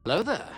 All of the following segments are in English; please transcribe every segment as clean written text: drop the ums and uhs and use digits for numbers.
Hello there.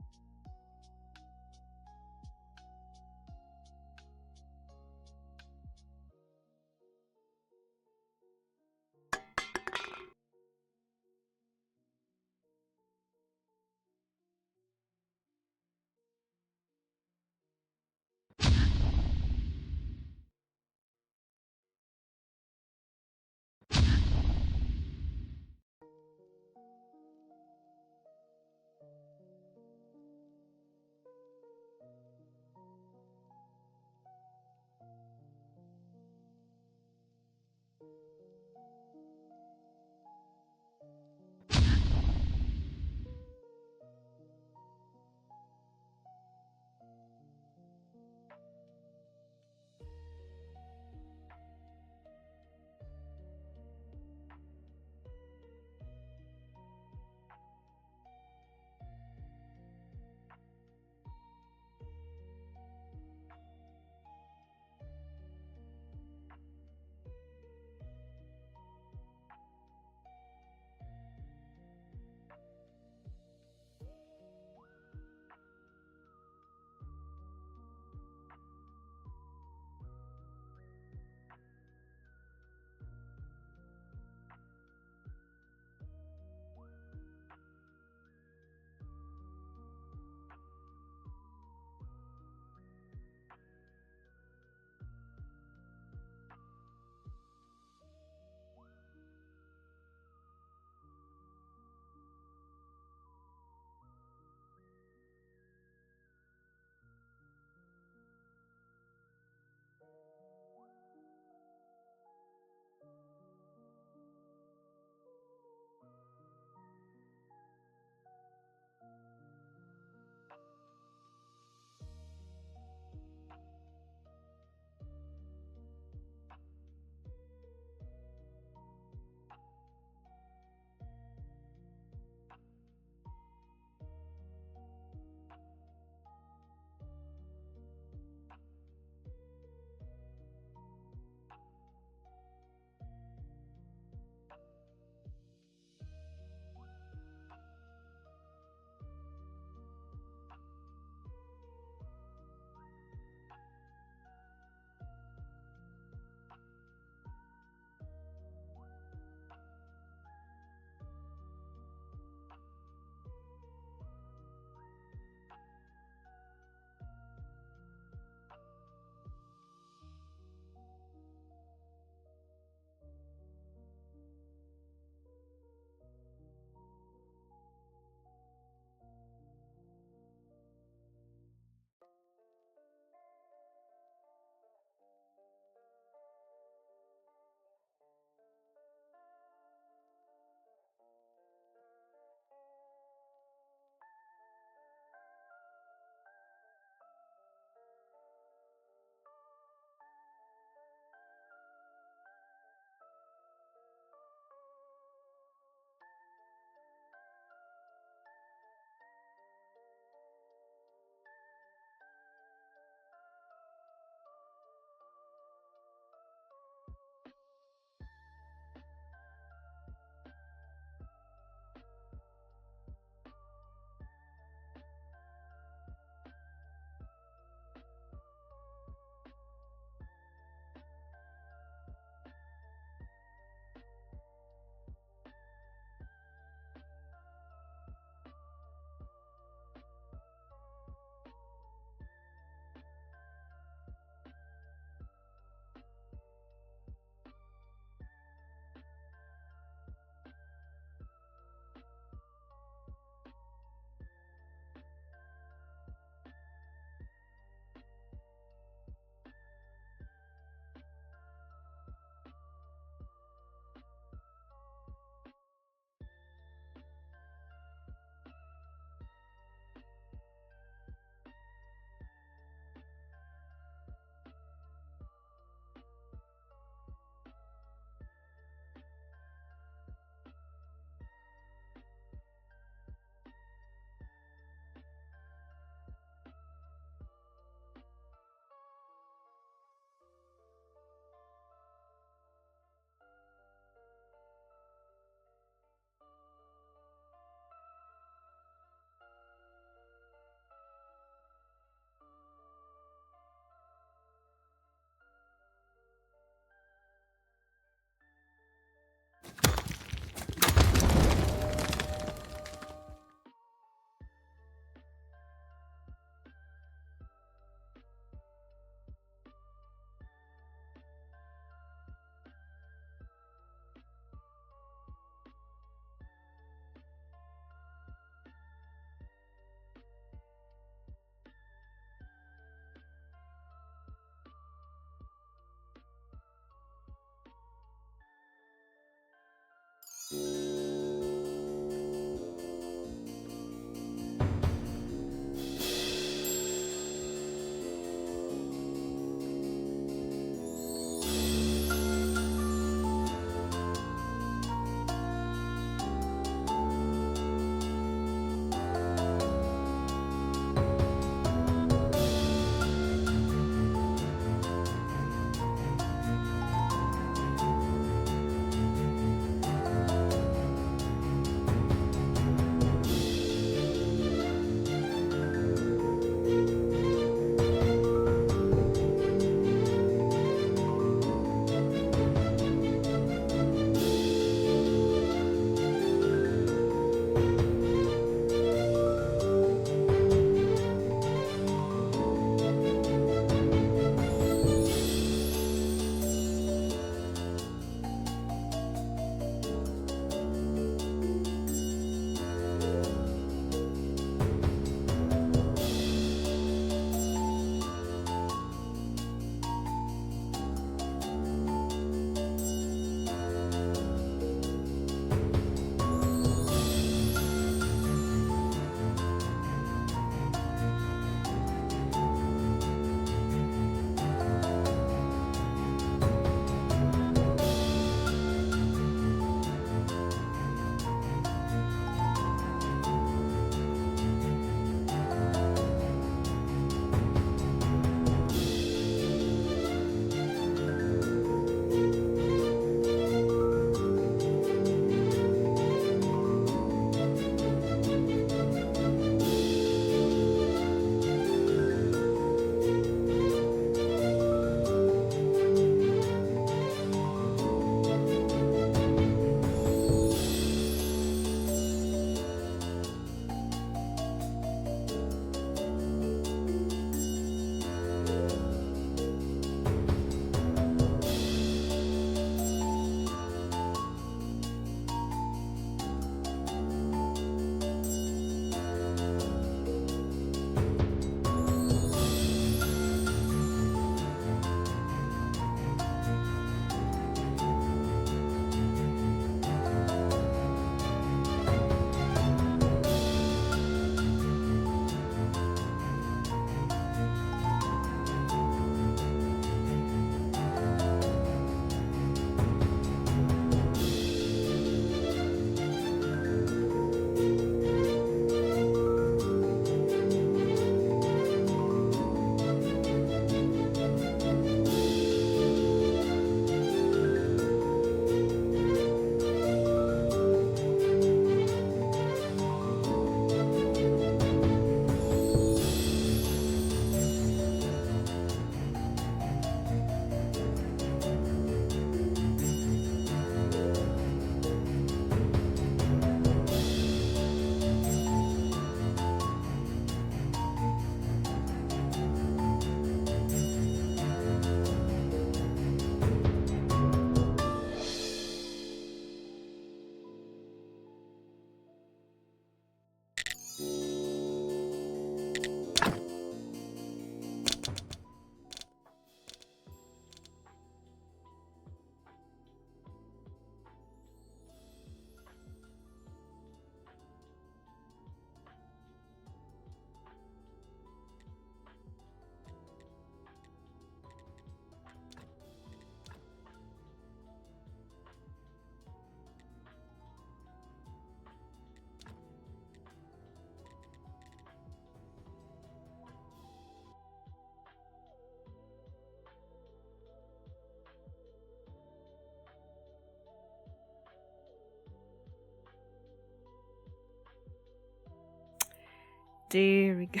There we go.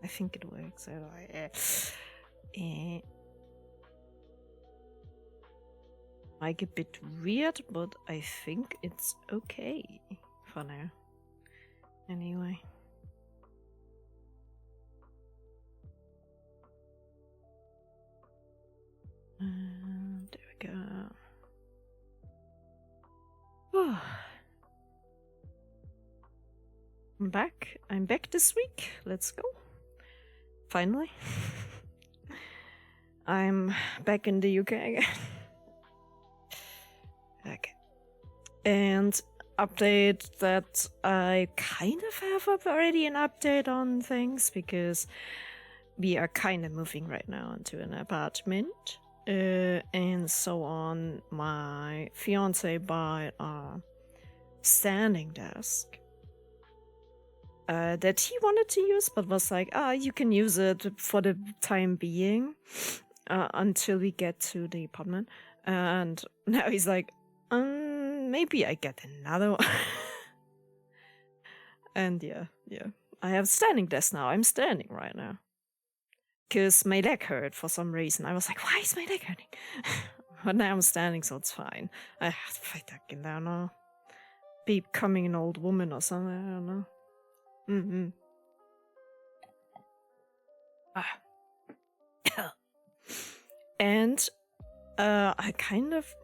I think it works. Like a bit weird, but I think it's okay for now. Anyway. And there we go. I'm back this week. Let's go. Finally. I'm back in the UK again. Okay. And update that I kind of have already an update on things, because we are kind of moving right now into an apartment. And so on, my fiance bought a standing desk that he wanted to use, but was like, you can use it for the time being until we get to the apartment. And now he's like, maybe I get another one. And yeah. I have a standing desk now. I'm standing right now. Because my leg hurt for some reason. I was like, why is my leg hurting? But now I'm standing, so it's fine. I have to fight that again, I don't know. Becoming an old woman or something, I don't know. And I kind of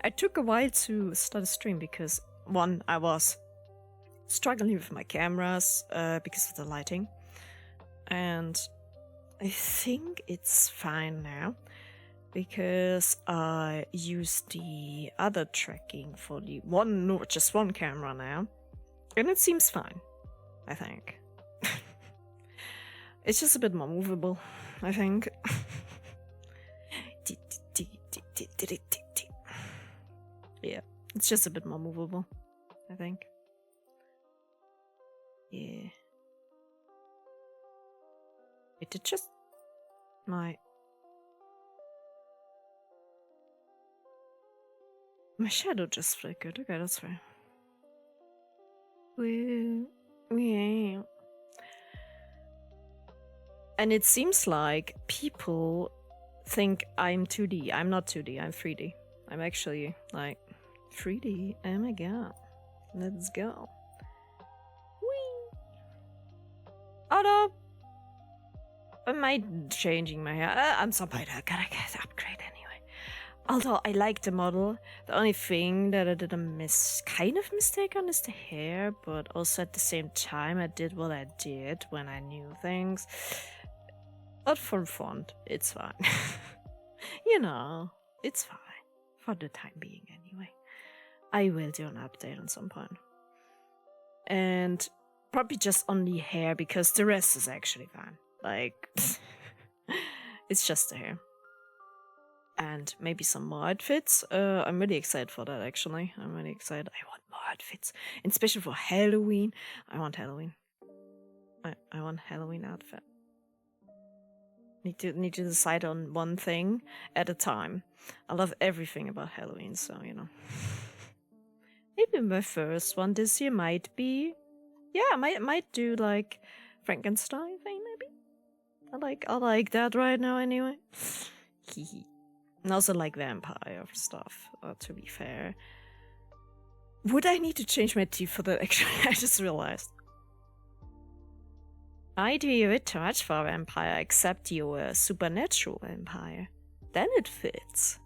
I took a while to start a stream because one, I was struggling with my cameras because of the lighting, and I think it's fine now because I use the other tracking for the just one camera now, and it seems fine, I think. It's just a bit more movable, I think. Yeah, it's just a bit more movable, I think. Yeah. It did just my shadow just flickered. Okay, that's fine. Yeah. And it seems like people think I'm 2D. I'm not 2D, I'm 3D. I'm actually like 3D. Oh my god. Let's go. Whee! Oh no! Am I changing my hair? I'm so bad. I gotta get upgrade anyway. Although I like the model, the only thing that I did a kind of mistake on is the hair, but also at the same time I did what I did when I knew things. But for font, it's fine. You know, it's fine. For the time being anyway. I will do an update at some point. And probably just only hair, because the rest is actually fine. Like, it's just the hair. And maybe some more outfits. I'm really excited for that, actually. I'm really excited. I want more outfits. And especially for Halloween. I want Halloween. I want Halloween outfit. Need to decide on one thing at a time. I love everything about Halloween, so, you know. Maybe my first one this year might be... Yeah, I might do, like, Frankenstein thing, maybe? I like that right now, anyway. And also like vampire stuff, to be fair. Would I need to change my teeth for that, actually? I just realized. Might be a bit too much for a vampire, except you're a supernatural vampire. Then it fits.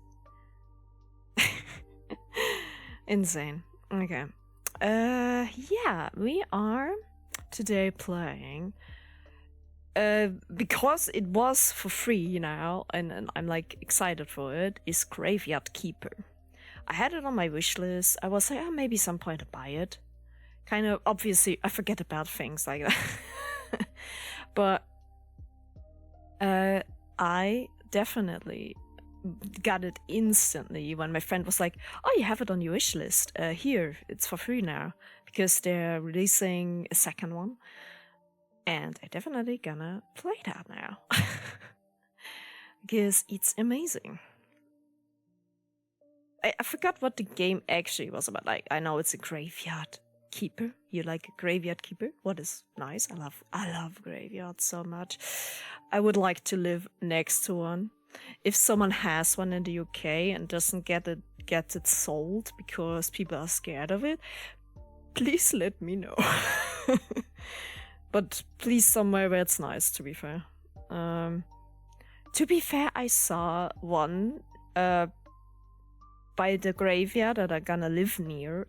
Insane. Okay. Yeah, we are today playing. Because it was for free, you know, and I'm like excited for it, is Graveyard Keeper. I had it on my wish list. I was like, maybe some point to buy it. Kind of, obviously, I forget about things like that. But I definitely got it instantly when my friend was like, oh, you have it on your wish list. Here, it's for free now, because they're releasing a second one. And I definitely gonna play that now. Because it's amazing. I forgot what the game actually was about. Like, I know it's a graveyard keeper. You like a graveyard keeper? What is nice? I love graveyards so much. I would like to live next to one. If someone has one in the UK and doesn't get it sold because people are scared of it, please let me know. But please somewhere where it's nice, to be fair. To be fair, I saw one by the graveyard that I'm gonna live near.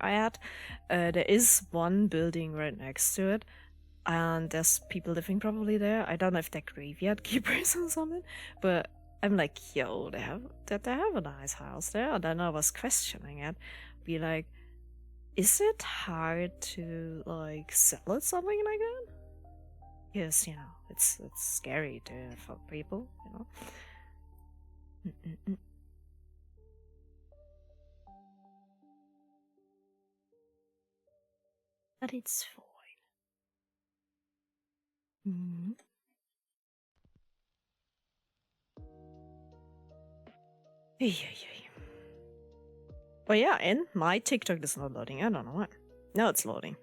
There is one building right next to it, and there's people living probably there. I don't know if they're graveyard keepers or something, but I'm like, yo, they have a nice house there. And then I was questioning it, be like, is it hard to like sell it, something like that? Yes, you know, it's scary for people, you know. But it's fine. But yeah, and my TikTok is not loading. I don't know why. No, it's loading.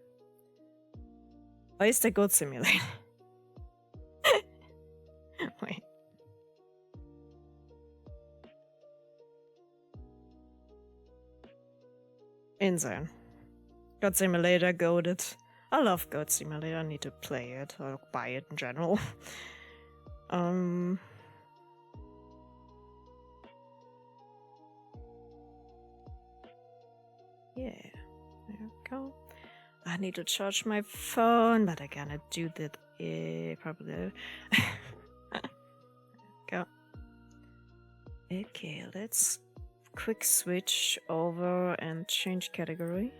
Why is the goat simulator? Wait. Insane. Goat Simulator, goated. I love Goat Simulator. I need to play it or buy it in general. Yeah, there we go. I need to charge my phone, but I'm gonna do that probably. Go. Okay, let's quick switch over and change category.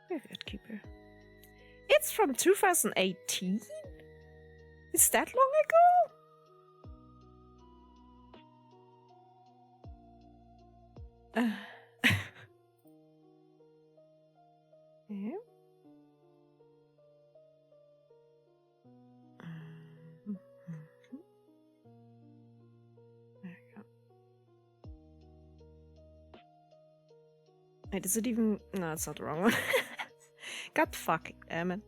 Graveyard Keeper. It's from 2018? Is that long ago? Yeah. There we go. Wait, is it even... No, it's not the wrong one. God fucking damn it.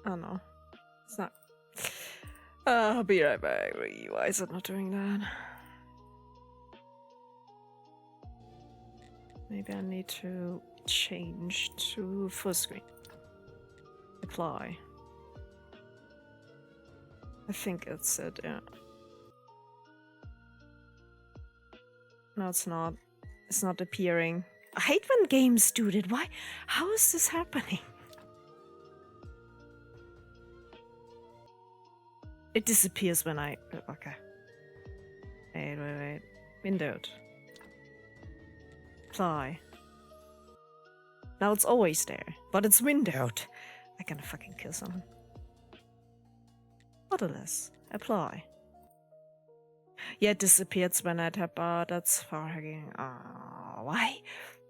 Oh no. It's not. I'll be right back. Why is it not doing that? Maybe I need to change to full screen. Apply. I think it's it, yeah. No, it's not. It's not appearing. I hate when games do that. Why? How is this happening? It disappears when I... Okay. Wait. Windowed. Apply. Now it's always there, but it's windowed. I'm gonna fucking kill someone. Borderless. Apply. Yeah, it disappears when I tap out. That's fucking... why?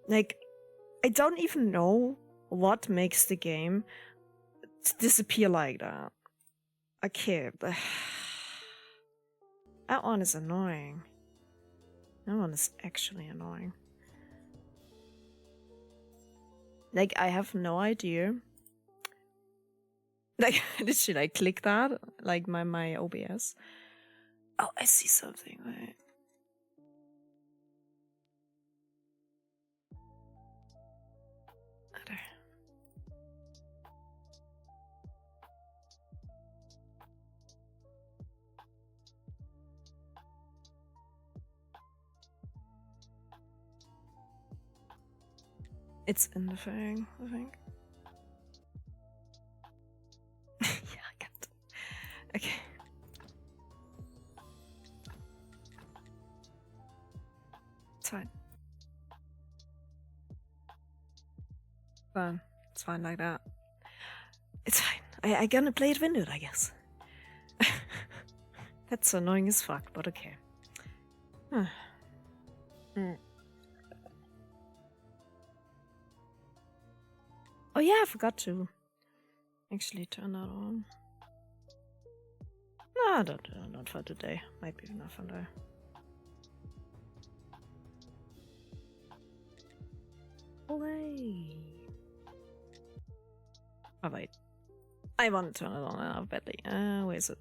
Like, I don't even know what makes the game disappear like that. Okay, but... That one is annoying. That one is actually annoying. Like, I have no idea. Like, should I click that? Like, my OBS? Oh, I see something. Wait. There. It's in the thing, I think. Yeah, I can't. Okay. It's fine. Fine. It's fine like that. It's fine. I gonna play it windowed, I guess. That's annoying as fuck, but okay. Huh. Oh yeah, I forgot to actually turn that on. Ah, not for today. Might be enough on there. Play. Oh wait, I want to turn it on alphabetically. Where's it?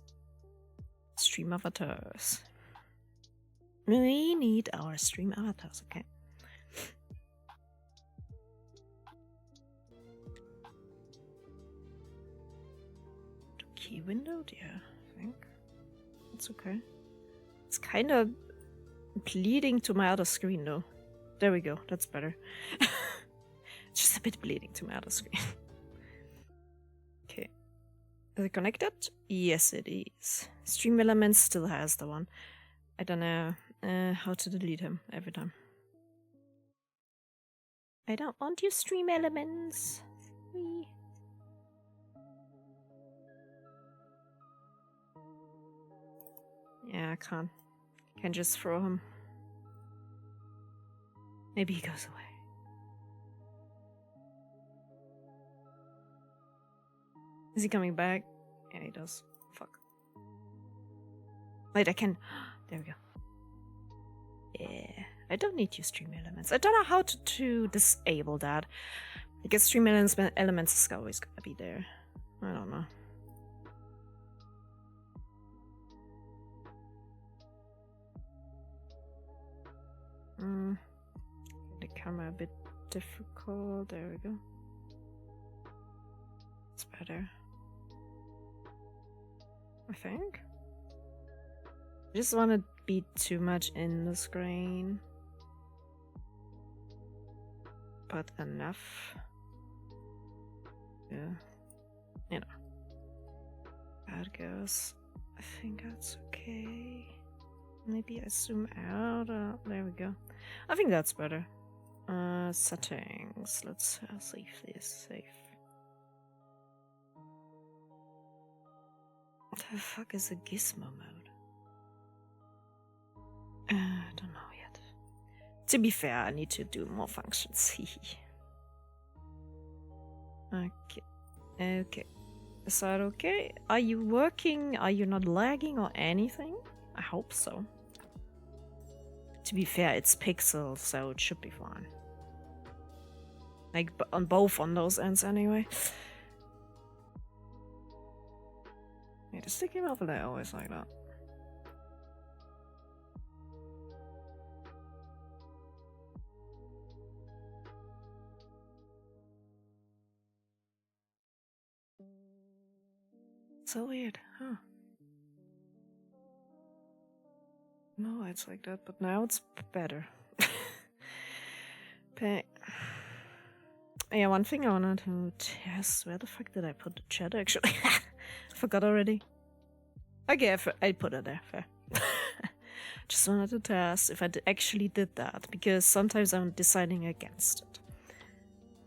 Stream avatars. We need our stream avatars. Okay. Key window? Yeah, I think it's okay. It's kind of bleeding to my other screen though. There we go. That's better. Just a bit bleeding to my other screen. Okay. Is it connected? Yes, it is. Stream Elements still has the one. I don't know how to delete him every time. I don't want you, Stream Elements. Wee. Yeah, I can't. Can just throw him. Maybe he goes away. Is he coming back? Yeah, he does. Fuck. Wait, I can. There we go. Yeah, I don't need you, Stream Elements. I don't know how to disable that. I guess Stream Elements is always gonna be there. I don't know. The camera a bit difficult. There we go. It's better. I think. I just want to be too much in the screen. But enough. Yeah. You know. That goes. I think that's okay. Maybe I zoom out. There we go. I think that's better. Settings. Let's save this. Save. What the fuck is a gizmo mode? I don't know yet. To be fair, I need to do more functions. Okay. Okay. Is that okay? Are you working? Are you not lagging or anything? I hope so. To be fair, it's pixels, so it should be fine. Like, on both on those ends anyway. Yeah, the sticky overlay always like that. So weird, huh? No, it's like that, but now it's better. Yeah, one thing I wanted to test. Where the fuck did I put the chat actually? I forgot already. Okay, I put it there. Fair. Just wanted to test if I actually did that, because sometimes I'm deciding against it.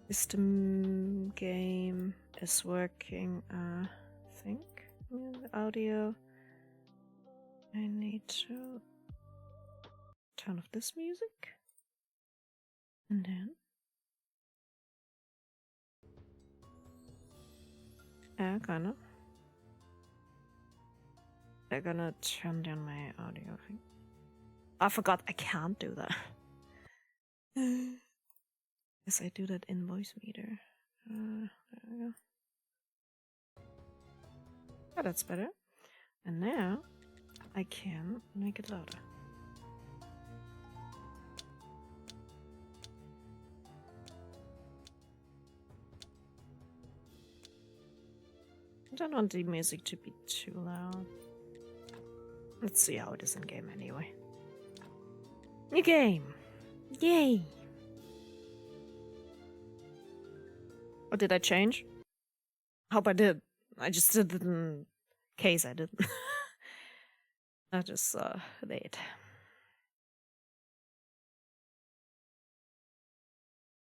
System game is working, I think. Audio. I need to turn off this music. And then. Yeah, kind of. I'm gonna turn down my audio thing. I forgot I can't do that. Yes, I do that in voice meter. There we go. Oh, that's better. And now I can make it louder. I don't want the music to be too loud. Let's see how it is in game anyway. New game! Yay! What did I change? Hope I did. I just did it in case I didn't. I just wait.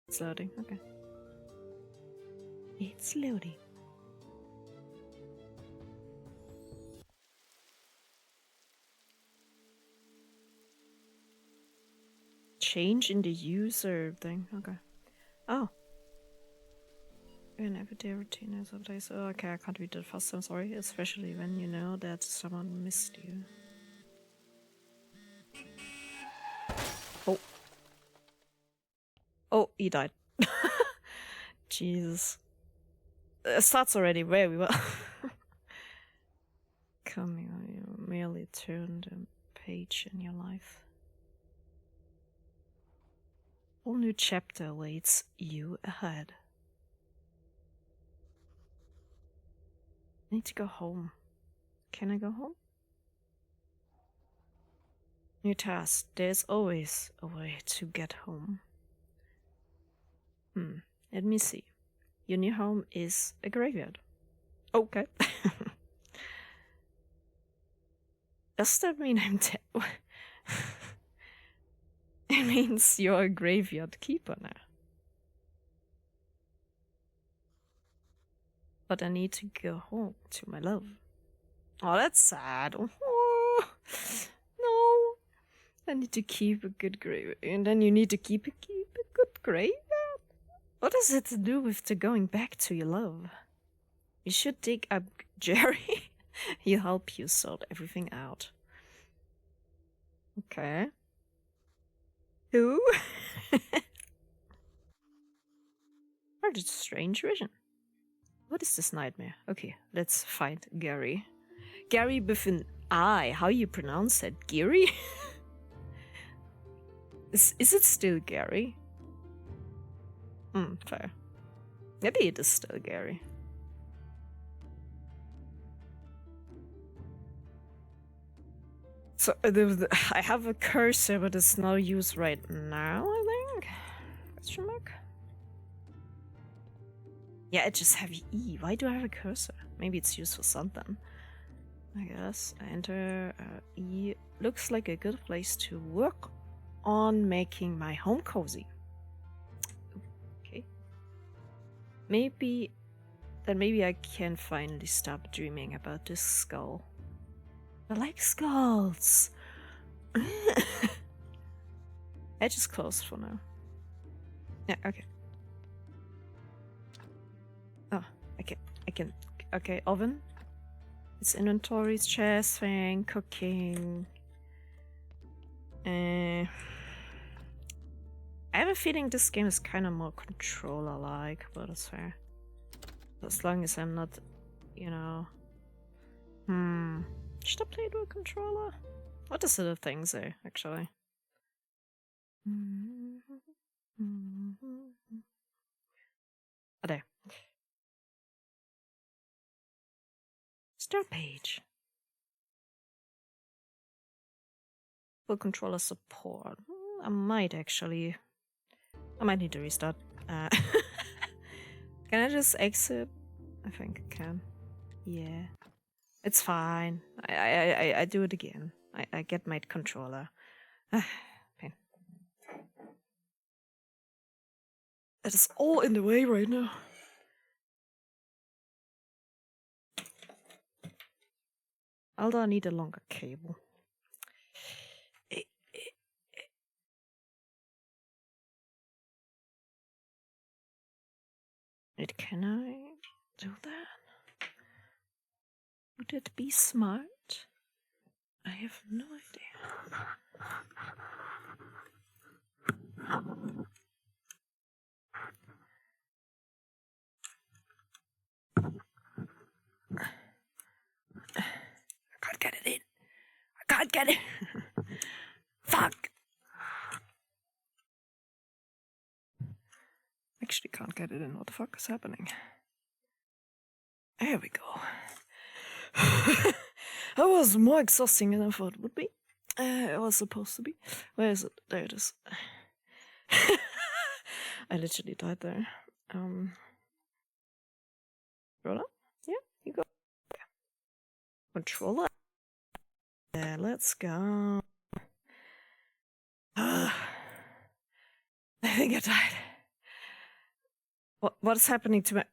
It's loading, okay. It's loading. Change in the user thing, okay. Oh. an everyday routine as of days. Oh, okay, I can't read that fast, I'm sorry. Especially when you know that someone missed you. Oh. Oh, he died. Jesus. It starts already very well. Coming on, you merely turned a page in your life. A whole new chapter awaits you ahead. I need to go home. Can I go home? New task. There's always a way to get home. Let me see. Your new home is a graveyard. Okay. Does that mean I'm dead? It means you're a graveyard keeper now. But I need to go home to my love. Oh, that's sad. Oh, no. I need to keep a good graveyard. And then you need to keep a good graveyard? What does it to do with the going back to your love? You should dig up Jerry. He'll help you sort everything out. Okay. Who? What a strange vision. What is this nightmare? Okay, let's find Gary. Gary with an I. How you pronounce that? Gary? Is it still Gary? Fair. Maybe it is still Gary. So I have a cursor, but it's no use right now, I think? Question mark? Yeah, I just have E. Why do I have a cursor? Maybe it's used for something. I guess. Enter E. Looks like a good place to work on making my home cozy. Okay. Maybe I can finally stop dreaming about this skull. I like skulls. Edge is closed for now. Yeah, okay. Oh, I can. Okay, oven. It's inventories, chest thing, cooking. I have a feeling this game is kind of more controller-like, but it's fair. As long as I'm not, you know... Should I play it with a controller? What does the thing say, actually? Oh, there. Start page. Full controller support. I might need to restart. Can I just exit? I think I can. Yeah. It's fine. I do it again. I get my controller. Pain. That is all in the way right now. Although I need a longer cable. Can I do that? Would it be smart? I have no idea. I can't get it in. I can't get it. Fuck. Actually can't get it in. What the fuck is happening? There we go. That was more exhausting than I thought it would be. It was supposed to be. Where is it? There it is. I literally died there. Controller? Yeah, you go. Controller? Yeah, let's go. I think I died. What's happening to my...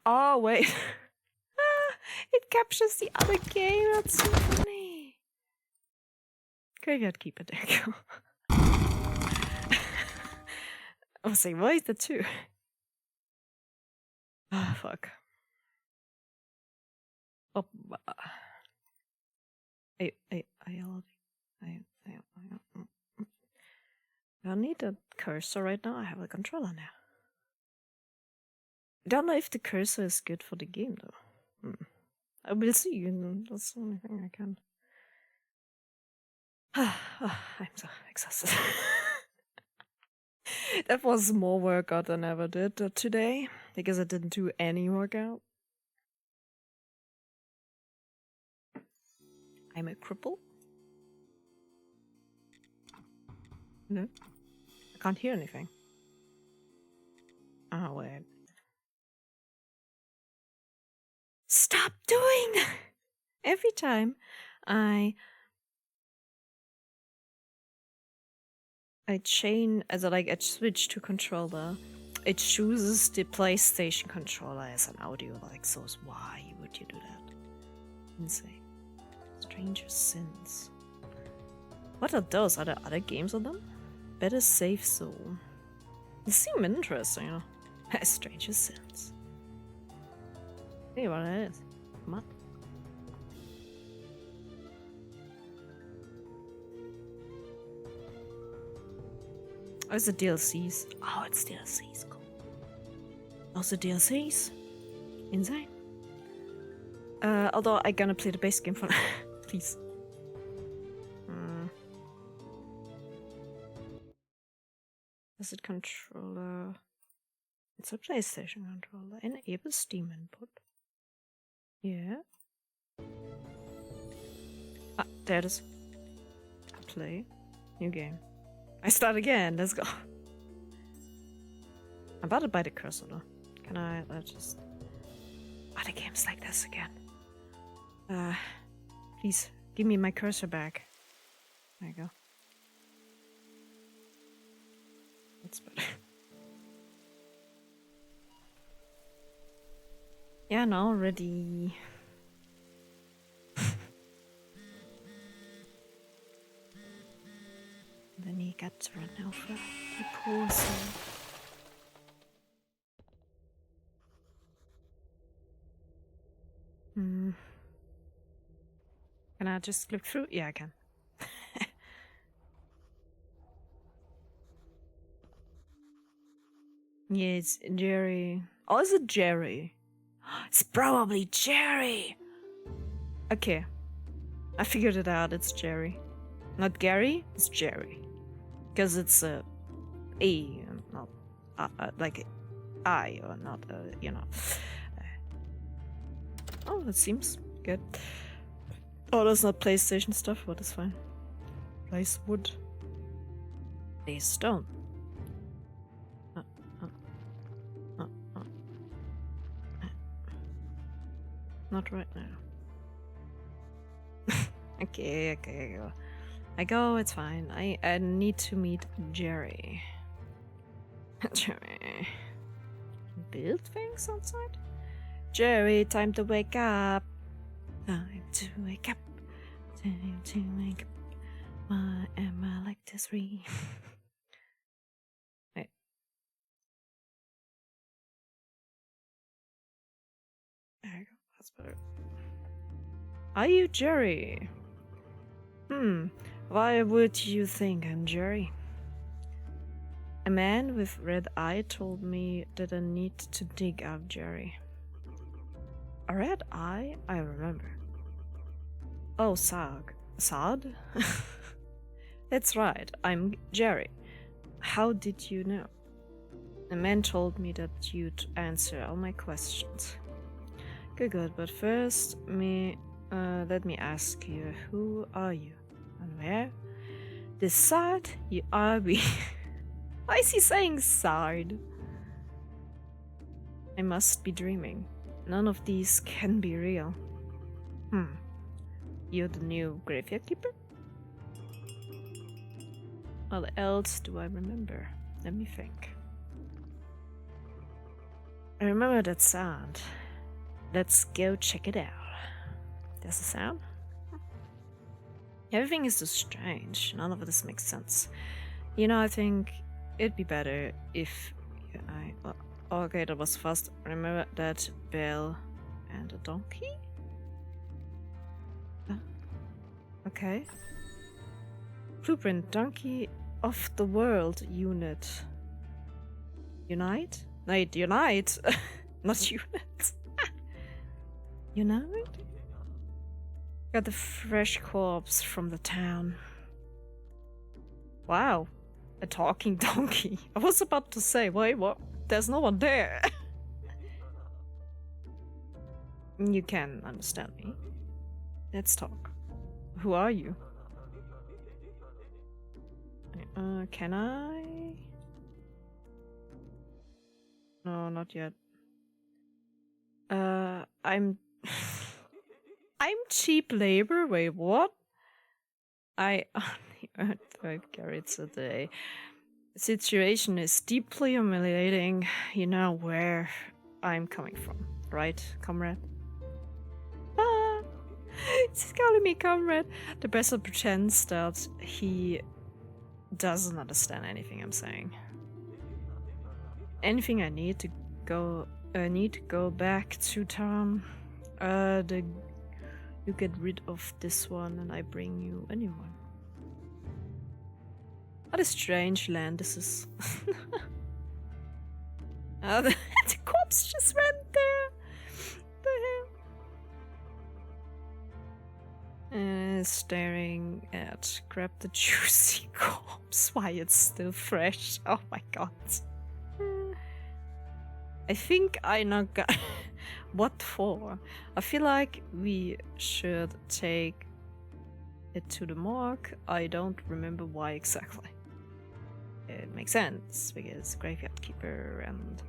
Oh, wait. It captures the other game. That's so funny. Graveyard Keeper, there you go. I was like, why is that 2? Ah, fuck. Oh, I don't need a cursor right now. I have a controller now. I don't know if the cursor is good for the game though. I will see. That's the only thing I can. I'm so exhausted. That was more workout than I ever did today because I didn't do any workout. I'm a cripple. No, I can't hear anything. Oh wait. Stop doing! Every time I switch to controller, it chooses the PlayStation controller as an audio like source. Why would you do that? Insane. Stranger Sins. What are those? Are there other games on them? Better Safe Zone. They seem interesting, you know. Stranger Sins. Hey, what it is? Come on. Oh, it's the DLCs. Oh, it's DLCs. Cool. Also DLCs. Insane. Although I'm gonna play the base game for now. Please. Is it controller? It's a PlayStation controller. Enable Steam input. Yeah. Ah, there it is. Play. New game. I start again. Let's go. I'm about to buy the cursor though. Can I just... Other games like this again. Please, give me my cursor back. There you go. That's better. Yeah, now ready. Then he got to run over. He poor soul. Can I just look through? Yeah, I can. Yeah, it's Jerry. Oh, is it Jerry? It's probably Jerry! Okay. I figured it out, it's Jerry. Not Gary, it's Jerry. Because it's a not like I, or not, you know. Oh, that seems good. Oh, that's not PlayStation stuff, but it's fine. Place wood. Place stone. Not right now. Okay, I go, it's fine. I need to meet Jerry. Jerry. Build things outside? Jerry, time to wake up. Time to wake up. Time to wake up. Why am I like this? Wait. There you go. That's better. Are you Jerry? Why would you think I'm Jerry? A man with red eye told me that I need to dig up Jerry. A red eye? I remember. Oh, Sad? That's right, I'm Jerry. How did you know? A man told me that you'd answer all my questions. Good, but first, let me ask you, who are you? And where? This side, you are we. Why is he saying side? I must be dreaming. None of these can be real. You're the new graveyard keeper? What else do I remember? Let me think. I remember that sound. Let's go check it out. There's a sound? Everything is so strange. None of this makes sense. You know, I think it'd be better if I... okay, that was fast. Remember that bell and a donkey? Okay. Blueprint donkey of the world unit. Unite? Wait, unite? Not unit. Unite? Got the fresh corpse from the town. Wow. A talking donkey. I was about to say, wait, what? There's no one there. You can understand me. Let's talk. Who are you? Can I? No, not yet. I'm... I'm cheap labor? Wait, what? I only earn 5 carrots a day. The situation is deeply humiliating. You know where I'm coming from, right, comrade? Ah! He's calling me comrade. The vessel pretends that he doesn't understand anything I'm saying. Anything I need to go back to town. You get rid of this one and I bring you a new one. What a strange land this is. The corpse just went there. The hell? Staring at grab the juicy corpse. Why it's still fresh. Oh my god. I think I not got what for. I feel like we should take it to the morgue. I don't remember why exactly. It makes sense because graveyard keeper, and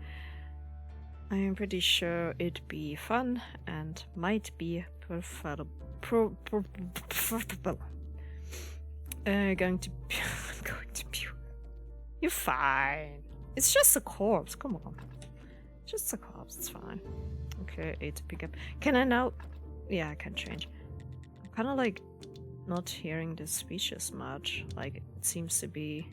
I am pretty sure it'd be fun and might be preferable. Going to be. You're fine. It's just a corpse. Come on. Just a corpse. It's fine. Okay, 8 to pick up. Can I now? Yeah, I can change. I'm kind of like not hearing the speech as much. Like it seems to be.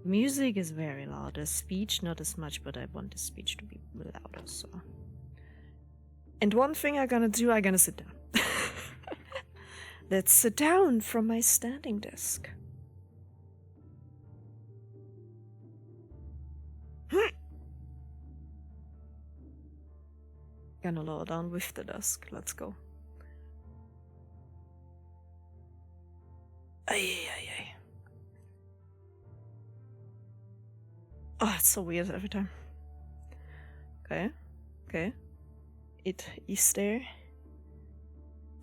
Music is very loud. The speech not as much, but I want the speech to be louder. So. And one thing I'm gonna do, I'm gonna sit down. Let's sit down from my standing desk. Gonna lower down with the desk. Let's go. Ay. Oh, it's so weird every time. Okay. It is there.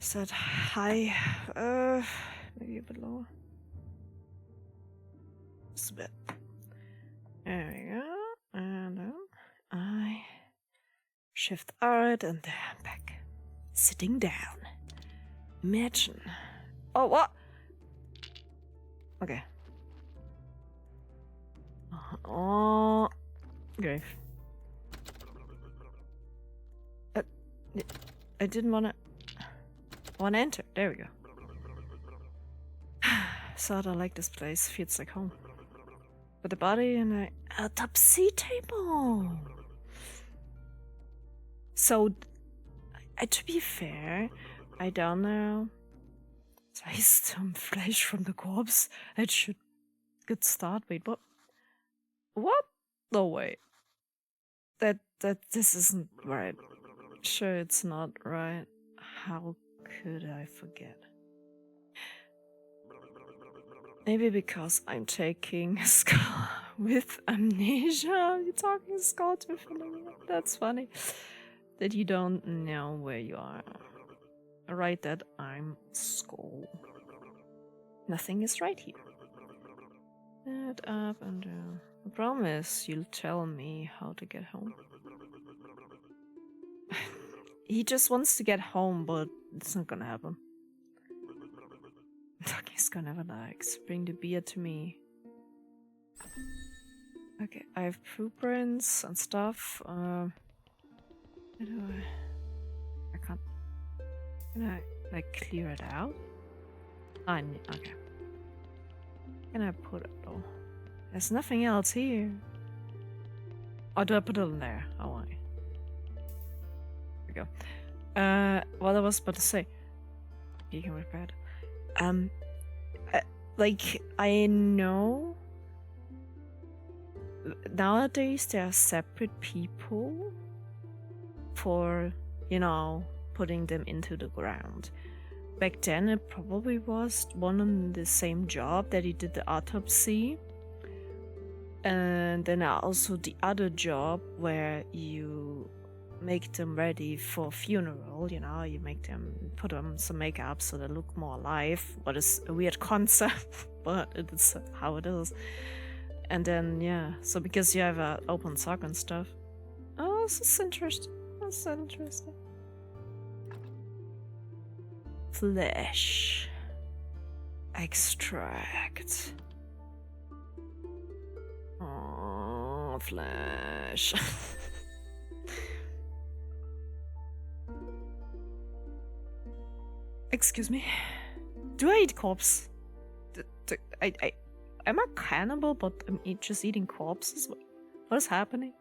Is that high? Maybe a bit lower. Just a bit. There we go. And then I shift out and then I'm back. Sitting down. Imagine. Oh, what? Okay. Oh, grave. I didn't wanna enter. There we go. Thought I like this place. Feels like home. With the body and a top C table. So, to be fair, I don't know. Size some flesh from the corpse. It should good start. Wait, what? What? No way. That this isn't right. Sure, it's not right. How could I forget? Maybe because I'm taking a skull with amnesia. You're talking skulls with amnesia. That's funny. That you don't know where you are. Right, that I'm skull. Nothing is right here. Head up and down. I promise you'll tell me how to get home. He just wants to get home, but it's not gonna happen. He's gonna relax. Bring the beer to me. Okay, I have blueprints and stuff. How do I can't. Can I like clear it out? Okay. Can I put it though? There's nothing else here. Or do I put it in there? Oh, I. There we go. What I was about to say. You can repair it. Like, I know nowadays there are separate people for, you know, putting them into the ground. Back then it probably was one on the same job that he did the autopsy. And then also the other job where you make them ready for funeral, you know, you make them, put them some makeup so they look more alive. What is a weird concept, but it is how it is. And then, yeah, so because you have an open sock and stuff. Oh, this is interesting. That's interesting. Flesh. Extract. Oh, flesh. Excuse me. Do I eat corpse? I'm a cannibal, but I'm just eating corpses? What is happening?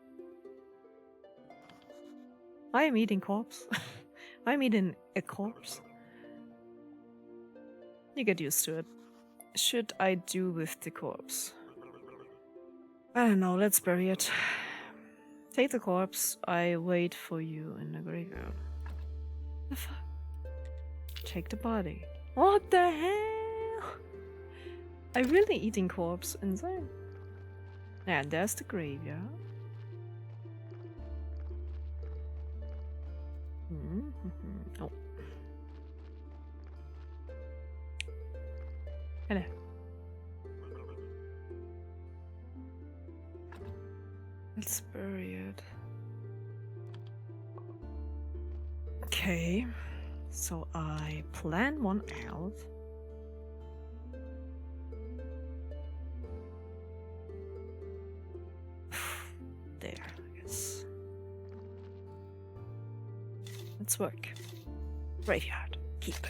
I am eating corpse. I'm eating a corpse. You get used to it. Should I do with the corpse? I don't know, let's bury it. Take the corpse, I wait for you in the graveyard. The fuck? Take the body. What the hell? I'm really eating corpse, insane. And there's the graveyard. Oh. Hello. Let's bury it. Okay. So I plan one out. There, I guess. Let's work. Graveyard keeper.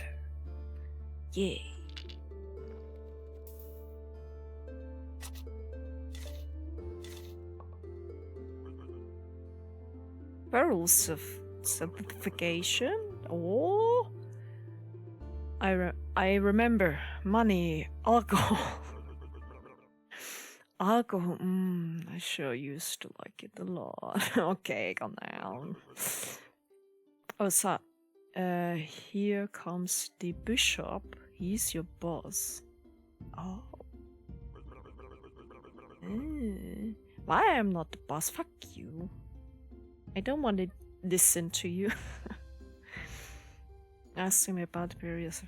Yay. Barrels of certification. Oh, I remember money, alcohol, alcohol. I sure used to like it a lot. Okay, calm down. Oh, so, here comes the bishop. He's your boss. Oh. Why I'm not the boss? Fuck you. I don't want to listen to you. Asking me about the various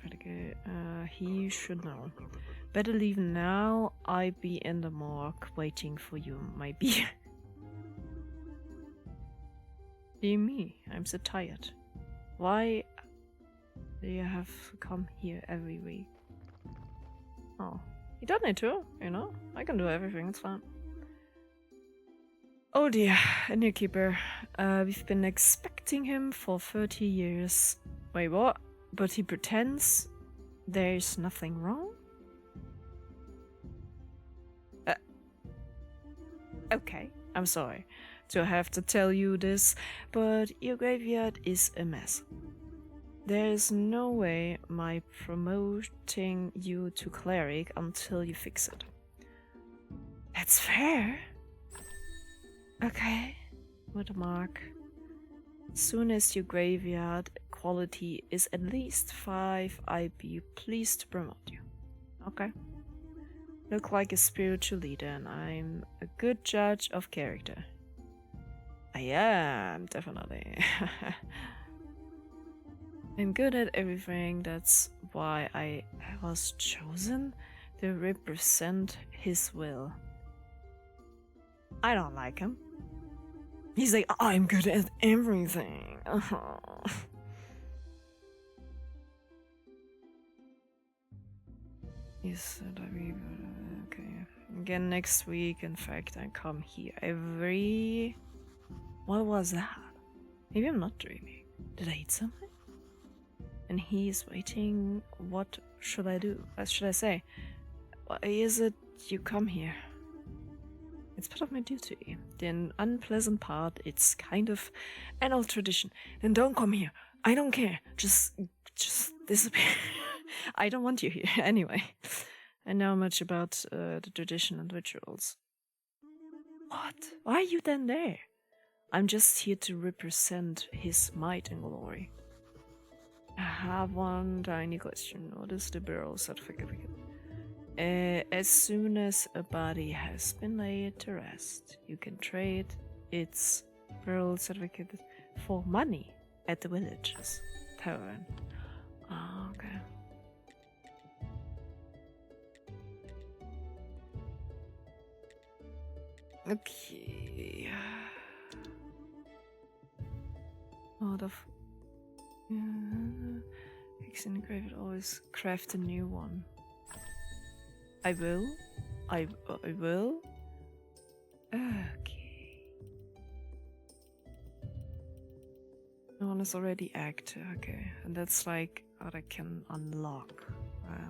he should know. Better leave now. I be in the morgue waiting for you, my beer. Dear me, I'm so tired. Why do you have to come here every week? Oh, you don't need to, you know? I can do everything, it's fine. Oh dear, a new keeper. We've been expecting him for 30 years. Wait, what? But he pretends there's nothing wrong? Okay, I'm sorry to have to tell you this, but your graveyard is a mess. There's no way my promoting you to cleric until you fix it. That's fair. Okay, with a mark. Soon as your graveyard quality is at least 5, I'd be pleased to promote you. Okay. Look like a spiritual leader, and I'm a good judge of character. I am, definitely. I'm good at everything, that's why I was chosen to represent his will. I don't like him. He's like, I'm good at everything. He said I be okay. Again next week, in fact, I come here every... What was that? Maybe I'm not dreaming. Did I eat something? And he's waiting. What should I do? What should I say? Why is it you come here? It's part of my duty. The unpleasant part, it's kind of an old tradition. Then don't come here. I don't care. Just disappear. I don't want you here. Anyway, I know much about the tradition and rituals. What? Why are you then there? I'm just here to represent his might and glory. I have one tiny question. What is the burial certificate? As soon as a body has been laid to rest, you can trade its burial certificate for money at the village's tavern. Oh, okay. Okay. Out of fixing the grave, always craft a new one. I will. I will. Okay. One is already active. Okay, and that's like what I can unlock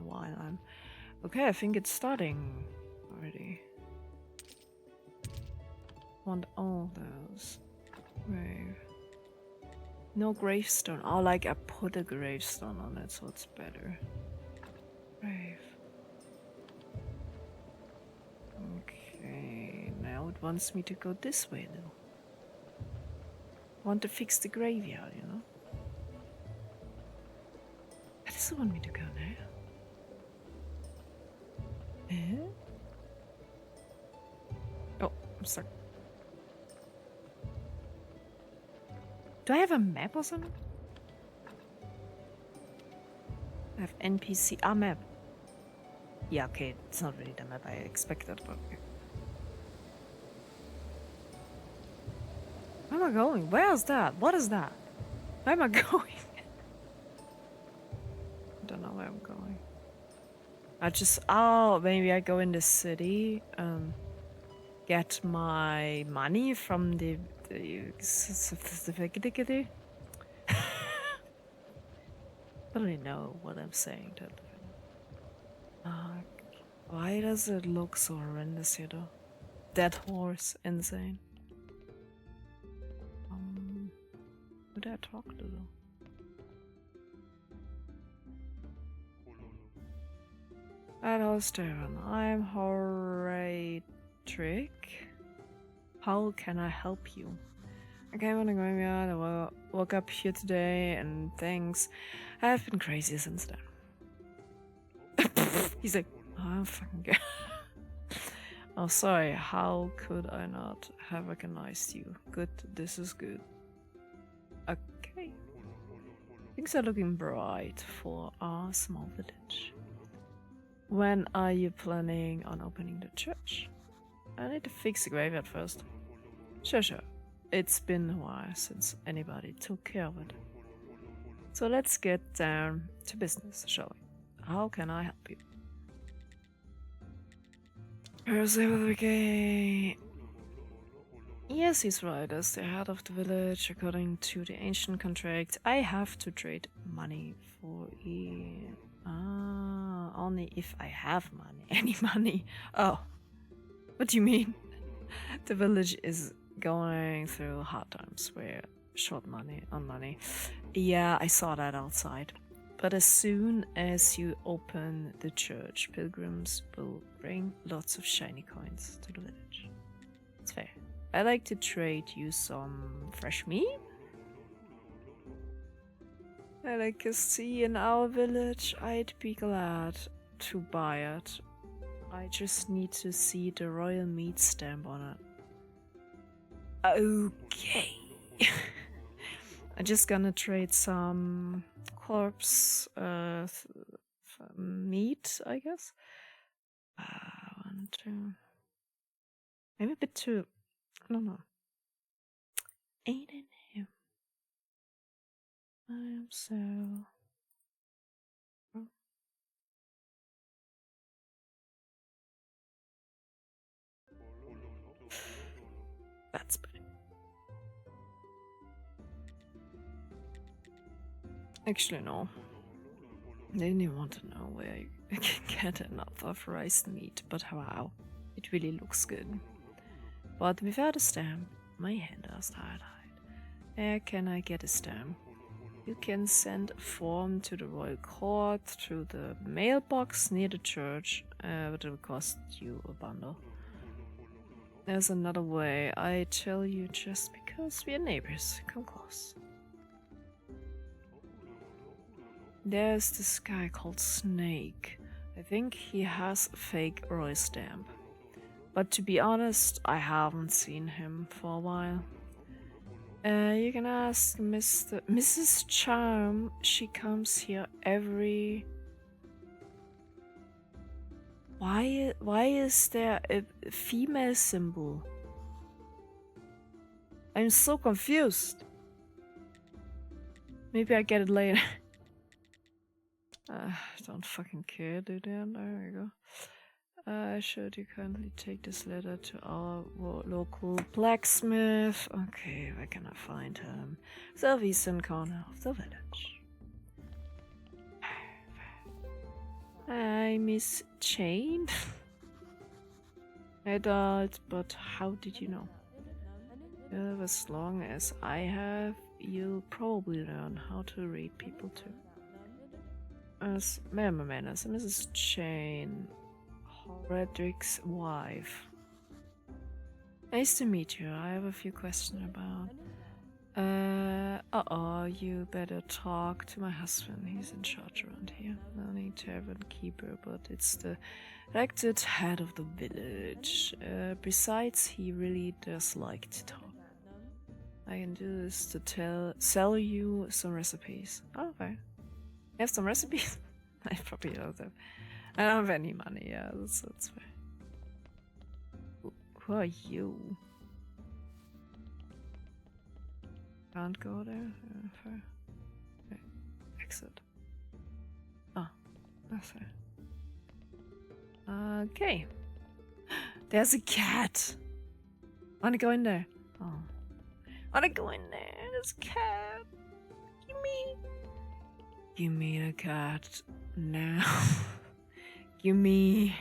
while I'm. Okay, I think it's starting already. Want all those. Grave. No gravestone. Oh, like I put a gravestone on it, so it's better. Grave. Okay, now it wants me to go this way though. I want to fix the graveyard, you know? It doesn't want me to go now. Eh? Oh, I'm stuck. Do I have a map or something? I have NPC. Ah, map. Yeah, okay, it's not really the map I expected, but okay. Where am I going? Where is that? What is that? Where am I going? I don't know where I'm going. Oh, maybe I go in the city, get my money from the certificate. I don't really know what I'm saying. Why does it look so horrendous here though? That horse, insane. Who did I talk to though? Hello, Stefan. I'm freyadrake. How can I help you? I came on the graveyard. I woke up here today, and thanks. I've been crazy since then. He's like, oh, I'm fucking good. Oh, sorry. How could I not have recognized you? Good. This is good. Okay. Things are looking bright for our small village. When are you planning on opening the church? I need to fix the graveyard first. Sure. It's been a while since anybody took care of it. So let's get down to business, shall we? How can I help you? Okay. Yes, he's right. As the head of the village, according to the ancient contract, I have to trade money for it. Only if I have money. Any money. Oh. What do you mean? The village is going through hard times. We're short on money. Yeah, I saw that outside. But as soon as you open the church, pilgrims will bring lots of shiny coins to the village. It's fair. I'd like to trade you some fresh meat. I like a sea in our village. I'd be glad to buy it. I just need to see the royal meat stamp on it. Okay. I'm just gonna trade some corpse meat, I guess. 1, 2. Maybe a bit too. I don't know. Ain't in him. I am so. Oh. That's better. Actually, no. I didn't even want to know where I can get enough of rice meat, but wow, it really looks good. But without a stamp, my hand is tied. Where can I get a stamp? You can send a form to the royal court through the mailbox near the church, but it will cost you a bundle. There's another way. I tell you just because we're neighbors. Come close. There's this guy called Snake. I think he has a fake royal stamp. But to be honest, I haven't seen him for a while. You can ask Mrs. Charm. She comes here every... Why is there a female symbol? I'm so confused. Maybe I get it later. Don't fucking care, dude. There we go. Should you kindly take this letter to our local blacksmith? Okay, where can I find him? Southeastern corner of the village. Hi, Miss Jane. I doubt, but how did you know? As long as I have, you'll probably learn how to read people too. As manners, Mrs. Jane, Freyadrake's wife. Nice to meet you. I have a few questions about. You better talk to my husband. He's in charge around here. Not a tavern keeper, but it's the elected head of the village. Besides, he really does like to talk. I can do this to sell you some recipes. Oh, okay. You have some recipes? I probably don't have. I don't have any money. Yeah, that's fair. Who are you? Can't go there. Fair. Okay. Exit. Oh, that's fair. Okay. There's a cat. Wanna go in there? Oh. Wanna go in there? There's a cat. Give me the cat now. Give me.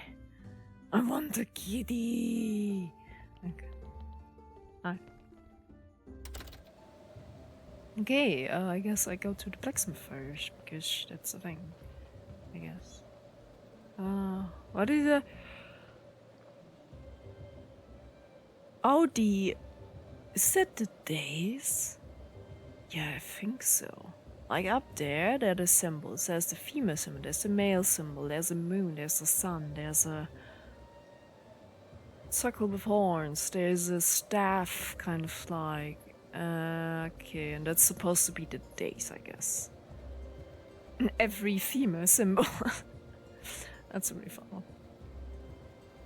I want a kitty. Okay. Hi. Okay, I guess I go to the blacksmith first because that's the thing. I guess. What is it? Oh, is that the days? Yeah, I think so. Like up there are the symbols. There's the female symbol, there's the male symbol, there's a moon, there's the sun, there's a circle with horns, there's a staff kind of like. Okay, and that's supposed to be the days, I guess. And every female symbol. That's really fun.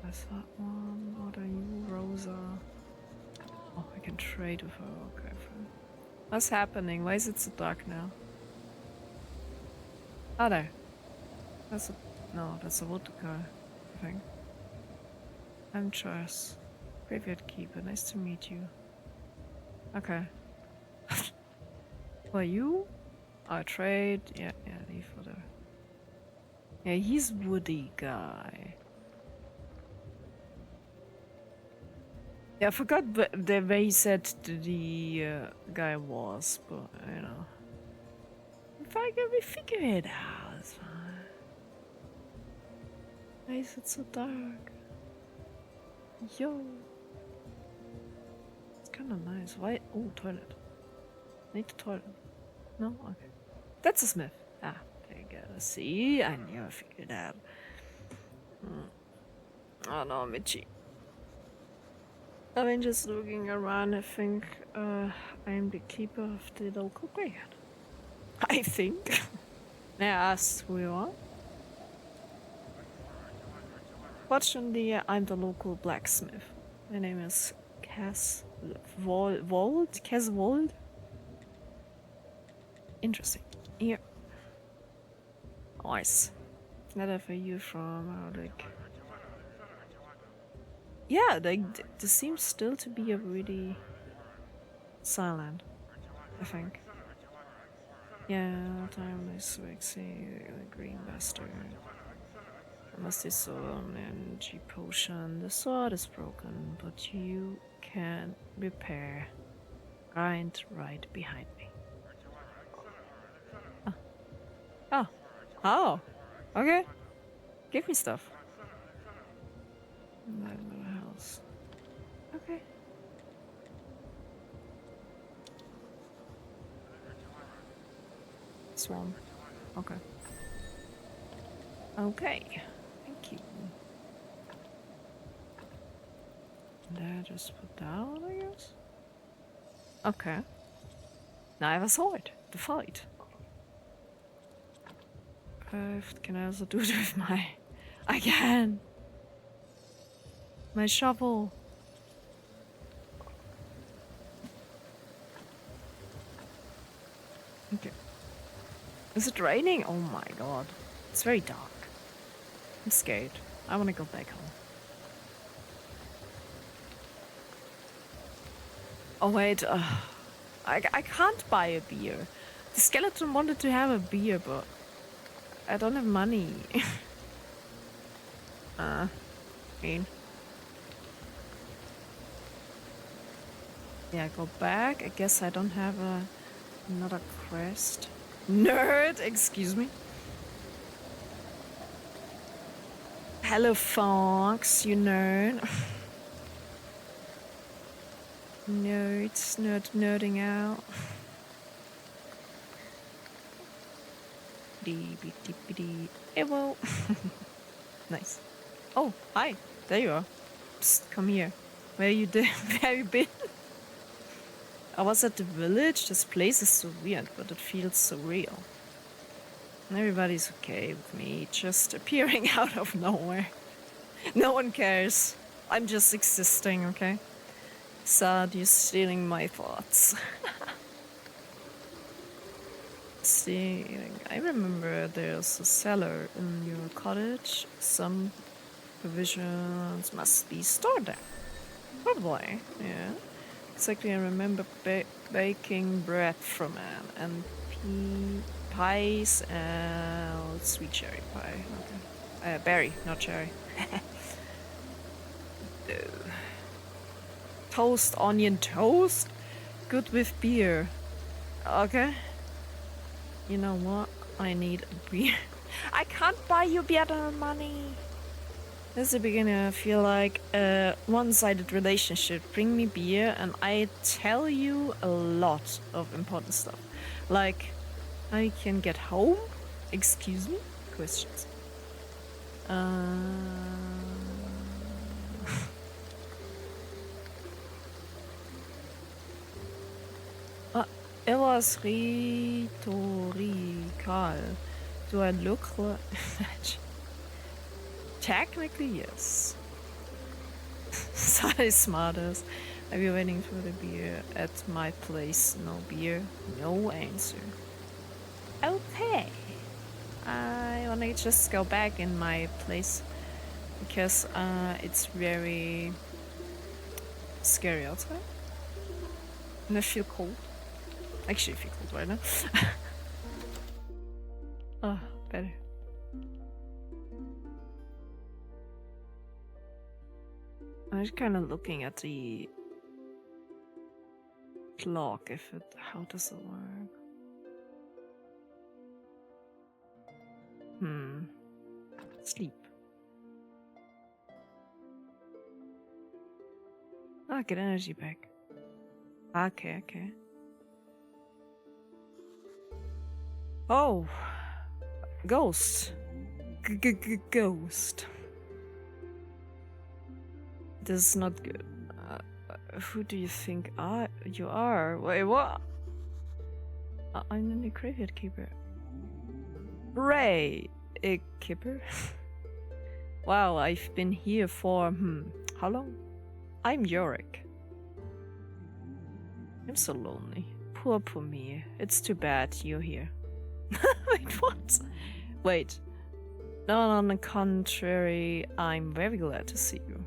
That's that one. What are you, Rosa? Oh, I can trade with her. Okay, fine. What's happening? Why is it so dark now? Oh, there. That's a woodcutter, I think. I'm Charles. Graveyard Keeper. Nice to meet you. Okay. Who are you? I trade. Yeah, leave whatever. Yeah, he's woody guy. Yeah, I forgot the way he said the guy was, but you know. If I can figure it out, it's fine. Why is it so dark? Yo. It's kinda nice. Why? Oh, toilet. Need the toilet. No? Okay. That's a smith. Ah, there you go. See? I knew I figured it out. Oh no, Michi. I've been just looking around. I think I'm the keeper of the local graveyard. I think. May I ask who you are? Fortunately, I'm the local blacksmith. My name is Caswold? Interesting. Here. Nice. Not for you from like. Yeah, like this seems still to be a really silent, I think. Yeah, time is like see the green bastard. I must use an energy potion. The sword is broken, but you can repair. Grind right behind me. Oh. Oh. Okay. Give me stuff. House. Okay. Swarm. Okay. Okay. Thank you. And I just put down, I guess? Okay. Now I have a sword to fight. Can I also do it with my... I can! My shovel. Okay. Is it raining? Oh my god. It's very dark. I'm scared. I want to go back home. Oh wait, I can't buy a beer. The skeleton wanted to have a beer, but I don't have money. Mean. Yeah, go back. I guess I don't have another quest. Nerd, excuse me. Hello, Fox, you nerd. Nerds, nerding out. Ewo. Nice. Oh, hi. There you are. Psst, come here. Where you where you been? I was at the village. This place is so weird, but it feels so real. Everybody's okay with me just appearing out of nowhere. No one cares. I'm just existing, okay? Sad, you're stealing my thoughts. Stealing. I remember there's a cellar in your cottage. Some provisions must be stored there. Probably, yeah. Exactly, I remember baking bread from it and pies and sweet cherry pie. Okay. Berry, not cherry. Toast, onion toast? Good with beer. Okay. You know what? I need a beer. I can't buy you better money. This is the beginning. I feel like a one-sided relationship. Bring me beer and I tell you a lot of important stuff. Like, I can get home? Excuse me? Questions. It was rhetorical. Do I look like... Technically, yes. Sorry, smartest. I'll be waiting for the beer at my place. No beer, no answer. Okay. I wanna just go back in my place because it's very scary outside. And I feel cold. Actually, I feel cold right now. Oh, better. I'm just kind of looking at the clock. How does it work? Sleep. Ah, get energy back. Okay. Oh, ghost. Ghost. This is not good. Who do you think you are? Wait, what? I'm the new graveyard keeper. Ray, a keeper? Wow, I've been here for, how long? I'm Yorick. I'm so lonely. Poor me. It's too bad you're here. Wait, what? Wait. No, on the contrary, I'm very glad to see you.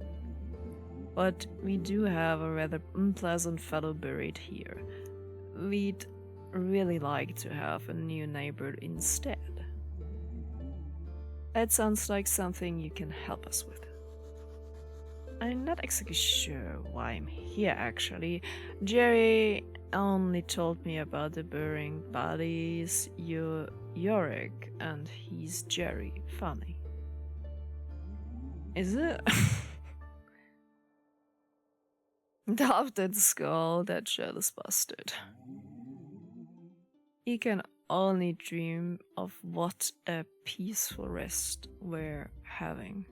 But we do have a rather unpleasant fellow buried here. We'd really like to have a new neighbor instead. That sounds like something you can help us with. I'm not exactly sure why I'm here actually. Jerry only told me about the burying bodies. You're Yorick and he's Jerry. Funny. Is it? Daft at skull, that jealous bastard. He can only dream of what a peaceful rest we're having.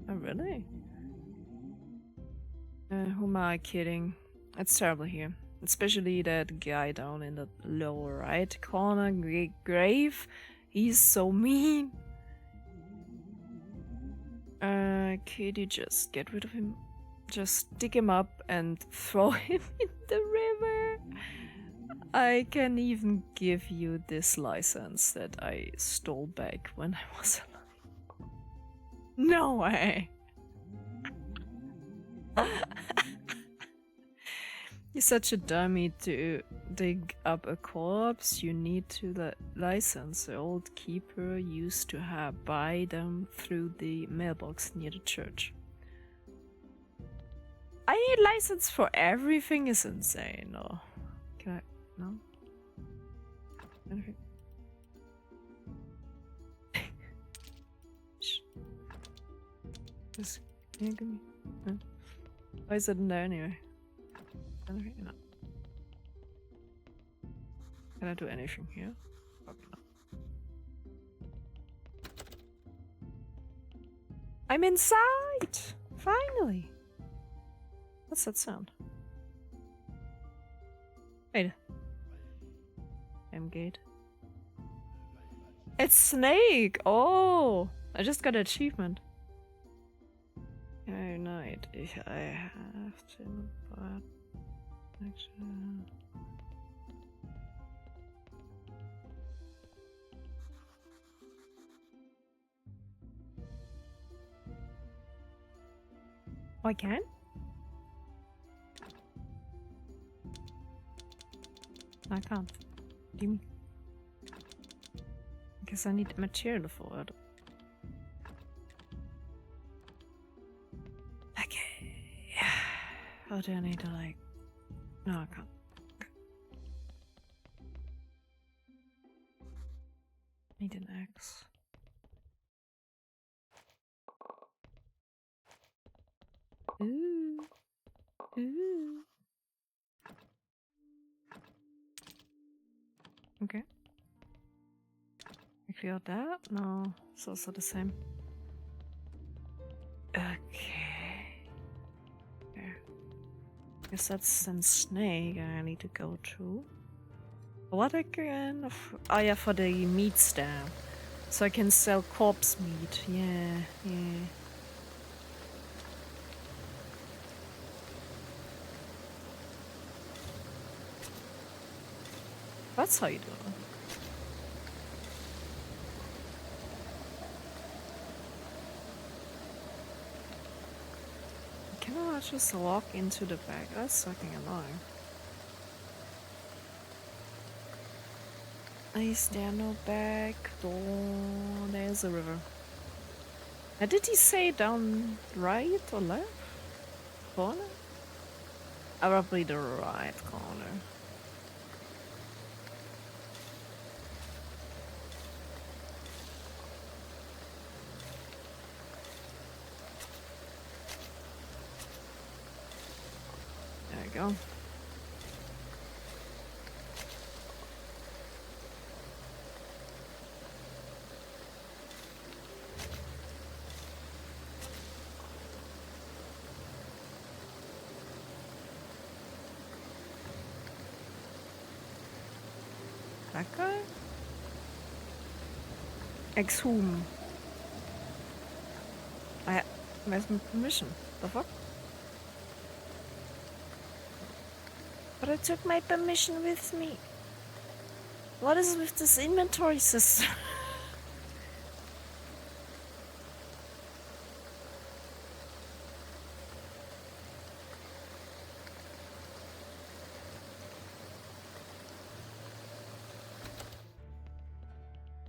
Oh, really? Who am I kidding? It's terrible here. Especially that guy down in the lower right corner, grave. He's so mean. Could you just get rid of him? Just dig him up and throw him in the river. I can even give you this license that I stole back when I was alive. No way! You're such a dummy to dig up a corpse. You need to license. The old keeper used to buy them through the mailbox near the church. I need license for everything is insane. Oh, can I? No? Anything? Just, can you give me? Huh? Why is it in there anyway? Anything? No. Can I do anything here? Probably not. I'm inside! Finally! What's that sound? Wait. M-gate. It's Snake! Oh! I just got an achievement. Oh, night. I have to, but actually. Oh, I can? I can't. What do you mean? I guess I need material for it. Okay. How do I need to like... No, I can't. Need an axe. Ooh. Ooh. Okay. I cleared that? No, it's also the same. Okay. There. Guess that's some snake I need to go to. What again? Oh yeah, for the meat stand. So I can sell corpse meat. Yeah, yeah. That's how you do it. Can I just walk into the back? That's fucking annoying. Is there no back door? There's a river. Now, did he say down right or left? Corner? Probably the right corner. There we go. That guy? Exhume. Where's my permission? The fuck? But I took my permission with me. What is with this inventory system?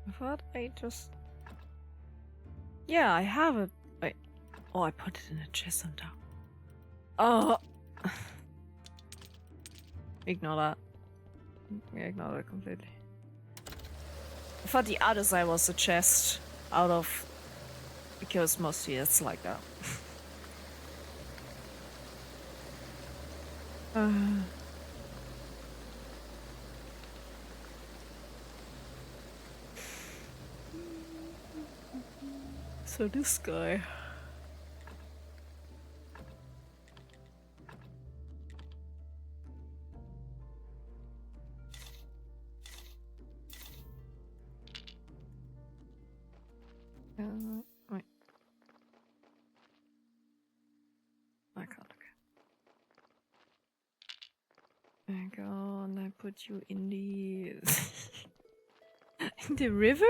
I thought I just... Yeah, I have it. Wait. Oh, I put it in a chest on top. Oh. Ignore that. Yeah, ignore that completely. I thought the other side was a chest out of... Because mostly it's like that. So this guy... wait. I can't, okay. There you go, and I put you in the... in the river?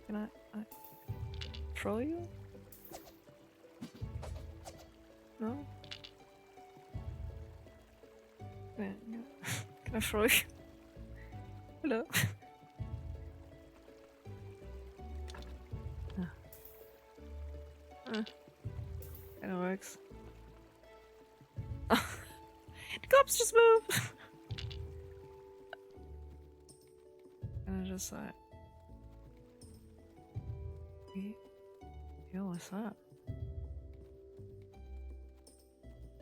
Can I throw you? No? Yeah, no. Can I throw you? Hello? Kinda works. The cops just moved! And I just like... Yo, what's that?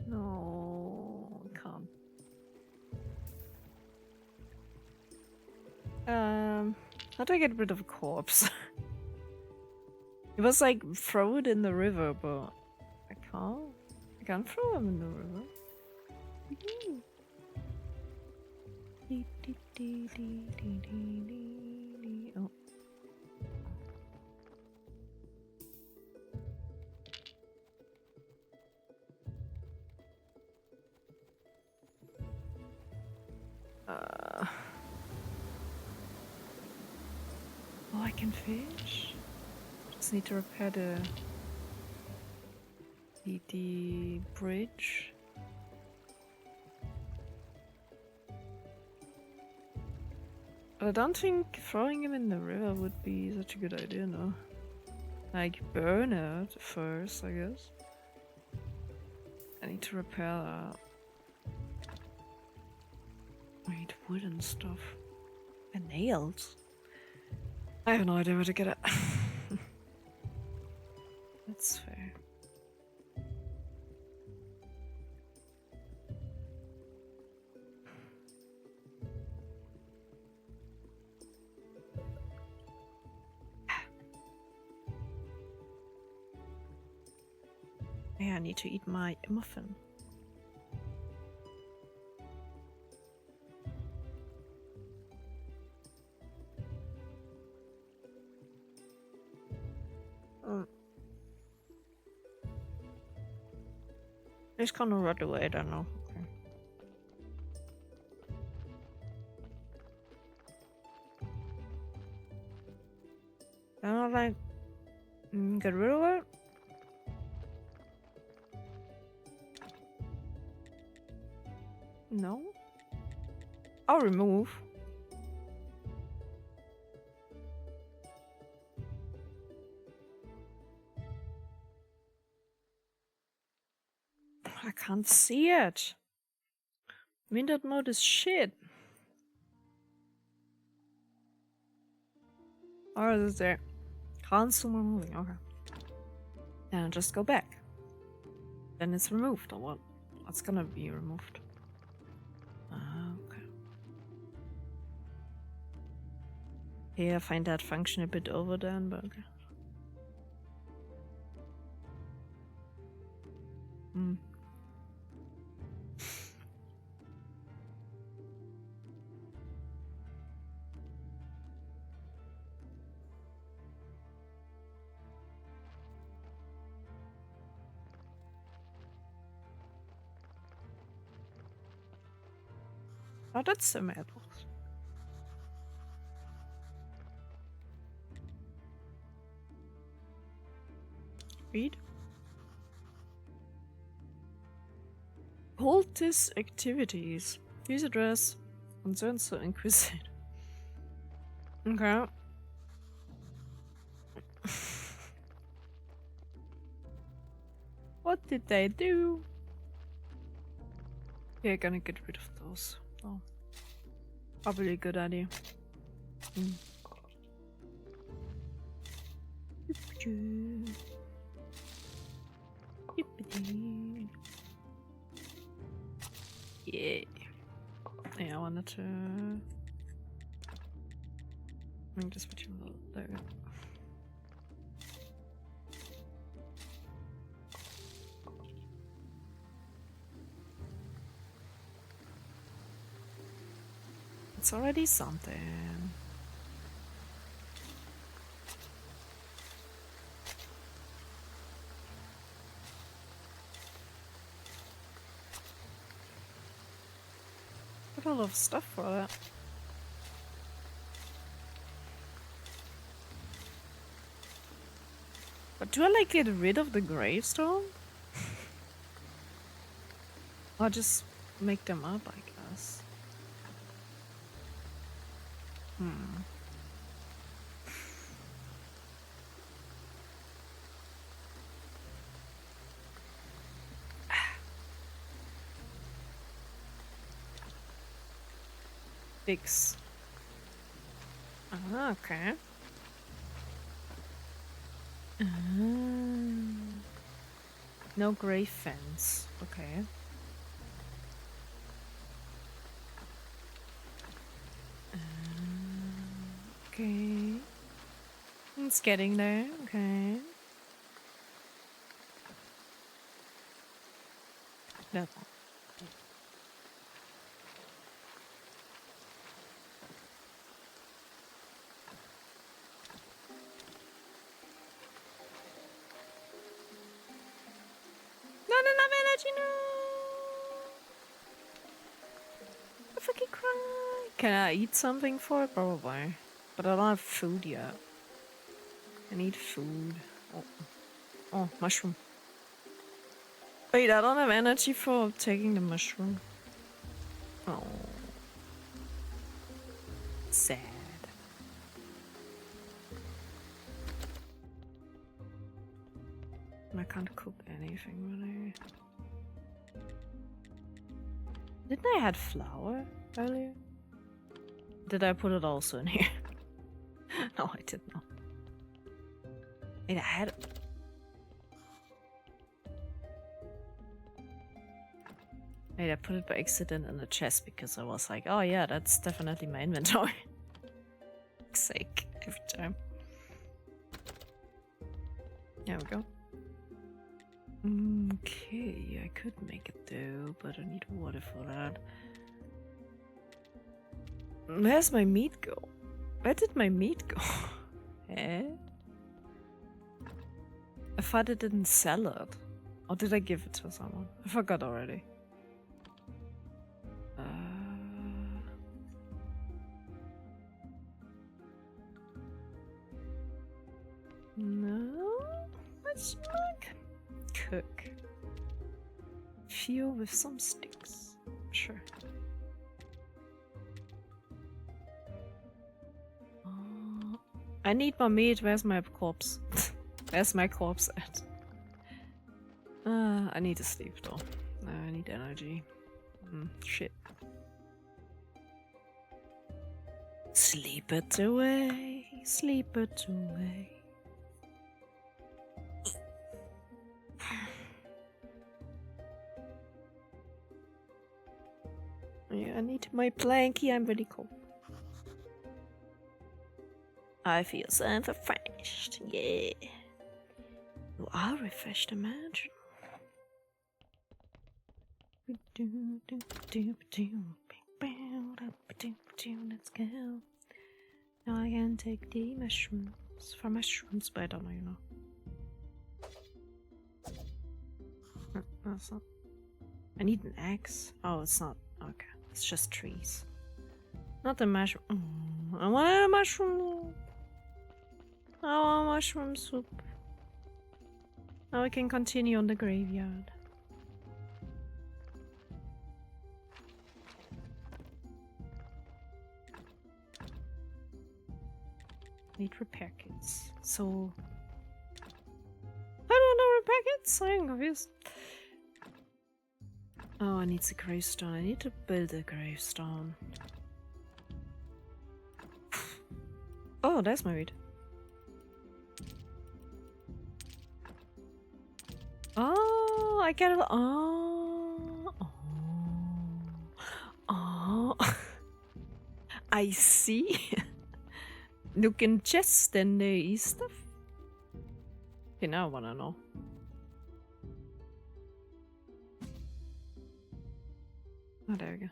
No, I can't. How do I get rid of a corpse? It was like, throw it in the river, but I can't. I can't throw him in the river. Oh. Oh, I can fish. Just need to repair the bridge. But I don't think throwing him in the river would be such a good idea, no. Like, burn it first, I guess. I need to repair that. I need wood and stuff. And nails. I have no idea where to get it. That's fair. Yeah, I need to eat my muffin. It's kind of run away, I don't know. Okay. I don't like get rid of it. No. I'll remove. I can't see it. Window mode is shit. Or is it there? Cancel my moving, okay. And just go back. Then it's removed, or what? What's gonna be removed? Okay. Yeah, I find that function a bit overdone, but okay. Oh, that's some apples. Read. Cultist activities. Use address Concerns so inquisitive. Okay. What did they do? Yeah, gonna get rid of those. Oh. Probably a good idea. Yeah. Yeah, I wanted to... I'm just switching there. It's already something. Got a lot of stuff for that. But do I like get rid of the gravestone? Or just make them up, I guess. Fix. Ah, okay. No grave fence. Okay. Okay. It's getting there. Okay. That one. Not enough energy, no! I fucking cry. Can I eat something for it? Probably. But I don't have food yet. I need food. Oh, oh, mushroom. Wait, I don't have energy for taking the mushroom. Oh. Sad. I can't cook anything really. Didn't I add flour earlier? Did I put it also in here? No, I did not. Wait, I had it. Wait, I put it by accident in the chest because I was like, oh yeah, that's definitely my inventory. For sake, every time. There we go. Okay, I could make it though, but I need water for that. Where's my meat go? Where did my meat go? Eh? I thought I didn't sell it. Or did I give it to someone? I forgot already. No? Let's look. Cook. Fuel with some sticks. Sure. I need more meat. Where's my corpse? Where's my corpse at? I need to sleep though. I need energy. Shit. Sleep it away. Sleep it away. Yeah, I need my blankie. I'm really cold. I feel so refreshed. Yeah. You are refreshed, imagine. Let's go. Now I can take the mushrooms. For mushrooms, but I don't know, you know. That's not. I need an axe. Oh, it's not. Okay, it's just trees. Not the mushroom. I wanted a mushroom. I want mushroom soup. Now we can continue on the graveyard. Need repair kits. So I don't know repair kits. I'm confused. Oh, I need a gravestone. I need to build a gravestone. Oh, there's my weed. Oh, I get it. Oh, oh, oh. I see. You can just then the stuff. Okay, now I wanna know. Oh, there we go.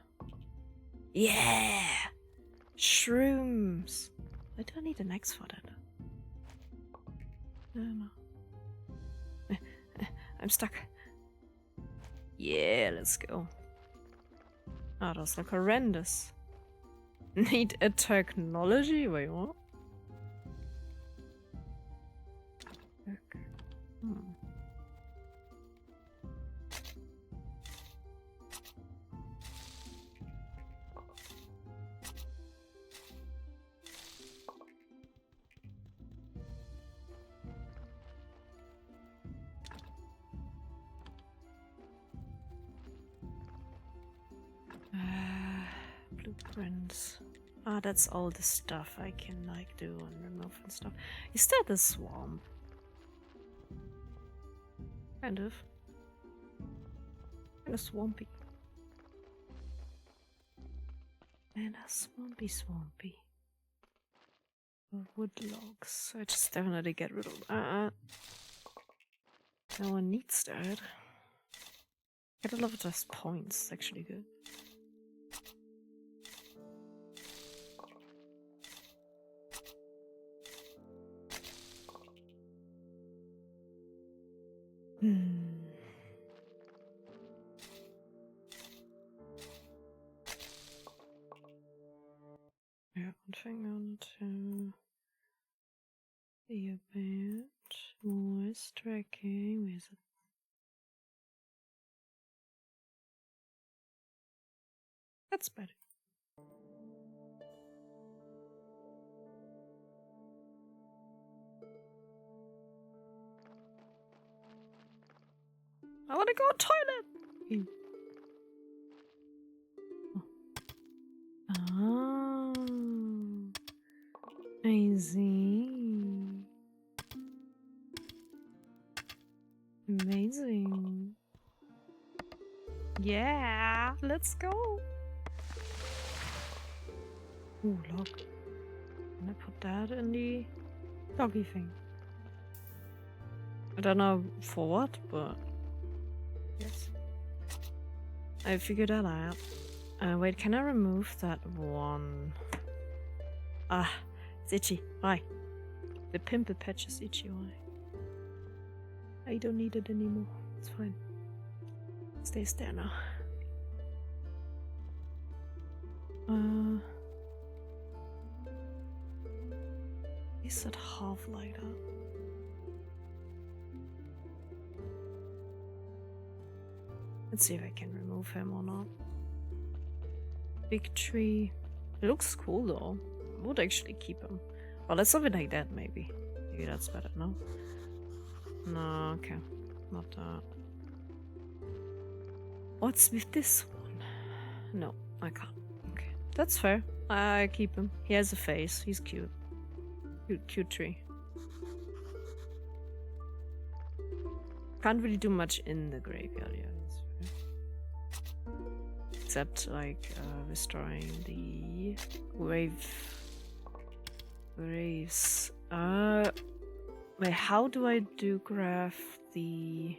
Yeah, shrooms. I don't need an X for that. No. I'm stuck. Yeah, let's go. Oh, those look horrendous. Need a technology? Wait, what? Blueprints. Ah, that's all the stuff I can like do and remove and stuff. Is that a swamp? Kind of. Kind of swampy. And a swampy. Wood logs. I just definitely get rid of that. No one needs that. Get a lot of just points. It's actually good. Yeah, one thing I want to be a bit more striking. Where is it? That's better. I want to go toilet. Oh, I see. Amazing. Yeah, let's go. Ooh, log. Can I put that in the doggy thing? I don't know for what, but yes. I figured that out. Wait, can I remove that one? Ah, it's itchy. Why? The pimple patch is itchy. Why? I don't need it anymore. It's fine. It stays there now. Is it half light up? Let's see if I can remove him or not. Big tree. It looks cool though. I would actually keep him. Well, let's have it like that maybe. Maybe that's better, no? No, okay. Not that. What's with this one? No, I can't. Okay. That's fair. I keep him. He has a face. He's cute. Cute tree. Can't really do much in the graveyard, yeah. Except like restoring the graves. Wait, how do I do craft the?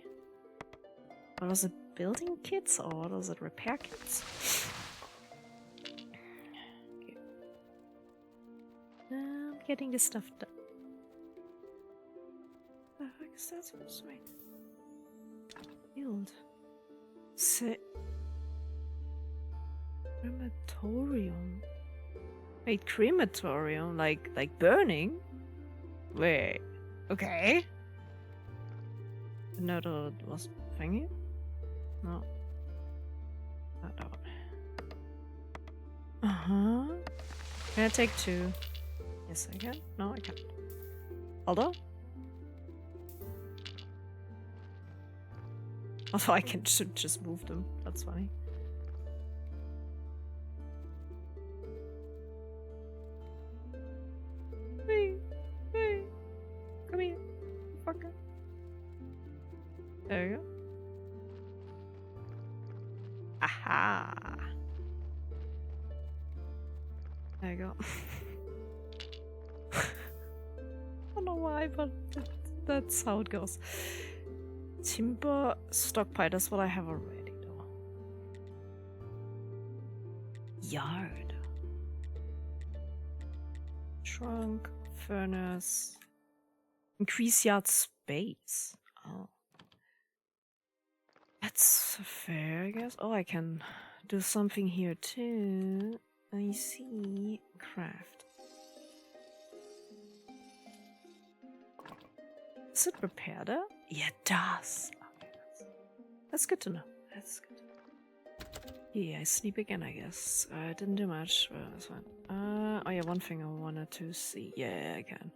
What was it, building kits or what was it, repair kits? Okay. I'm getting this stuff done. I guess that's what's right. Build. Crematorium. Wait, crematorium? Like burning? Wait. Okay. No, that was thingy? No. That one. Uh-huh. Can I take two? Yes, I can. No, I can't. Although I can should just move them. That's funny. Hey, hey, come here, fucker. There you go. Aha. There you go. I don't know why, but that's how it goes. Timber stockpile, that's what I have already though. Yard. Trunk, furnace. Increase yard space. Oh. That's fair, I guess. Oh, I can do something here too. I see. Craft. Does it repair that? Yeah, it does. Okay, that's good to know. That's good. Yeah, I sleep again, I guess. I didn't do much, but that's fine. Oh yeah, one thing I wanted to see. Yeah, I can.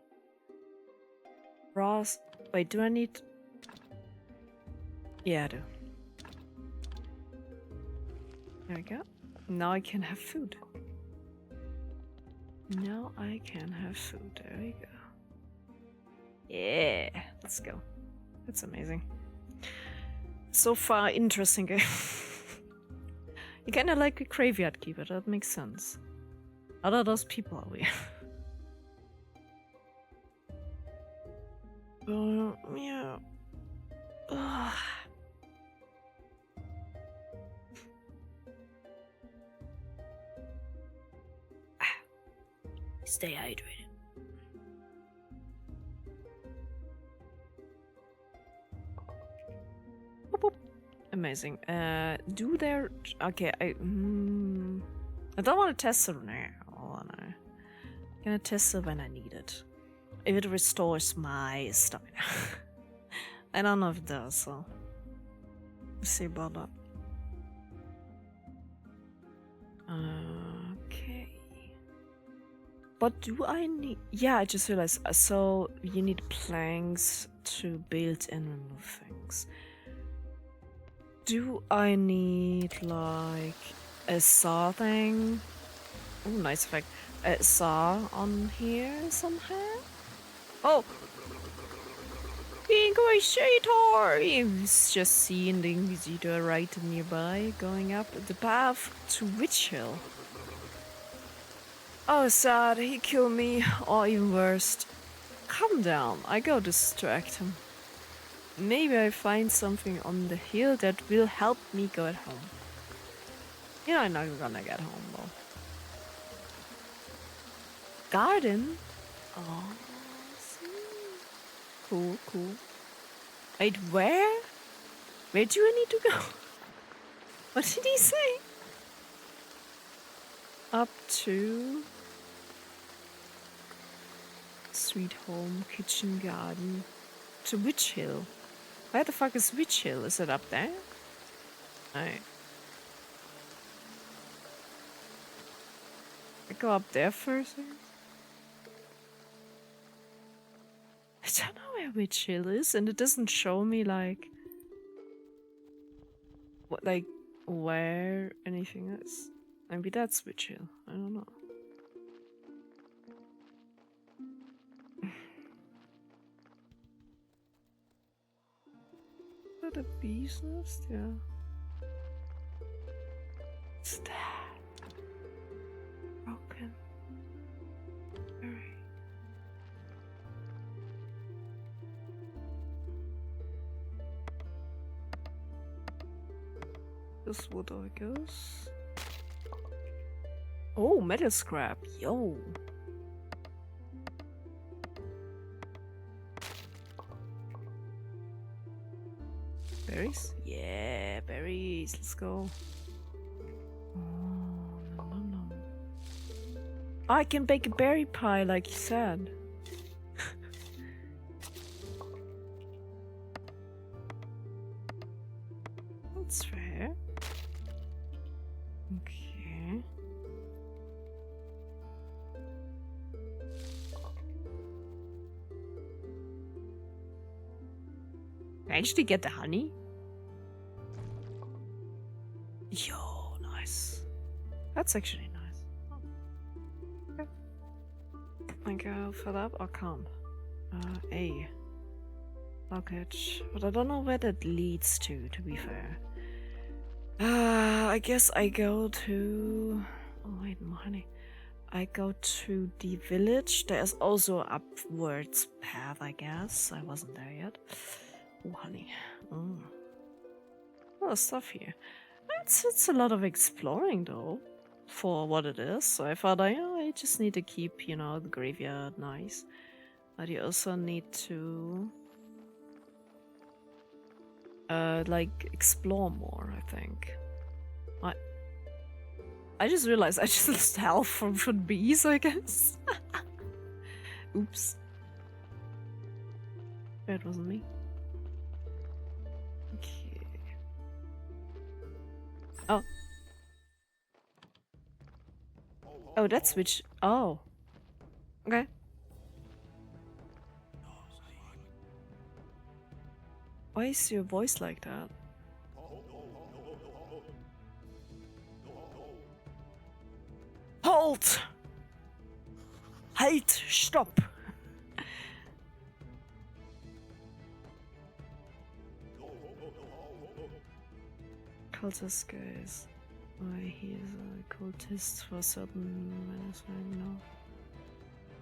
Ross. Wait, do I need... Yeah, I do. There we go. Now I can have food. Now I can have food. There we go. Yeah, let's go. That's amazing. So far, interesting game. You kinda like a graveyard keeper, that makes sense. Other those people are weird. Yeah. Ugh. Stay hydrated. Boop, boop. Amazing. Do there? Okay, I don't want to test it now. I'm gonna test it when I need it. If it restores my stamina. I don't know if it does, so we'll see about that. Okay. What do I need? Yeah, I just realized. So you need planks to build and remove things. Do I need like a saw thing? Oh, nice effect. A saw on here somehow? Oh! The Inquisitor! He's just seeing the Inquisitor right nearby, going up the path to Witch Hill. Oh, sad, he killed me, or even worse. Calm down, I go distract him. Maybe I find something on the hill that will help me get home. You're not gonna get home though. Garden? Oh, see. Cool, cool. Wait, where? Where do I need to go? What did he say? Up to... Sweet home, kitchen, garden. To Witch Hill. Where the fuck is Witch Hill? Is it up there? Alright. I go up there first. I don't know where Witch Hill is, and it doesn't show me like what, like where anything is. Maybe that's Witch Hill. I don't know. Is that a bee's nest? Yeah. What's that? Broken. Alright. This wood, I guess. Oh, metal scrap. Yo. Berries? Yeah, berries. Let's go. Oh, no, no, no. I can bake a berry pie like you said. That's fair. Okay. I actually get the honey? Yo, nice. That's actually nice. Oh. Okay. I go fill up or camp? A. Luggage. But I don't know where that leads to be fair. I guess I go to... Oh wait, more honey. I go to the village. There's also an upwards path, I guess. I wasn't there yet. Oh, honey. Mm. A lot of stuff here. It's a lot of exploring, though, for what it is. So I thought, I just need to keep, you know, the graveyard nice. But you also need to... like, explore more, I think. I just realized I just lost health from bees, I guess. Oops. That wasn't me. Okay. Oh. Oh, that's which... Oh. Okay. Why is your voice like that? Halt! Halt! Stop! Cultist guys. Why he is a cultist for certain minutes right now.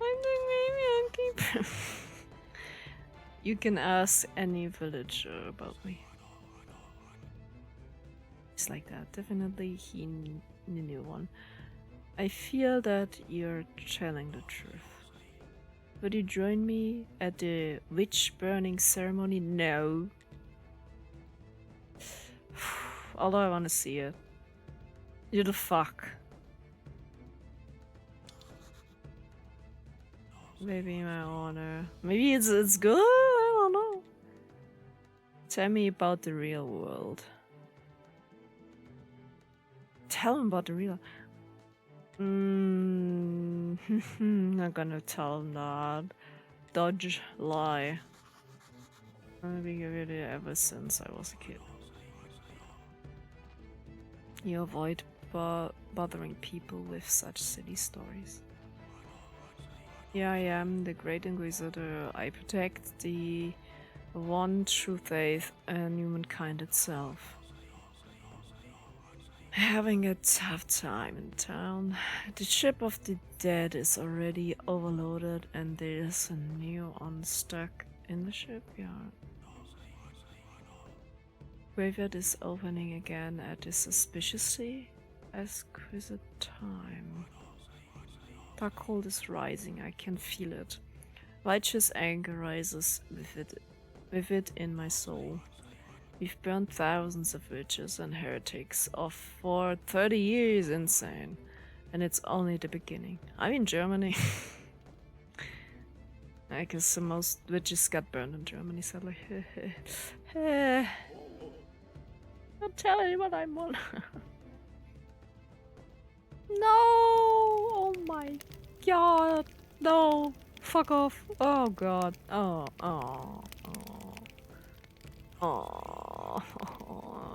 I'm the graveyard keeper. You can ask any villager about me. It's like that. Definitely he knew one. I feel that you're telling the truth. Would you join me at the witch burning ceremony? No. Although I want to see it. You the fuck. Maybe my honor. Maybe it's good? I don't know. Tell me about the real world. Tell him about the real... Not gonna tell him that. Dodge, lie. I've been really ever since I was a kid. You avoid bothering people with such silly stories. Yeah, I am the Great Inquisitor. I protect the one true faith and humankind itself. Having a tough time in town. The ship of the dead is already overloaded and there's a new one stuck in the shipyard. Graveyard is opening again at this suspiciously exquisite time. Dark cold is rising, I can feel it. Righteous anger rises with it in my soul. We've burned thousands of witches and heretics off for 30 years, insane. And it's only the beginning. I'm in Germany. I guess the most witches got burned in Germany, sadly. Don't tell anyone I'm on. No! Oh my god! No! Fuck off! Oh god! Oh.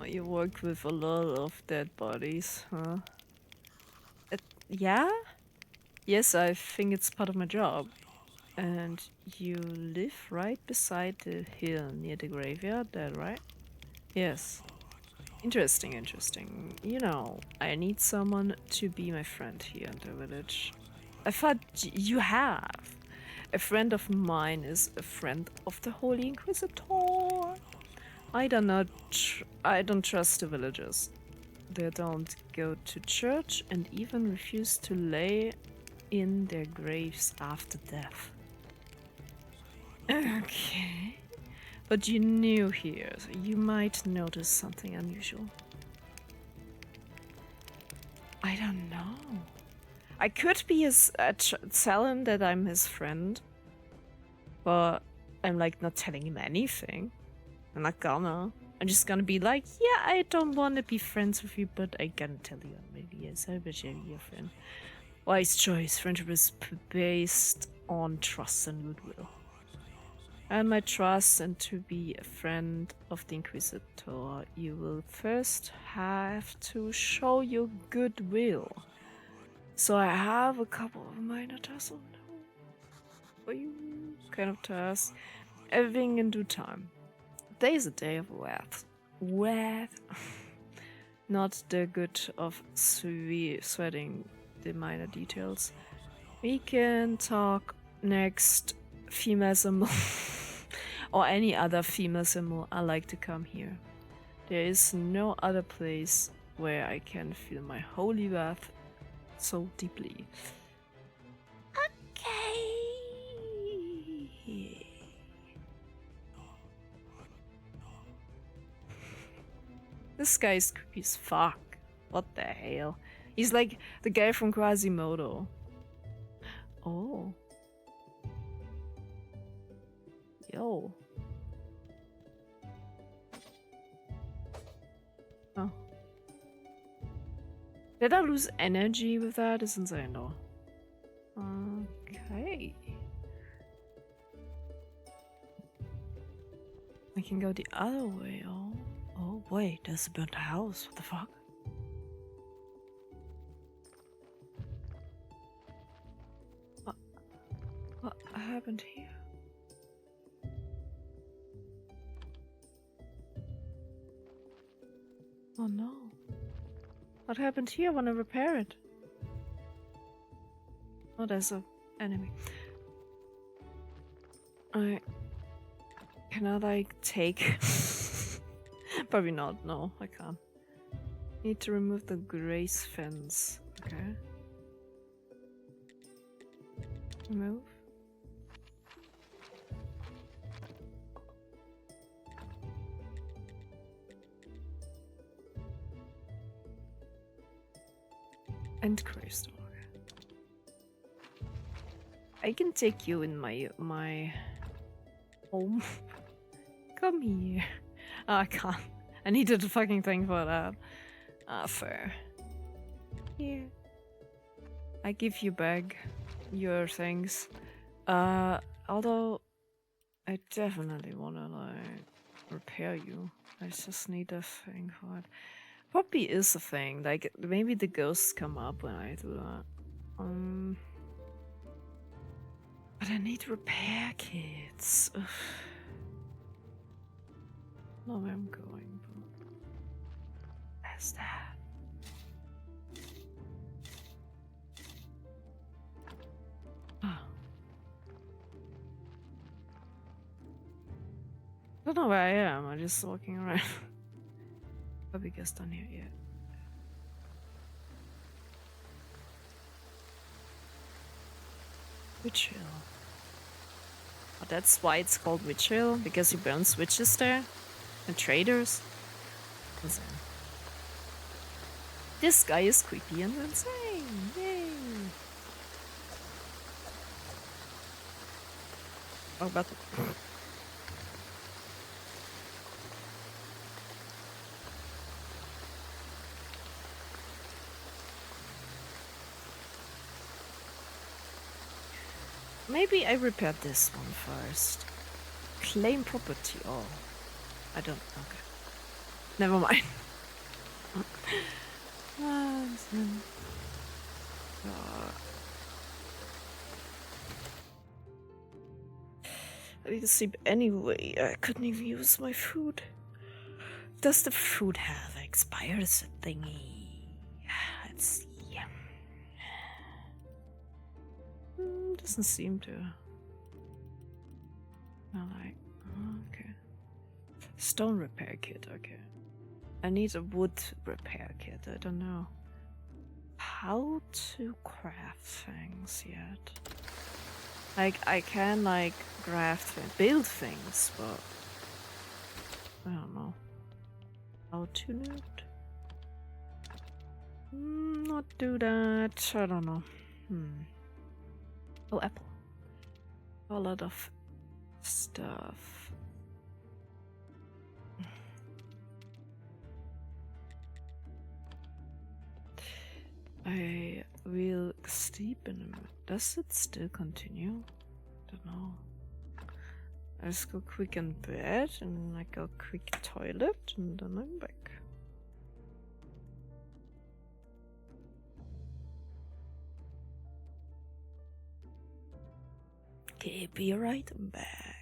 You work with a lot of dead bodies, huh? Yeah? Yes, I think it's part of my job. And you live right beside the hill near the graveyard, that right? Yes. Interesting. You know, I need someone to be my friend here in the village. I thought you have. A friend of mine is a friend of the Holy Inquisitor. I don't trust the villagers. They don't go to church and even refuse to lay in their graves after death. Okay. But you're new here, so you might notice something unusual. I don't know. I could be tell him that I'm his friend, but I'm like not telling him anything. I'm not gonna. I'm just gonna be like, yeah, I don't want to be friends with you, but I gotta tell you, maybe yes, I bet you're your friend. Wise choice. Friendship is based on trust and goodwill. and my trust, and to be a friend of the Inquisitor, you will first have to show your goodwill. So I have a couple of minor tasks for you, kind of tasks. Everything in due time. Today is a day of wrath. Wrath. Not the good of sweating the minor details. We can talk next. Female symbol. Or any other female symbol. I like to come here. There is no other place where I can feel my holy wrath so deeply. Okay. This guy is creepy as fuck. What the hell? He's like the guy from Quasimodo. Oh. Yo. Oh. Did I lose energy with that? Ist insane though. Okay. I can go the other way. Oh wait, there's a burnt house. What the fuck? What happened here? Oh no. What happened here? I want to repair it. Oh, there's an enemy. Can I like take... Probably not. No, I can't. Need to remove the grace fence. Okay. Remove. And Christ. I can take you in my home. Come here. Oh, I can't. I needed a fucking thing for that. Fair. Here. I give you back your things. Although I definitely wanna like repair you. I just need a thing for it. Probably is a thing. Like maybe the ghosts come up when I do that. But I need repair kits. Ugh. I don't know where I'm going, but where's that? Oh. I don't know where I am. I'm just walking around. Probably gets done here yet. Witch Hill. Oh, that's why it's called Witch Hill, because you burn witches there and traders. Insane. This guy is creepy and insane. Yay! Oh, but maybe I repaired this one first. Claim property. Oh, I don't. Okay. Never mind. I need to sleep anyway. I couldn't even use my food. Does the food have expired thingy? Let's see. Doesn't seem to. No, like, okay. Stone repair kit, okay. I need a wood repair kit. I don't know how to craft things yet. Like, I can like craft and build things, but I don't know how to do it. Not do that. I don't know. Oh, apple. A lot of stuff. I will sleep in a minute. Does it still continue? Don't know. I just go quick in bed, and then I go quick toilet, and then I'm back. Okay, be right back.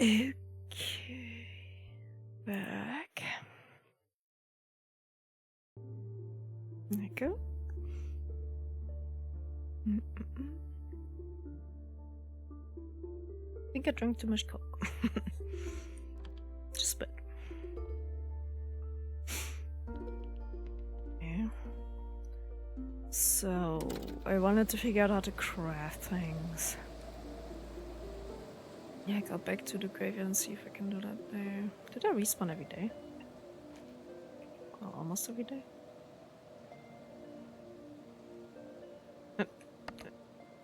Okay, back. There we go. I think I drank too much coke. Just a bit. Yeah. So, I wanted to figure out how to craft things. Yeah, go back to the graveyard and see if I can do that there. Did I respawn every day? Oh, almost every day?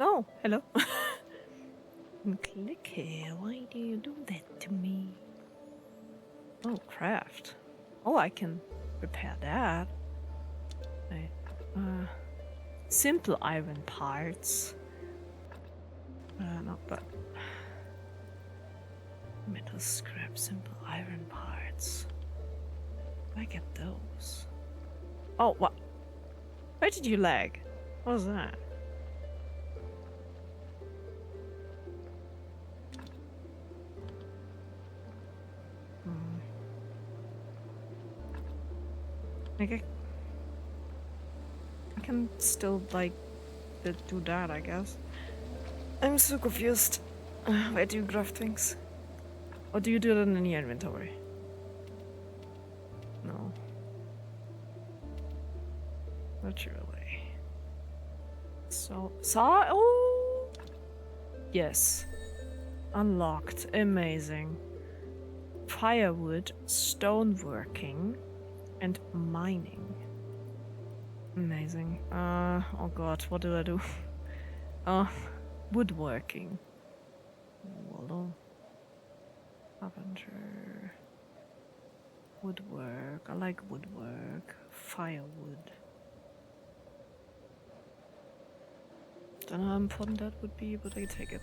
Oh, hello. Click here. Why do you do that to me? Oh, craft. Oh, I can repair that. Wait, simple iron parts. Not bad. Metal scrap, simple iron parts. I get those. Oh, what? Where did you lag? What was that? Okay. I can still, like, do that, I guess. I'm so confused. Where do you craft things? Or do you do that in your inventory? No. Not really. So, oh! Yes. Unlocked. Amazing. Firewood, stoneworking, and mining. Amazing. Oh god, what do I do? Woodworking. Wallow. Carpenter. Woodwork. I like woodwork. Firewood. Don't know how important that would be, but I take it.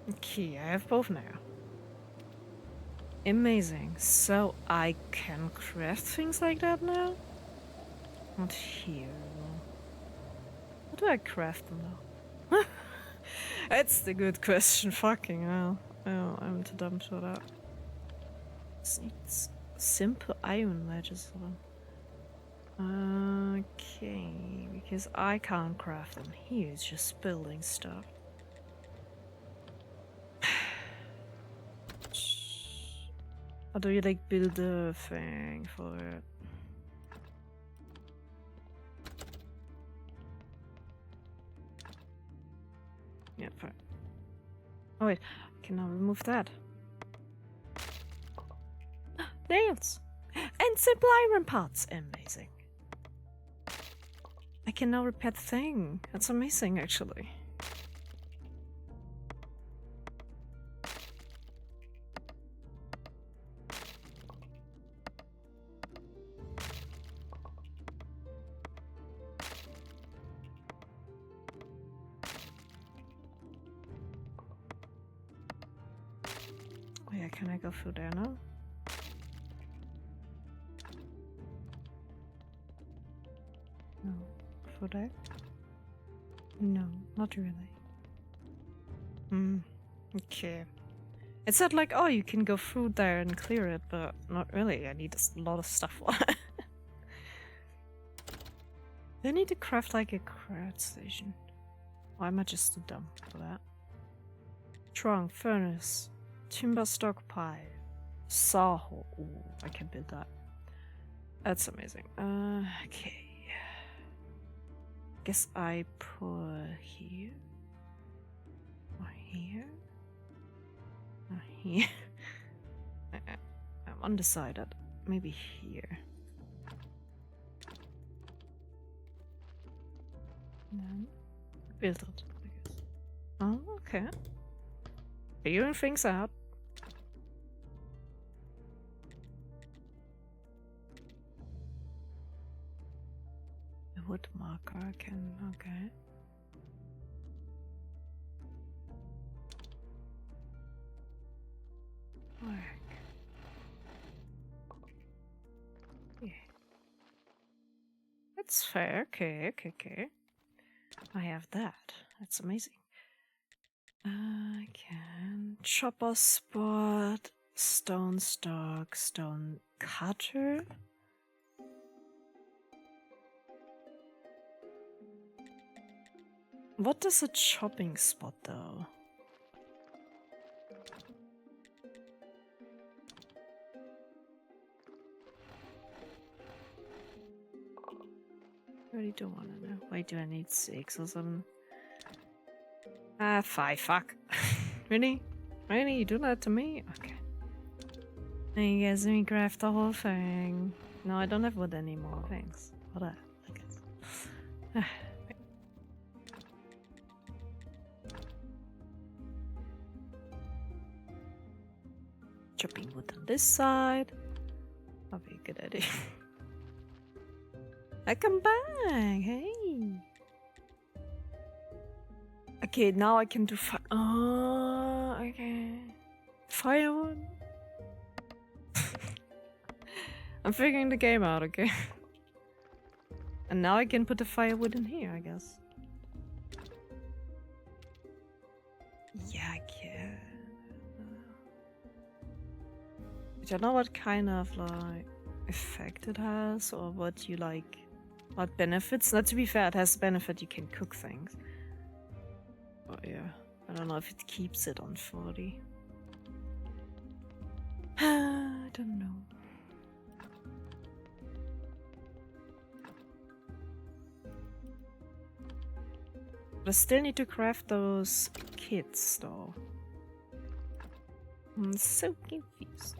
Okay, I have both now. Amazing. So I can craft things like that now? Not here. What do I craft them though? That's the good question. Fucking hell. Oh, I'm too dumb for that. Just needs simple iron wedges. Okay, because I can't craft them. He is just building stuff. Or do you like build a thing for it? Yeah, fine. Oh wait, I can now remove that. Nails! And simple iron parts! Amazing. I can now repair the thing. That's amazing, actually. Oh yeah, can I go through there now? No. Through there? No, not really. Okay. It said like, oh, you can go through there and clear it, but not really. I need a lot of stuff. I need to craft like a craft station. Or am I just too dumb for that? Trunk, furnace, timber stockpile, saw hole. Ooh, I can build that. That's amazing. Okay. Guess I put here. Or here. Or here. I'm undecided. Maybe here. And then build it, I guess. Oh, okay. Figuring things out. The wood marker can, okay. Work. Yeah. That's fair, okay. I have that. That's amazing. I can chopper spot, stone stock, stone cutter. What is a chopping spot though? I really don't want to know. Why do I need 6 or something? 5, fuck. Really? Really? You do that to me? Okay. I guess we craft the whole thing. No, I don't have wood anymore. Thanks. For that, I guess. Chopping wood on this side. That'll be a good idea. I come back, hey. Okay, now I can do fire. Oh, okay. Firewood. I'm figuring the game out, okay? And now I can put the firewood in here, I guess. Yeah, I can. I don't know what kind of like effect it has or what you like, what benefits. Not to be fair, it has benefit you can cook things. But yeah, I don't know if it keeps it on 40. I don't know. But I still need to craft those kits though. I'm so confused.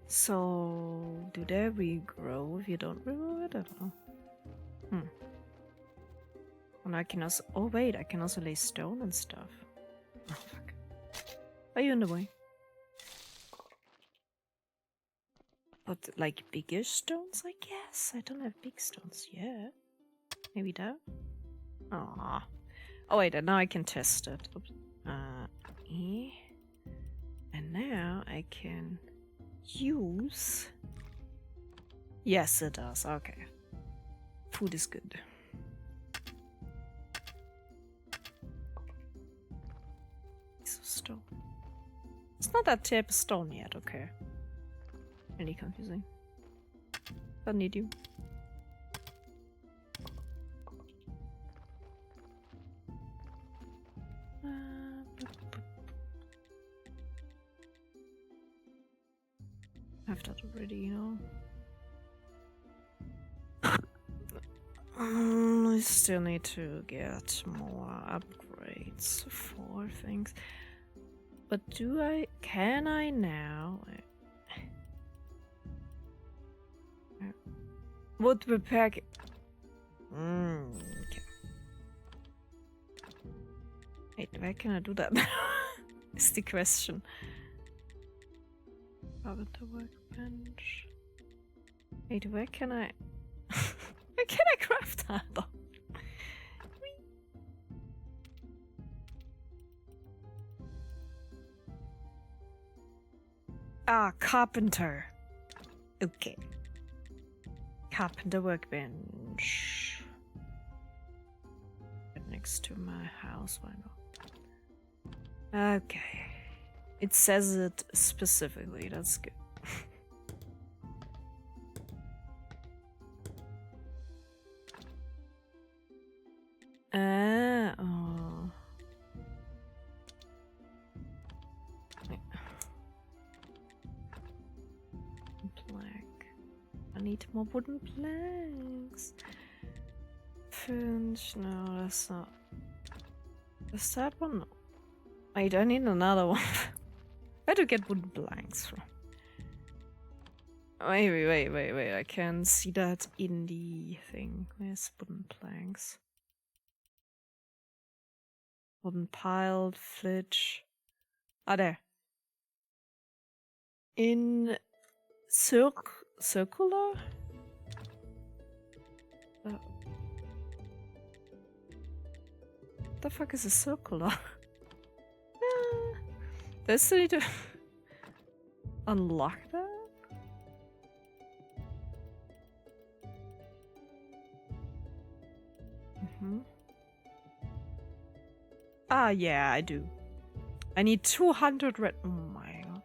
So, do they regrow if you don't remove it? I don't know. And I can also. Oh, wait, I can also lay stone and stuff. Oh, fuck. Are you in the way? But, like, bigger stones, I guess? I don't have big stones yet. Maybe that? Aww. Oh wait, and now I can test it. Oops. And now I can use... Yes, it does. Okay. Food is good. Piece of stone. It's not that type of stone yet, okay. Really confusing. Don't need you. I have that already, you know. I still need to get more upgrades for things. But can I now? Wood repair. Okay. Wait, where can I do that? Is the question. Carpenter workbench. Wait, where can I? Where can I craft that? Ah, carpenter. Okay. Carpenter workbench. Right next to my house, why not? Okay. It says it specifically, that's good. Oh. Plank. I need more wooden planks. Finch, no, that's not. Is that one? No. Wait, I need another one. Where to get wooden planks from? Wait, I can see that in the thing. Where's wooden planks? Wooden piled, flitch. Ah, there. In circular? The fuck is a circular? Do I still need to unlock that? Ah, yeah, I do. I need 200 red. Oh my god.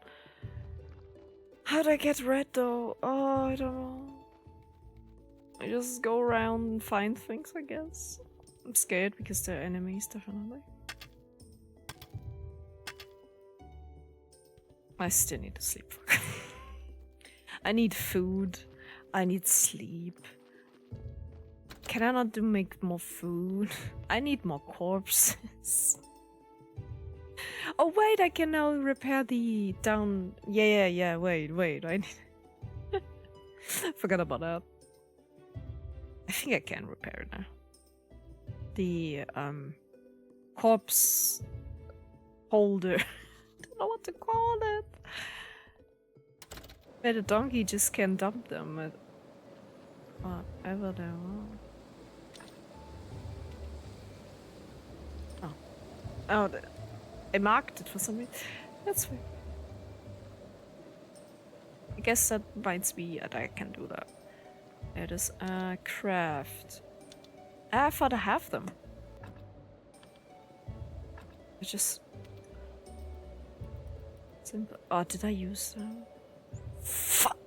How do I get red though? Oh, I don't know. I just go around and find things, I guess. I'm scared because they're enemies, definitely. I still need to sleep. I need food. I need sleep. Can I not make more food? I need more corpses. Oh wait, I can now repair the down. Yeah. Wait. I need. Forgot about that. I think I can repair it now. The corpse holder. Don't know what to call it. Where the donkey just can dump them at whatever they want. Oh, I marked it for some reason. That's weird. I guess that might be that I can do that. It is craft. I thought I have them. It's just simple. Oh, did I use them? Fuck.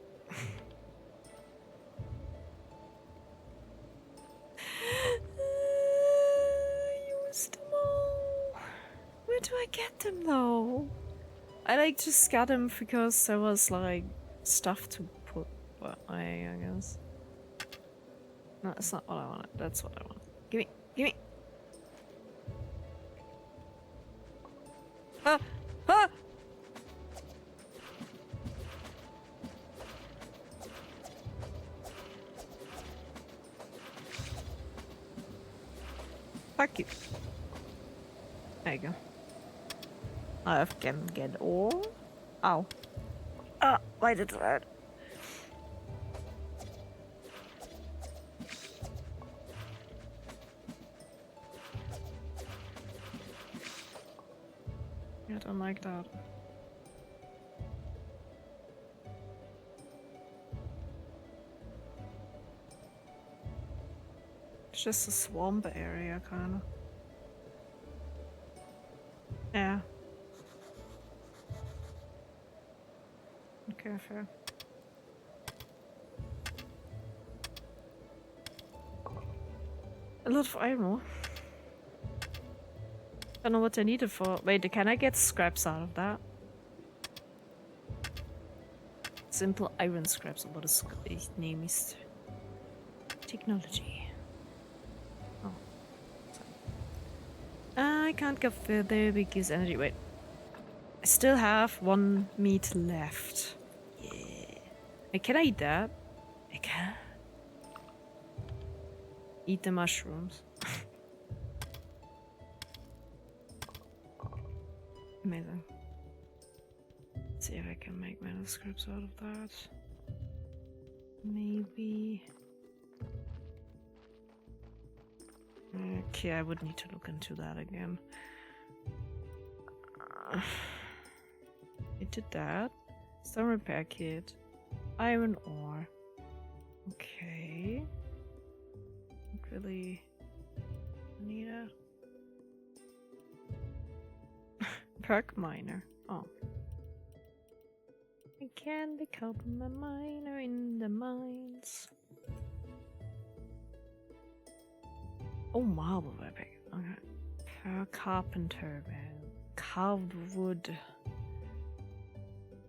Where do I get them though? I like just got them because there was like stuff to put away, I guess. No, that's not what I wanted. That's what I want. Give me. Ah! Fuck you. There you go. I can get all. Ow. Ah, why did it hurt? Don't like that. It's just a swamp area, kinda. Yeah. Okay, fair. A lot of iron ore. Don't know what I need it for. Wait, can I get scraps out of that? Simple iron scraps. What is its name is? Technology. Oh. Sorry. I can't go further because energy. Wait. I still have 1 meat left. Yeah. Wait, can I eat that? I can. Eat the mushrooms. Amazing. Let's see if I can make metal scraps out of that. Maybe. Okay, I would need to look into that again. I did that. Stone repair kit. Iron ore. Okay. Don't really need a perk miner. Oh. I can become a miner in the mines. Oh, marble weapon. Okay. Carpenter man. Carved wood.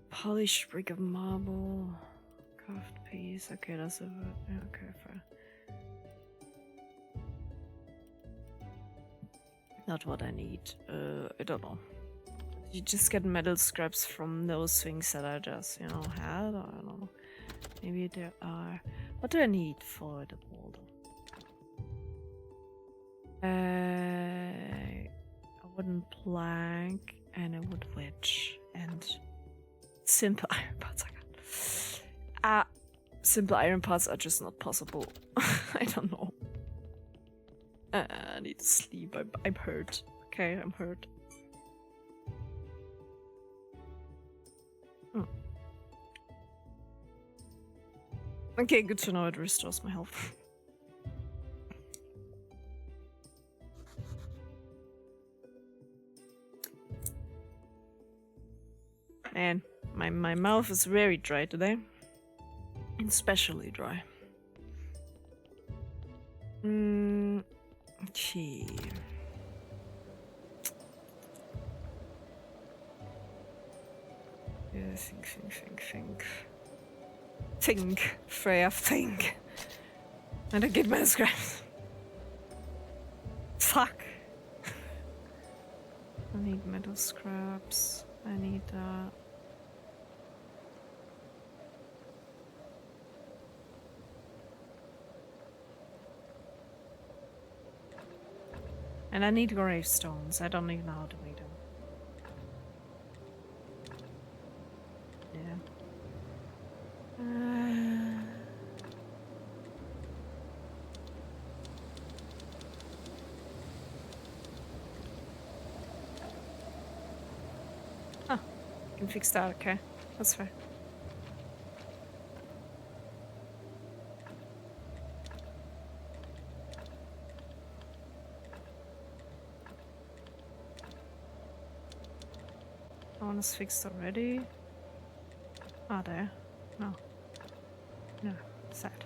Polished brick of marble. Carved piece. Okay, that's a wood. Yeah, okay, fair. Not what I need. I don't know. You just get metal scraps from those things that I just, you know, had? Or I don't know. Maybe there are... What do I need for the wall? A wooden plank and a wood wedge and simple iron parts. Simple iron parts are just not possible. I don't know. I need to sleep. I'm hurt. Okay, I'm hurt. Okay, good to know it restores my health. Man, my mouth is very dry today. Especially dry. Okay. Yeah, think. Freya, think. I don't get my scraps. Fuck. I need metal scraps. I need that. And I need gravestones. I don't even know how to make them. Oh, I can fix that, okay. That's fair. That one is fixed already. Ah, there. No. No, sad.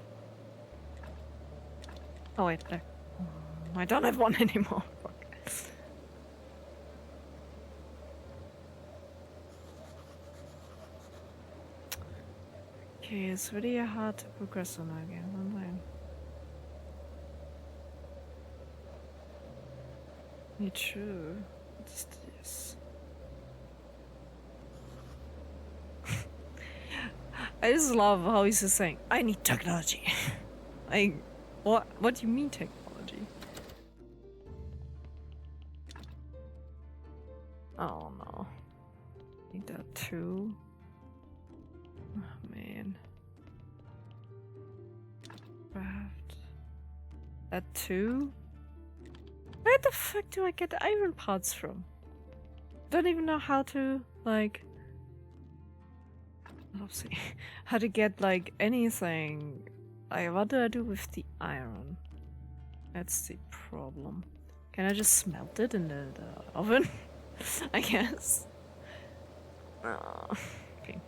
Oh wait, there. I don't have one anymore. Fuck. Okay, it's really hard to progress on that again, online. Me too. What's this? I just love how he's just saying, I need technology. Like, what do you mean technology? Oh no. Need that too. Oh man. Craft. That too? Where the fuck do I get the iron parts from? don't even know how to, like... Oopsie. How to get, like, anything. Like, what do I do with the iron? That's the problem. Can I just smelt it in the oven? I guess. Okay.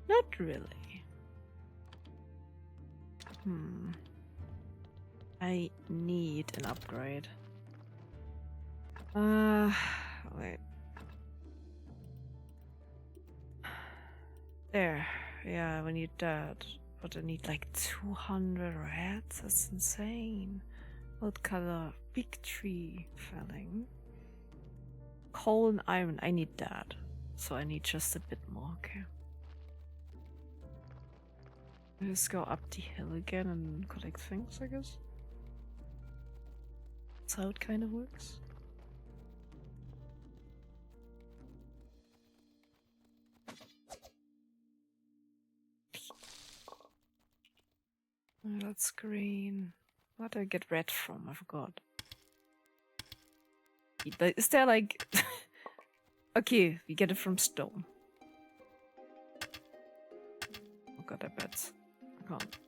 Not really. I need an upgrade. Wait. There. Yeah, we need that. But I need like 200 reds? That's insane. What color? Big tree felling. Coal and iron. I need that. So I need just a bit more, okay. Let's go up the hill again and collect things, I guess. That's how it kind of works. Oh, that's green. Where do I get red from? I forgot. Is there like... Okay, we get it from stone. Oh god, I bet. I can't.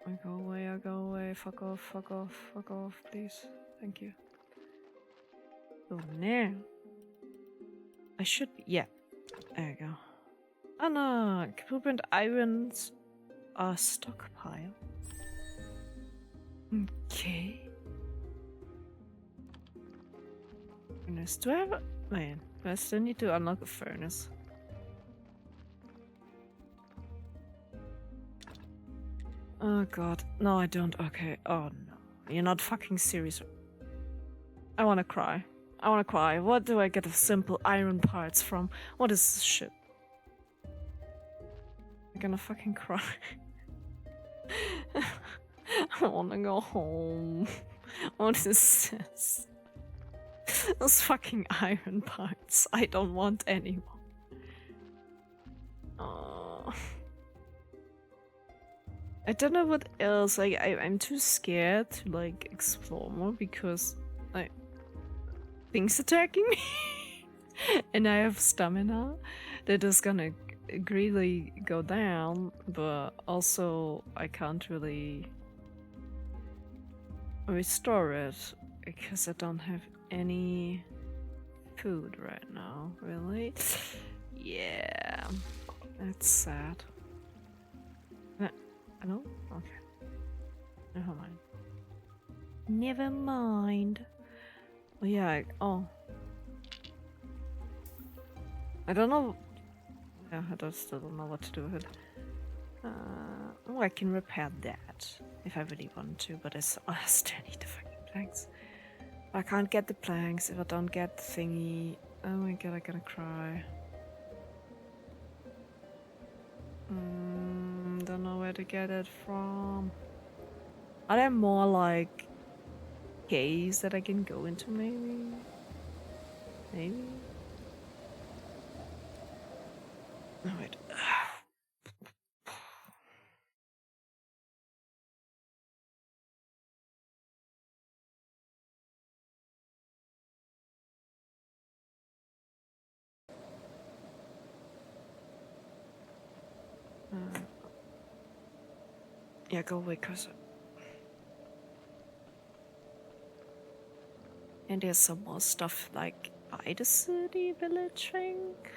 I go away. Fuck off, please. Thank you. Oh no. I should be... Yeah. There you go. Oh no, poop and irons are stockpile. Okay. Furnace. Do I have a... Man, I still need to unlock a furnace. Oh god. No, I don't. Okay. Oh no. You're not fucking serious. I wanna cry. I wanna cry. What do I get of simple iron parts from? What is this shit? I'm gonna fucking cry. I wanna go home. What is this? Those fucking iron parts. I don't want any more. Oh. I don't know what else. Like, I'm too scared to like explore more because like things attacking me, and I have stamina that is gonna greatly go down. But also, I can't really restore it because I don't have any food right now. Really? Yeah, that's sad. Hello? Okay. Never mind. Never mind. Oh yeah, oh. I don't know. Yeah, I still don't know what to do with it. Oh, I can repair that if I really want to, but I still need the fucking planks. I can't get the planks if I don't get the thingy. Oh my god, I'm gonna cry. Don't know where to get it from. Are there more like caves that I can go into maybe? Maybe? Oh wait. Yeah, go away, cursor. And there's some more stuff like by the city village, I think.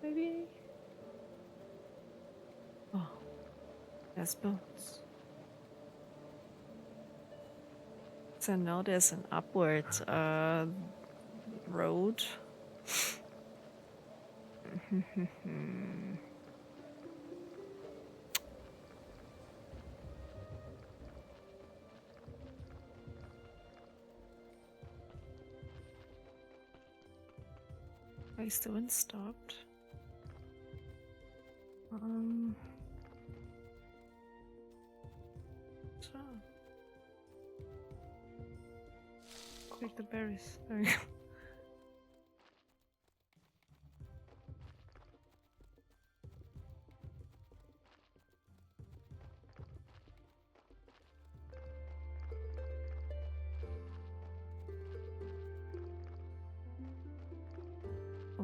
Maybe? Oh, there's bones. So now there's an upward road. I still haven't stopped. So take the berries. There you go.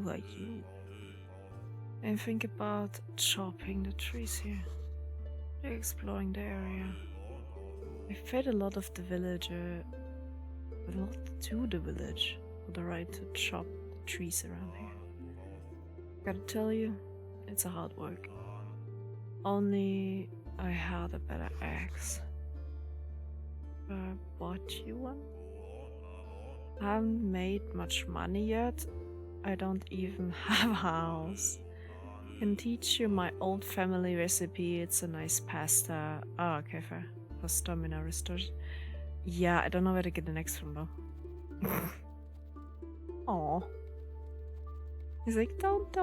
Who are you? And think about chopping the trees here. They're exploring the area. I fed a lot of the villager, a lot to the village, for the right to chop the trees around here. Gotta tell you, it's a hard work. Only I had a better axe. Bought you one? I haven't made much money yet. I don't even have a house. Can teach you my old family recipe. It's a nice pasta. Oh, okay, fair. For stamina restores. Yeah, I don't know where to get the next from though. Aw. He's like, don't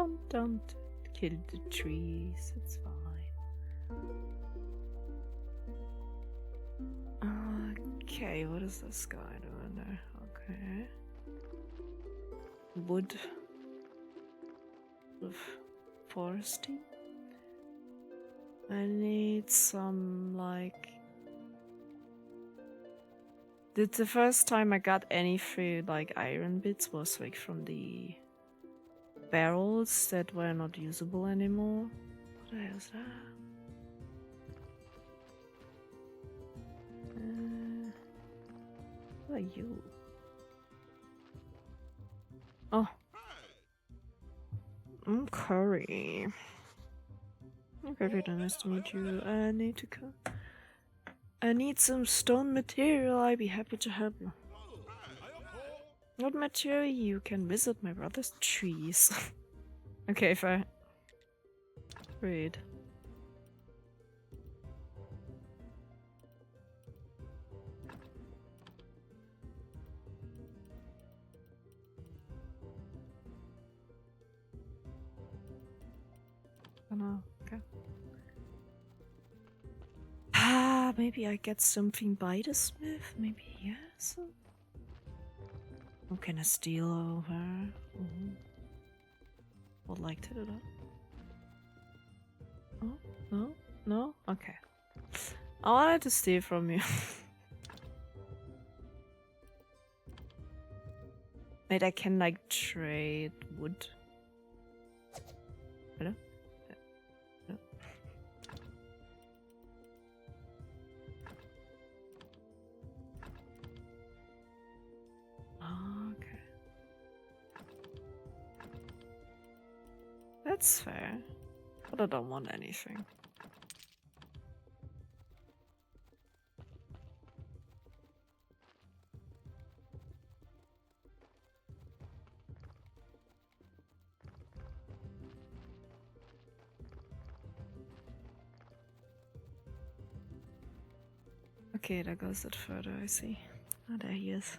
kill the trees. It's fine. Okay, what is this guy doing there? Okay. Wood. Of foresty. I need some, like... The first time I got any food, like iron bits, was like from the barrels that were not usable anymore. What the hell is that? Who are you? Oh. I'm Curry. Okay, very nice to meet you. I need some stone material. I'd be happy to help you. What material? You can visit my brother's trees. Okay, fair. Read. Oh no, okay. Maybe I get something by the smith? Maybe yes? What can I steal over? Would like to do that. Oh, no? No? Okay. I wanted to steal from you. Maybe I can like trade wood. Hello? Hello? Okay. That's fair. But I don't want anything. Okay, that goes it further, I see. Oh, there he is.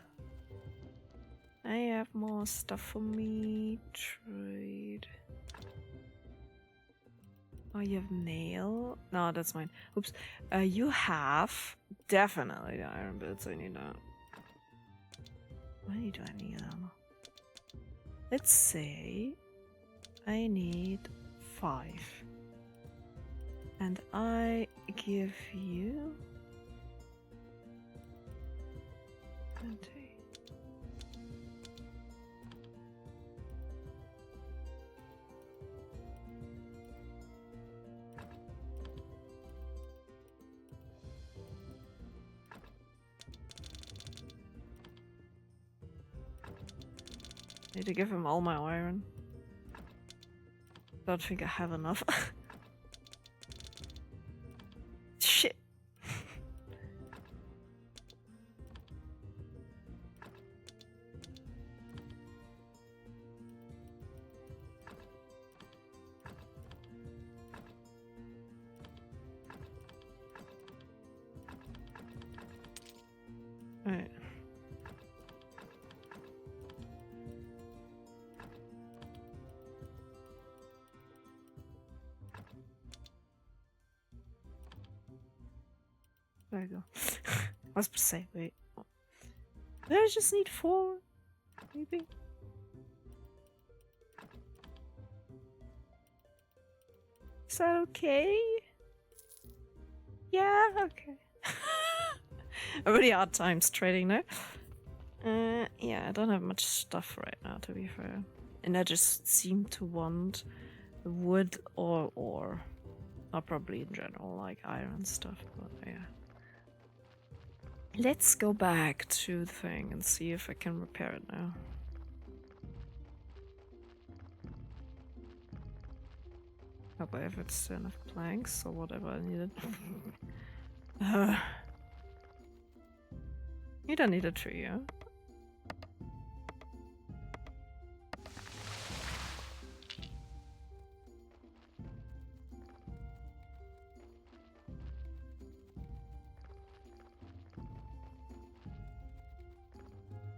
I have more stuff for me. Trade. Oh, you have nail? No, that's mine. Oops. You have definitely the iron bits. I need that. Why do I need them? Let's say I need 5. And I give you 20. Need to give him all my iron. Don't think I have enough. Shit. Alright. There you go. I was supposed to say, wait. I just need 4, maybe. Is that okay? Yeah, okay. A really hard times trading now. Yeah, I don't have much stuff right now, to be fair. And I just seem to want wood or ore. Not probably in general, like iron stuff, but yeah. Let's go back to the thing and see if I can repair it now. Hope I have still enough planks or whatever I needed. You don't need a tree, yeah?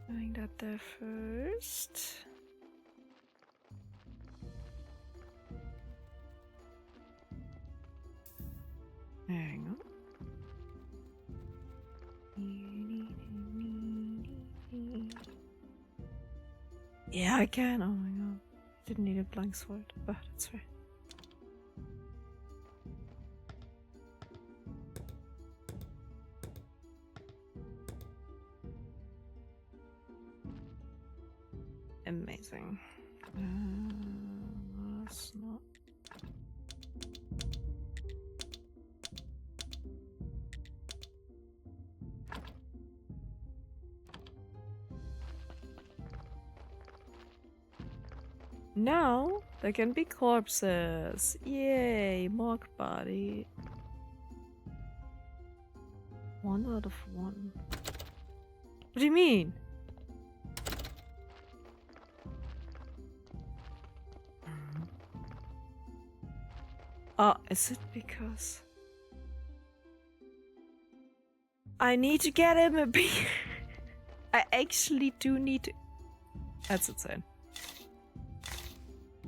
Doing that there first. Hang on. Yeah, I can. Oh my god. Didn't need a blank sword, but that's right. Amazing. That's not. Now there can be corpses. Yay, mock body. 1 out of 1. What do you mean? Is it because I need to get him a beer? I actually do need to. That's insane.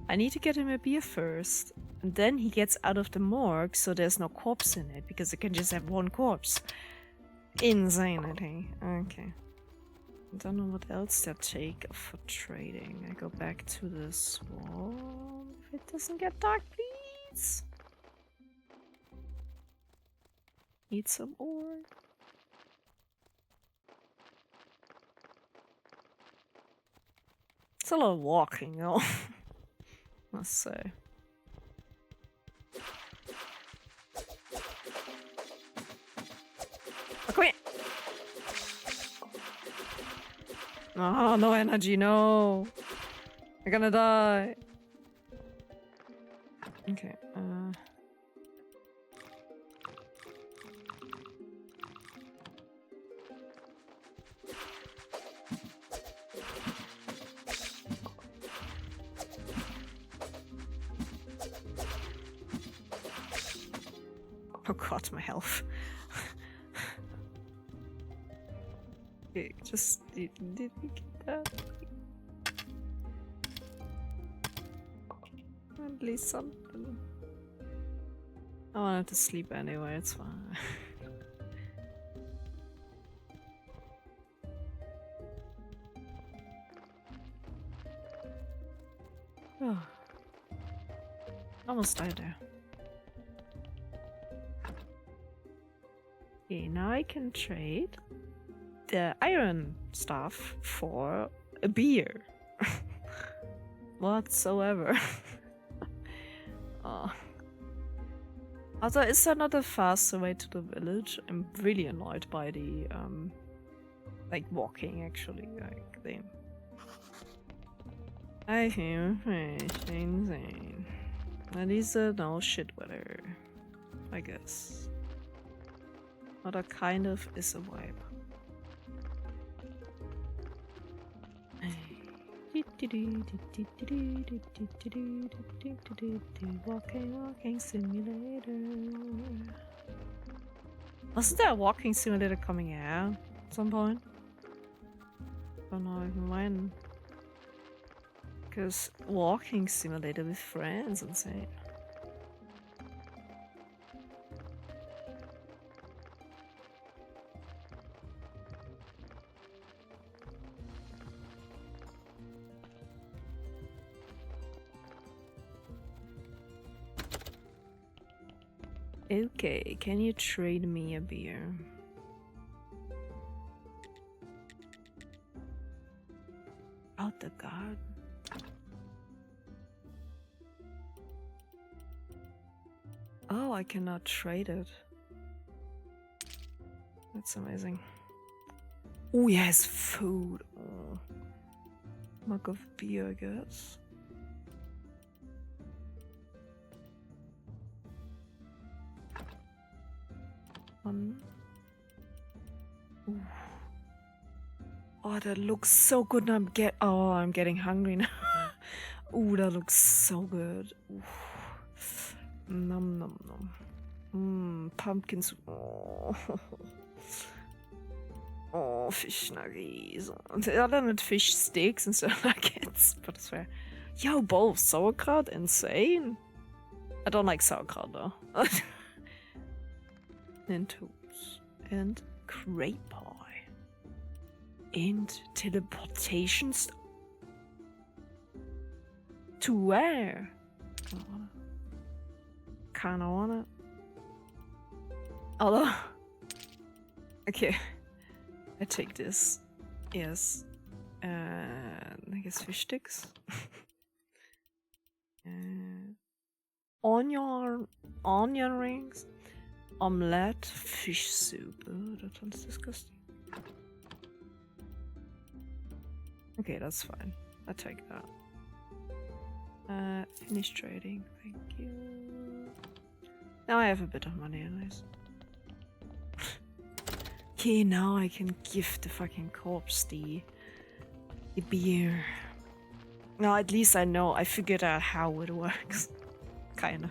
I need to get him a beer first, and then he gets out of the morgue, so there's no corpse in it, because it can just have 1 corpse. Insanity. Okay. I don't know what else they take for trading. I go back to the swamp. If it doesn't get dark, please. Need some ore. It's a lot of walking, though. Must say. Oh, come here! Oh, no energy, no! I'm gonna die! Okay, oh god, my health. Okay, just did we get that? At least something. I wanted to sleep anyway, it's fine. Oh. Almost died there. Okay, now I can trade the iron stuff for a beer. Whatsoever. Oh. Also, is there not a faster way to the village? I'm really annoyed by the, like, walking, actually, like, the... I feel insane. That is a no shit weather, I guess. But a kind of is a vibe. Walking simulator. Wasn't there a walking simulator coming out at some point? Don't know even when. Because walking simulator with friends, insane. Okay, can you trade me a beer? Out the garden. Oh, I cannot trade it. That's amazing. Oh, yes, food. Oh. Mug of beer, I guess. Ooh. Oh, that looks so good. I'm getting hungry now. Ooh, that looks so good. Ooh. Nom nom nom. Pumpkin soup. Oh. Oh, fish nuggets. Other than fish sticks instead of nuggets, but it's fair. Yo, both sauerkraut, insane. I don't like sauerkraut though. And toast and crepe pie and teleportation. To where? Kinda wanna. Although, okay, I take this. Yes, and I guess fish sticks. Onion rings, omelette, fish soup. Oh, that sounds disgusting. Okay, that's fine. I take that. Finish trading. Thank you. Now I have a bit of money, anyways. Okay, now I can give the fucking corpse the beer. No, at least I know. I figured out how it works. Kinda.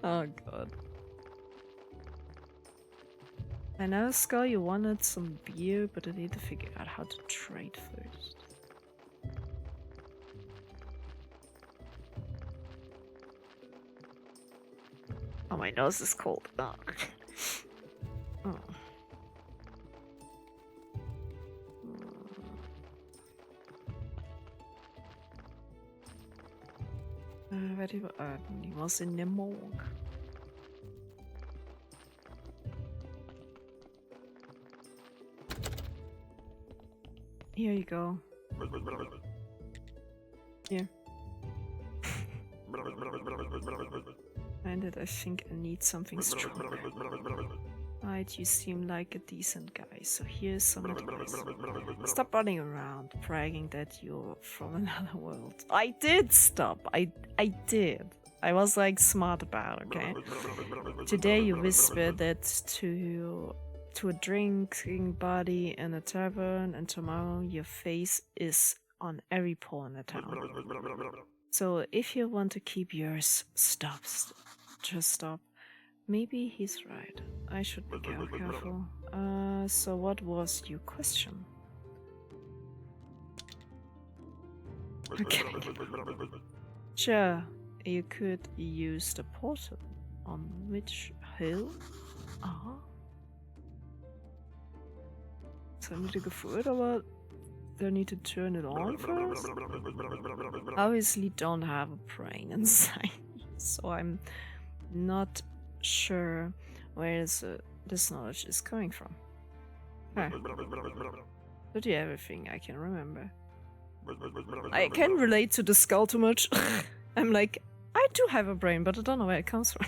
Oh god. I know, Skull, you wanted some beer, but I need to figure out how to trade first. Oh, my nose is cold. Oh. Oh. He was in the morgue. Here you go. Here. And I think I need something stronger. Right, you seem like a decent guy, so here's some advice. Stop running around bragging that you're from another world. I did stop. I did. I was like smart about it, okay? Today you whispered that to a drinking buddy in a tavern, and tomorrow your face is on every pore in the town. So if you want to keep yours, stop. Just stop. Maybe he's right. I should be careful. So what was your question? Okay. Sure, you could use the portal. On which hill? Ah. So I need to go through it, or do I need to turn it on first? Obviously don't have a brain inside, so I'm not sure where this knowledge is coming from. Huh. But yeah, everything I can remember. I can't relate to the skull too much. I'm like, I do have a brain, but I don't know where it comes from.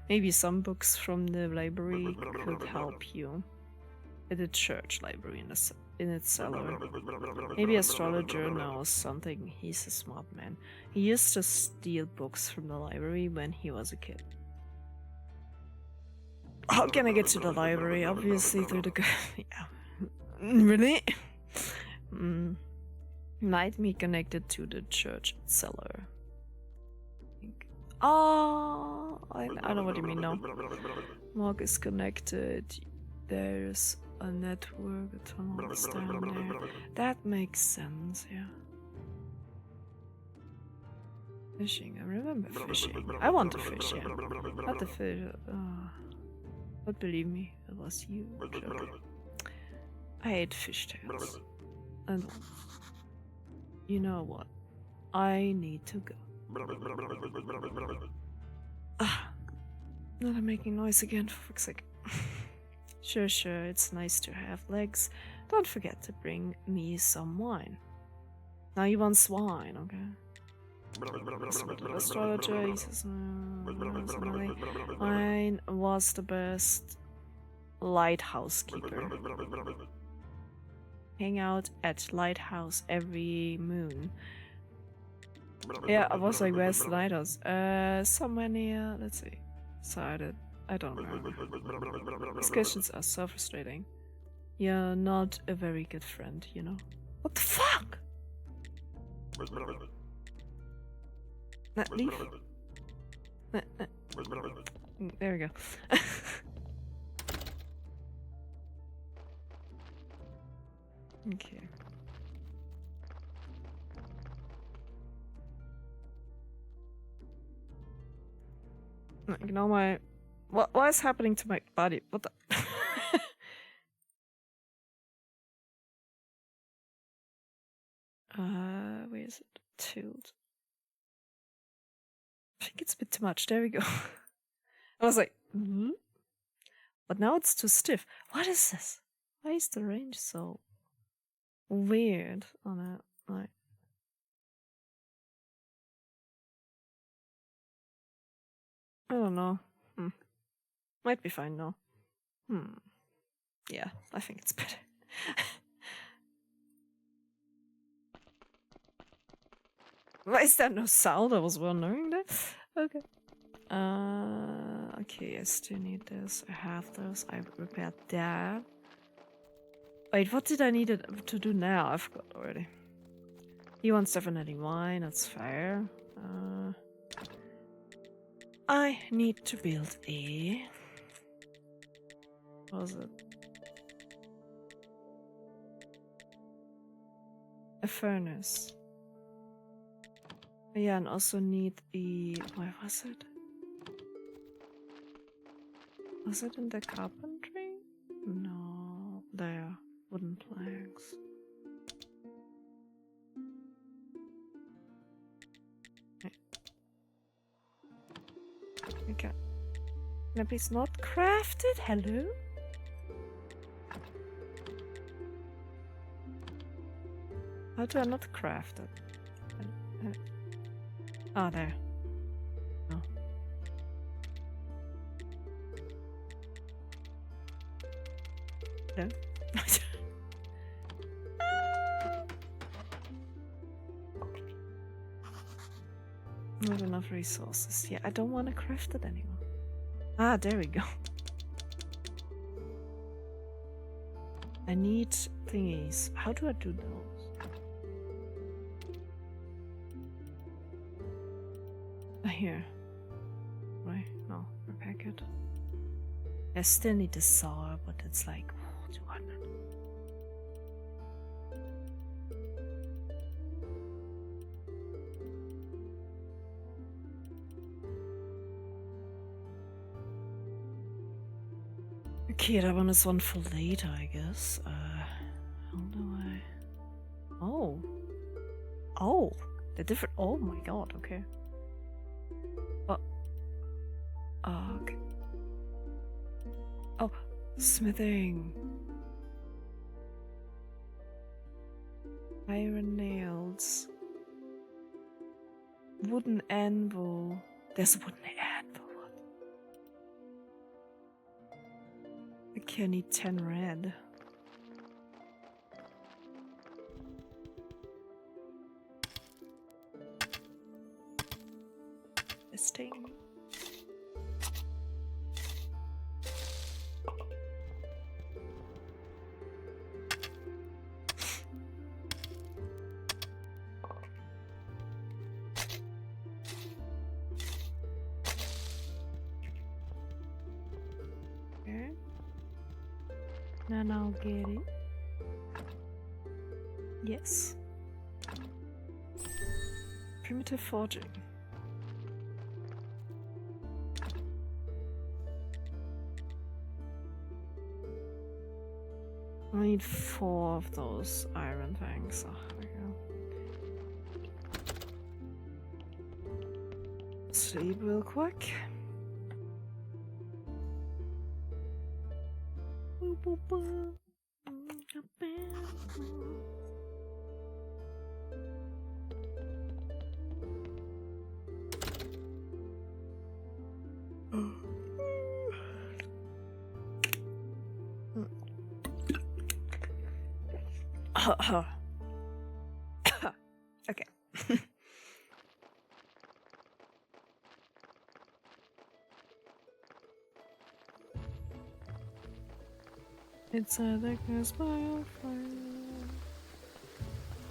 Maybe some books from the library could help you. At the church library in its cellar. Maybe astrologer knows something. He's a smart man. He used to steal books from the library when he was a kid. How can I get to the library? Obviously through the... yeah. Really? Might be connected to the church cellar. Oh, I know what you mean now. Mark is connected. There's a network, a tunnel is down there. That makes sense, yeah. Fishing, I remember fishing. I want to fish, yeah. Not the fish. But believe me, it was you, Joker. I ate fishtails. And you know what? I need to go. Not making noise again, for fuck's sake. Sure, it's nice to have legs. Don't forget to bring me some wine. Now you want swine, okay? Astrologer, mine was the best lighthouse keeper. Hang out at lighthouse every moon. Yeah, I was like, where's the lighthouse? Somewhere near, let's see. So I don't remember. These questions are so frustrating. You're not a very good friend, you know? What the fuck? Leave. There we go. Okay. You know my... What is happening to my body? What the... where is it? Tilt. I think it's a bit too much. There we go. I was like, but now it's too stiff. What is this? Why is the range so weird on it? Like, I don't know. Might be fine though. Yeah, I think it's better. Why is there no sound? I was wondering that. Okay. Okay, I still need this. I have those. I repaired that. Wait, what did I need to do now? I forgot already. He wants definitely wine. That's fair. I need to build a... What was it? A furnace. Yeah, and also need a... Where was it? Was it in the carpentry? No. There. Wooden planks. Okay. Can I please not craft it? Hello? How do I not craft it? Ah, there. No. No? Not enough resources. Yeah, I don't want to craft it anymore. Ah, there we go. I need thingies. How do I do those? Here. Right? No, repack it. I still need the saw, but it's like 200. Okay, that one is one for later, I guess. How do I... Oh. Oh! They're different. Oh my god, okay. Okay. Oh, smithing. Iron nails. Wooden anvil. There's a wooden anvil. Okay, I need 10 red. This thing. And I'll get it. Yes. Primitive forging. I need 4 of those iron things. Oh, there we go. Sleep real quick. Okay. It's a darkness by fire.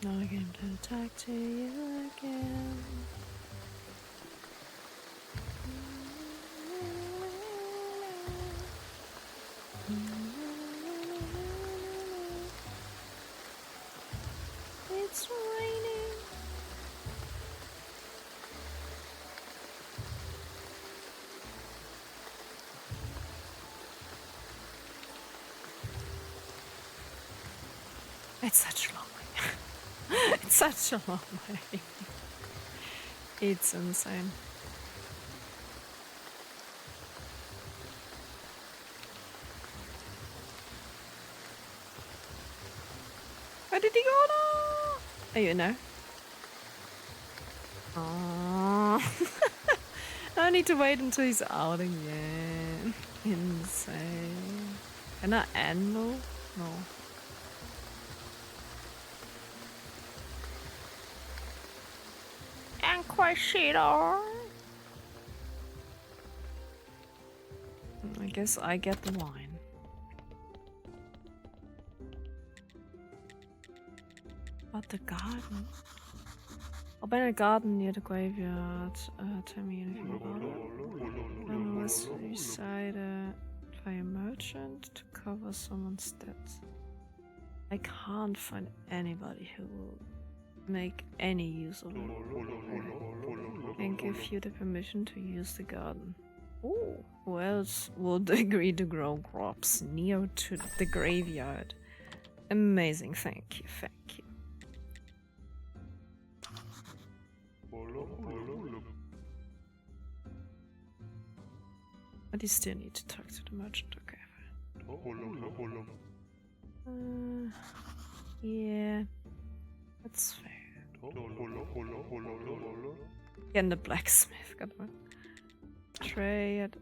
Now I came to talk to you again. It's raining. It's such a long way. It's such a long way. It's insane. Where did he go now? Oh, you know. Aww. I need to wait until he's out again. Insane. Can I animal? No. Inquisitor. I guess I get the wine. But the garden? Open a garden near the graveyard. Tell me anything about it. And was decided by a merchant to cover someone's debts. I can't find anybody who will make any use of it. And give you the permission to use the garden. Ooh, who else would agree to grow crops near to the graveyard? Amazing, thank you, thank you. But you still need to talk to the merchant, okay. Yeah, that's fair. Again, the blacksmith, got one. Trade.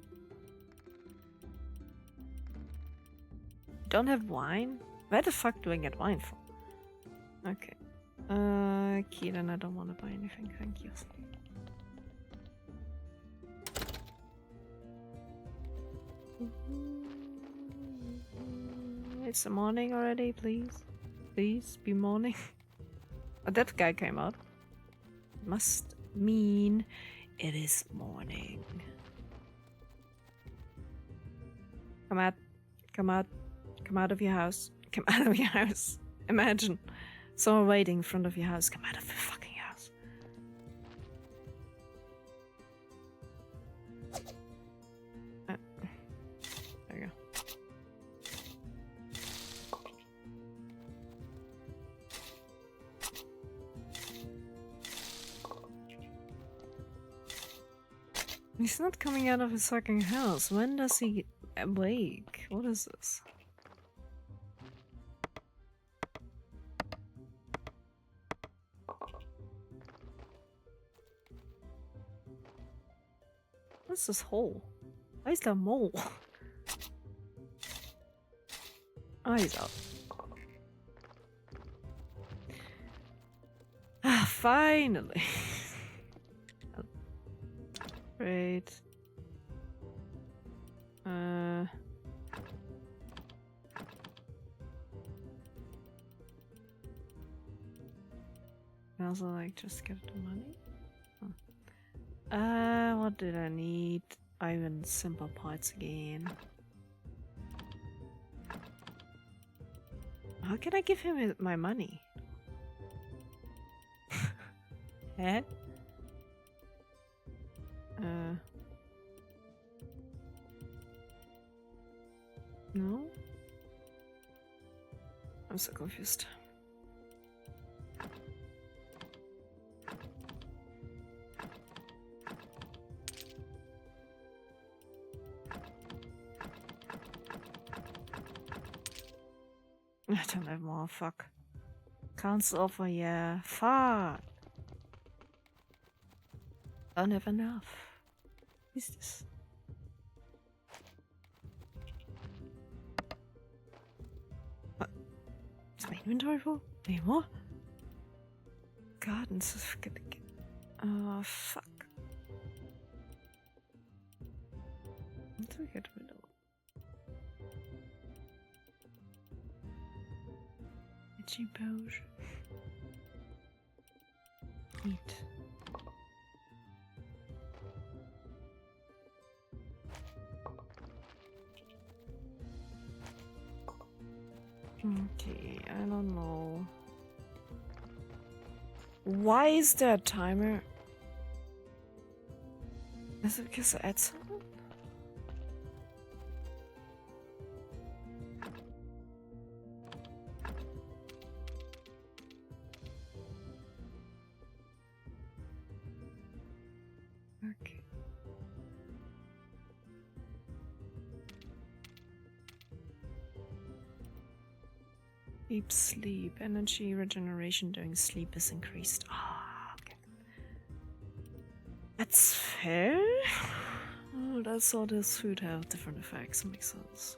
Don't have wine? Where the fuck do I get wine from? Okay. Okay, then I don't want to buy anything, thank you. It's the morning already, please. Please, be morning. Oh, that guy came out. Must mean it is morning. Come out. Come out. Come out of your house. Come out of your house. Imagine someone waiting in front of your house. Come out of the fucking house. There you go. He's not coming out of his fucking house. When does he awake? What is this? What's this hole? Why is there a mole? Oh, he's out. Ah, finally. Great. I also like just get the money. What did I need? Iron simple parts again. How can I give him my money? Eh? No? I'm so confused. I don't have more, fuck. Council offer, yeah. Fuck. Don't have enough. What is this? What? Is my inventory full? Wait, what? Gardens of... Oh, fuck. What do we get rid of? Itchy potion. Eat. Okay, I don't know. Why is there a timer? Is it because I add something? Okay. Deep sleep. Energy regeneration during sleep is increased. Ah, okay. That's fair. Oh, that's all this food have different effects. Makes sense.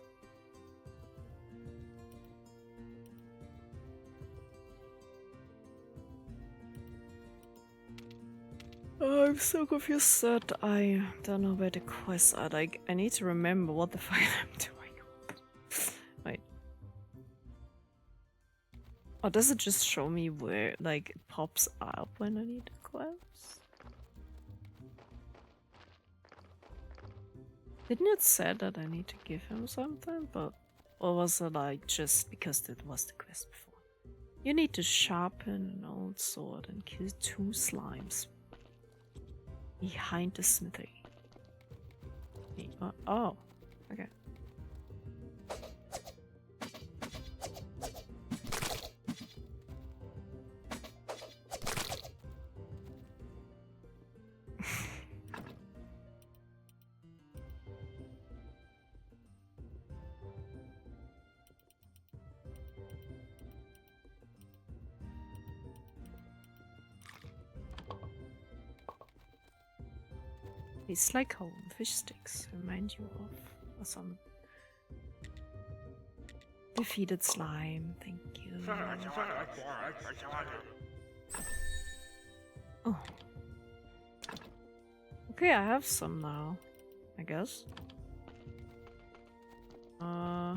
Oh, I'm so confused that I don't know where the quests are. Like, I need to remember what the fuck I'm doing. Wait. Or does it just show me where, like, it pops up when I need a quest? Didn't it say that I need to give him something? But, or was it like just because it was the quest before? You need to sharpen an old sword and kill 2 slimes behind the smithy. Oh, okay. It's like home fish sticks remind you of some defeated slime. Thank you. Oh. Okay, I have some now, I guess. I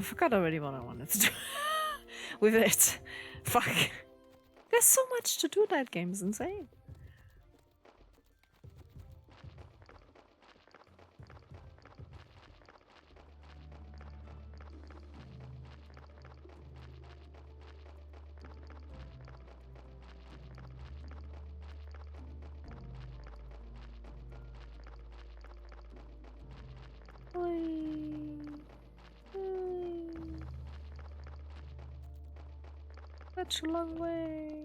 forgot already what I wanted to do with it. Fuck. There's so much to do. That game is insane. Such a long way.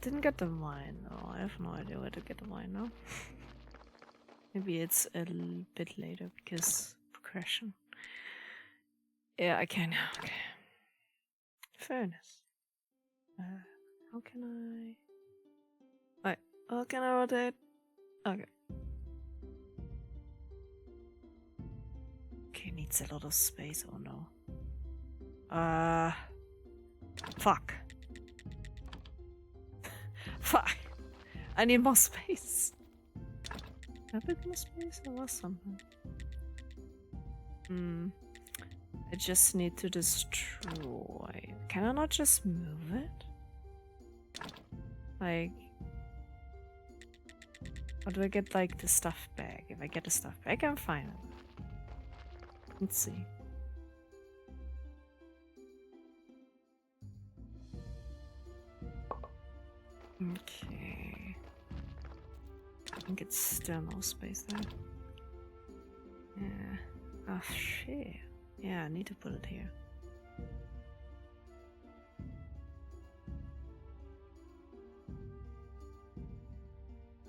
Didn't get the wine. No, I have no idea where to get the wine now. Maybe it's a little bit later because progression. Yeah, I can. Okay. Fairness. How can I? Wait. How can I rotate? Okay. Okay, needs a lot of space. Oh no. Fuck. Fuck. I need more space. A bit more space? There was something. I just need to destroy. Can I not just move it? Like... Or do I get, like, the stuff back? If I get the stuff back, I'm fine. Let's see. Okay. I think it's still no space there. Yeah. Oh shit. Yeah, I need to put it here.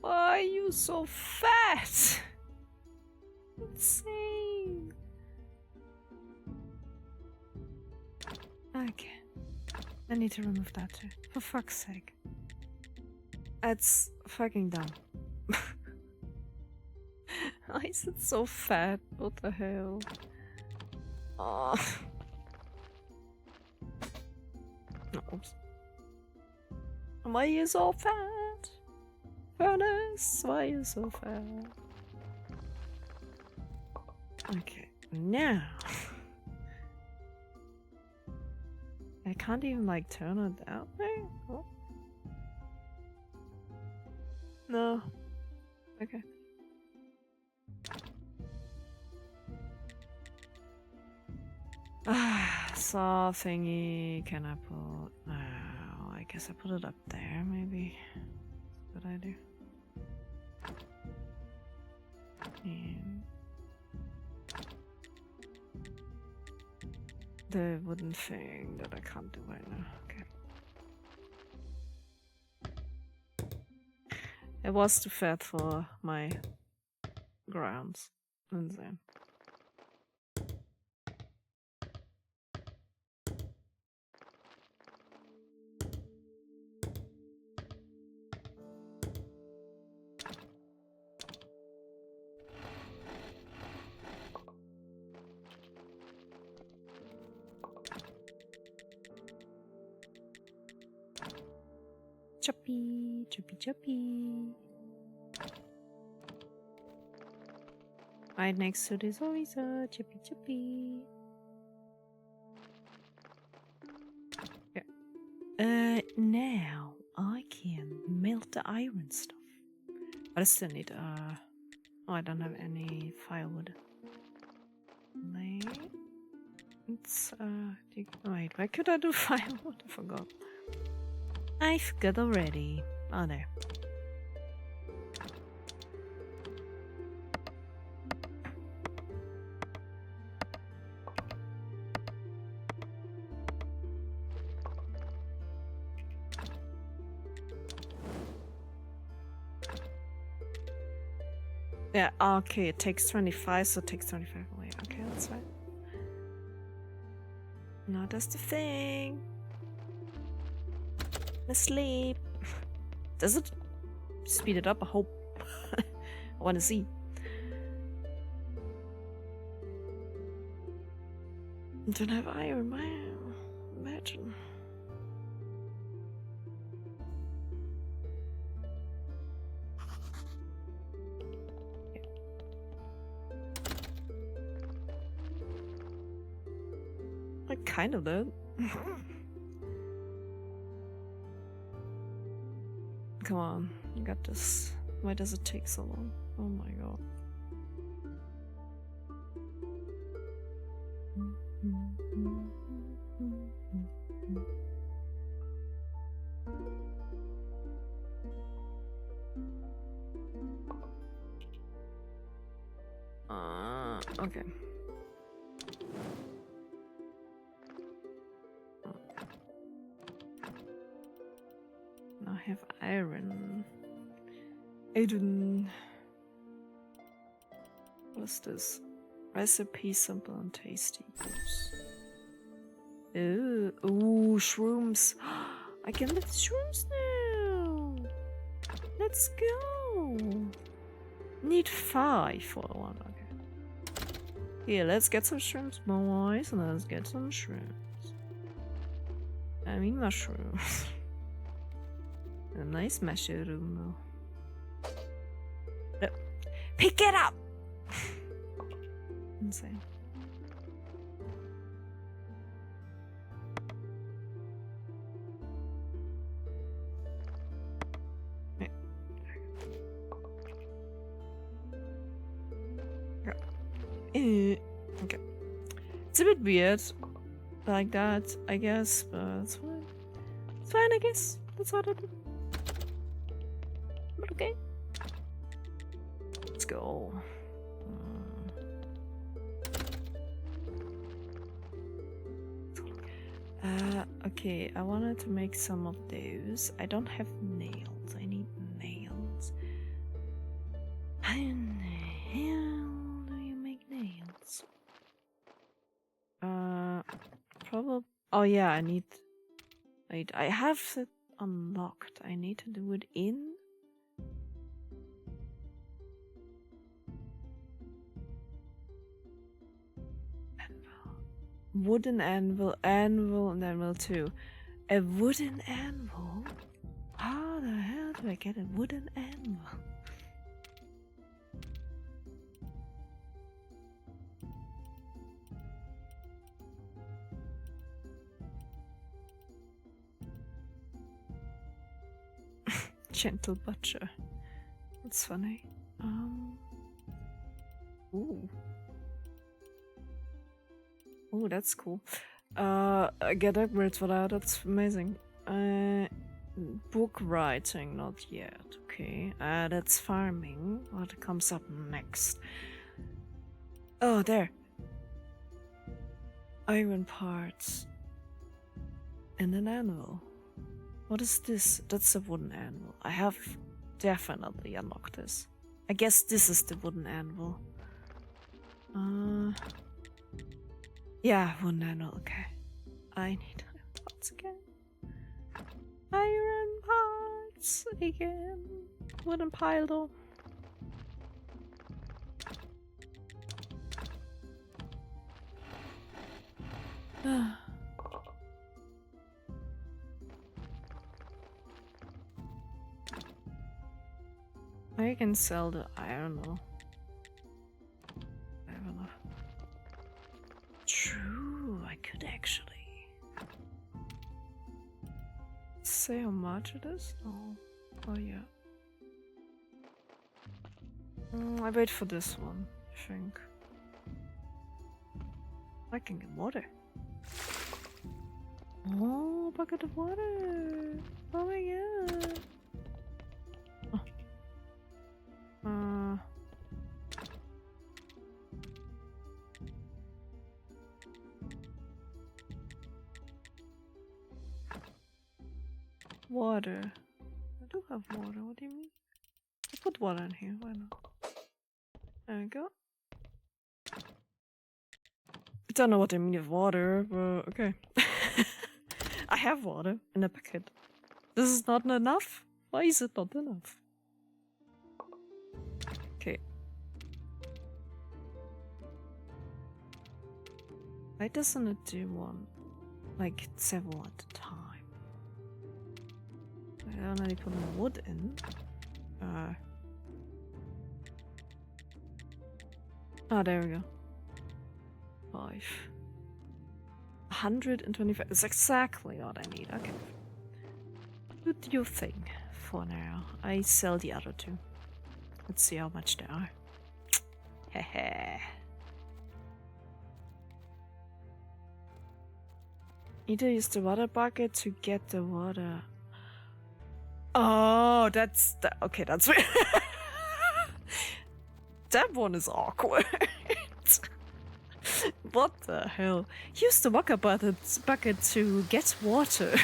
Why are you so fat? Insane. Okay. I need to remove that too. For fuck's sake. It's fucking dumb. I Why is it so fat? What the hell? Oh. Oops. Why are you so fat? Furnace, why are you so fat? Okay, now. I can't even like turn it that way? Oh. No. Okay. Saw thingy. Can I put? Oh, I guess I put it up there. Maybe. Good idea. And the wooden thing that I can't do right now. Okay. It was too fat for my grounds. Insane. Choppy, choppy, choppy. Right next to this horizon, choppy, choppy. Yeah. Now I can melt the iron stuff. But I still need, oh, I don't have any firewood. Let's, wait, where could I do firewood? I forgot. I forgot already. Oh, there. Yeah, okay, it takes 25, so it takes 25 away. Okay, that's fine. Now that's the thing. Asleep. Does it speed it up? I hope. I want to see. Don't have iron, man. Imagine. I kind of did. Come on, you got this. Why does it take so long? Oh my god. Okay. Now I have iron. Aiden. What is this? Recipe simple and tasty. Oops. Ooh, shrooms. I can lift shrooms now. Let's go. Need 5 for one. Okay. Here, let's get some shrooms, boys. And let's get some shrooms. I mean mushrooms. A nice mushroom though. Pick it up! Insane. Okay. It's a bit weird like that, I guess, but it's fine. It's fine, I guess. That's what I do. But okay. Let's go. Okay, I wanted to make some of those. I don't have nails. I need nails. How in the hell do you make nails? Probably. Oh yeah, I need. Wait, I have it unlocked. I need to do it in. wooden anvil, and anvil too. A wooden anvil? How the hell do I get a wooden anvil? Gentle butcher. That's funny. Ooh. Ooh, that's cool. Get upgrades for that. That's amazing. Book writing, not yet. Okay. That's farming. What comes up next? Oh, there. Iron parts. And an anvil. What is this? That's a wooden anvil. I have definitely unlocked this. I guess this is the wooden anvil. Yeah, wooden anvil, okay. I need iron parts again. Iron parts again. Wooden pile though. I can sell the iron though. I don't know. True, I could actually. Say how much it is? Oh yeah. I wait for this one, I think. I can get water. Oh, bucket of water! Oh my god! Water. I do have water, what do you mean? I put water in here, why not? There we go. I don't know what I mean with water, but okay. I have water in a bucket. This is not enough? Why is it not enough? Okay. Why doesn't it do one? Like several at a time? I don't know, you put more wood in. Oh, there we go. 5. 125. It's exactly what I need. Okay. Do your thing for now. I sell the other 2. Let's see how much they are. Hehe. Need to use the water bucket to get the water. Oh, that's okay. That's weird. That one is awkward. What the hell? Use the water bucket to get water.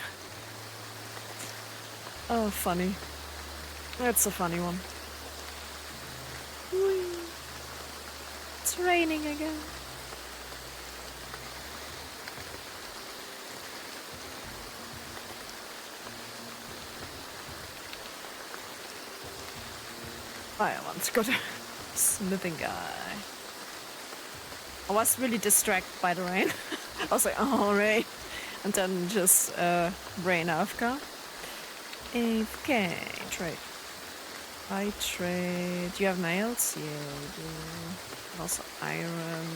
Oh, funny. That's a funny one. Whee. It's raining again. I want to go to smithing guy. I was really distracted by the rain. I was like, oh, rain. And then just rain after. Okay, trade. I trade. Do you have nails? Yeah, we do. Also iron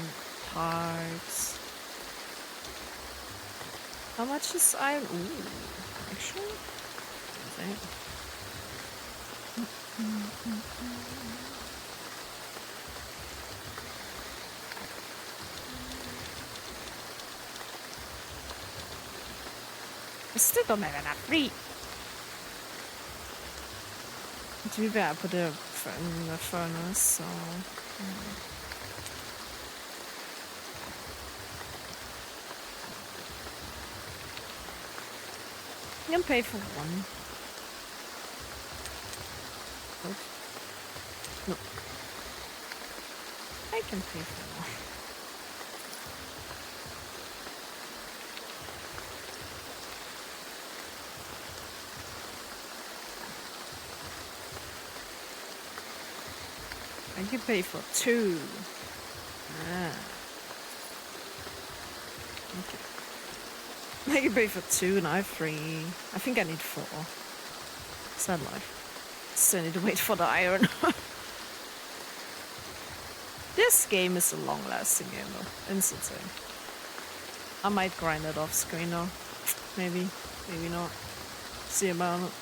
parts. How much is iron? Ooh, actually? Okay. I still don't have enough free. Too bad I put it in the furnace, so... I can pay for one. No. I can pay for one. I can pay for 2. Ah. Okay. Make a bait for 2 and I have 3. I think I need 4. Sad life. Still need to wait for the iron. This game is a long-lasting game though. It's insane. I might grind it off screen though. Maybe. Maybe not. See about it.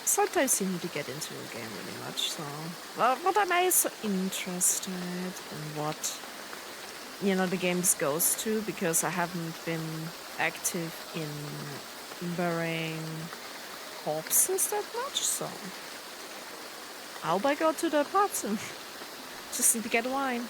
Sometimes you need to get into a game really much, so... But I'm also interested in what, you know, the games goes to, because I haven't been active in burying corpses that much, so... I'll go to the pubs and just need to get wine.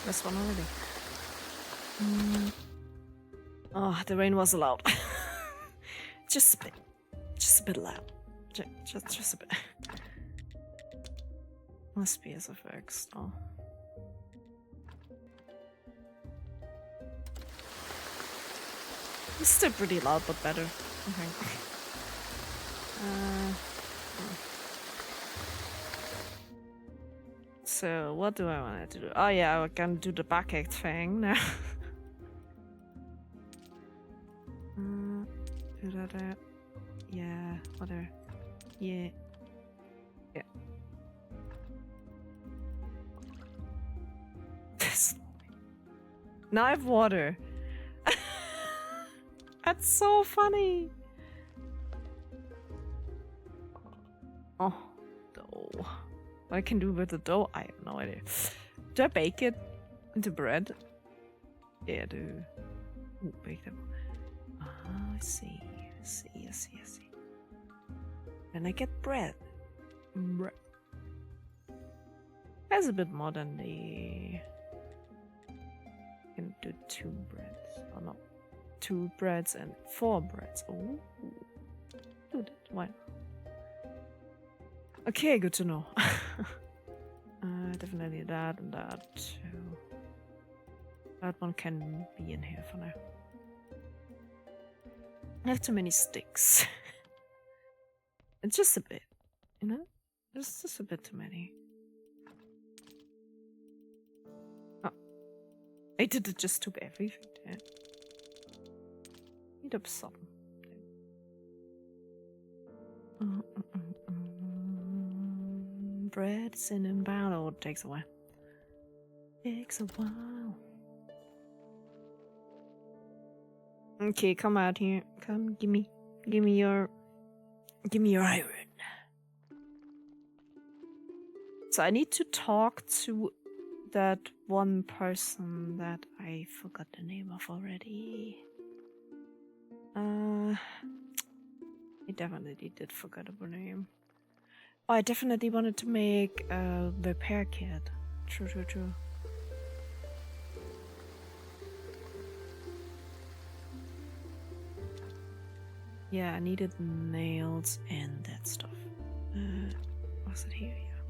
This one already. Oh, the rain was loud. Just a bit. Just a bit loud. Just a bit. Must be SFX. Oh. It's still pretty loud, but better, I think. So, what do I want to do? Oh yeah, we're gonna do the backache thing now. Do that. Yeah, whatever. Yeah. Yeah. Now I have water. That's so funny. Oh, dough. What I can do with the dough, I have no idea. Do I bake it into bread? Yeah, I do. Ooh, bake them. Ah, I see. I see. And I get bread. That's a bit more than the... I can do 2 breads. Oh no. 2 breads and 4 breads. Oh, do that. Why? Okay, good to know. Definitely that and that too. That one can be in here for now. I have too many sticks. It's just a bit, you know? It's just a bit too many. Oh. I did it just took everything there. Need up some. Bread, cinnamon powder. Oh, it takes a while. Okay, come out here. Come, give me your iron. So I need to talk to that one person that I forgot the name of already. I definitely did forget her name. Oh, I definitely wanted to make a repair kit. True. Yeah, I needed nails and that stuff. Was it here? Yeah.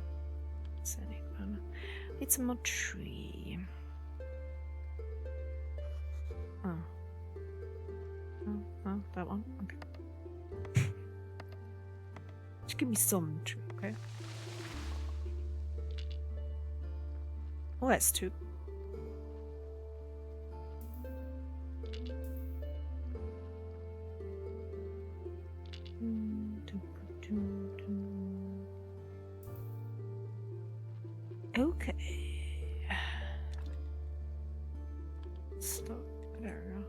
Need some more tree. Oh, that one? Okay. Just give me some tree, okay? Oh, that's 2. Okay. Stop. There we go.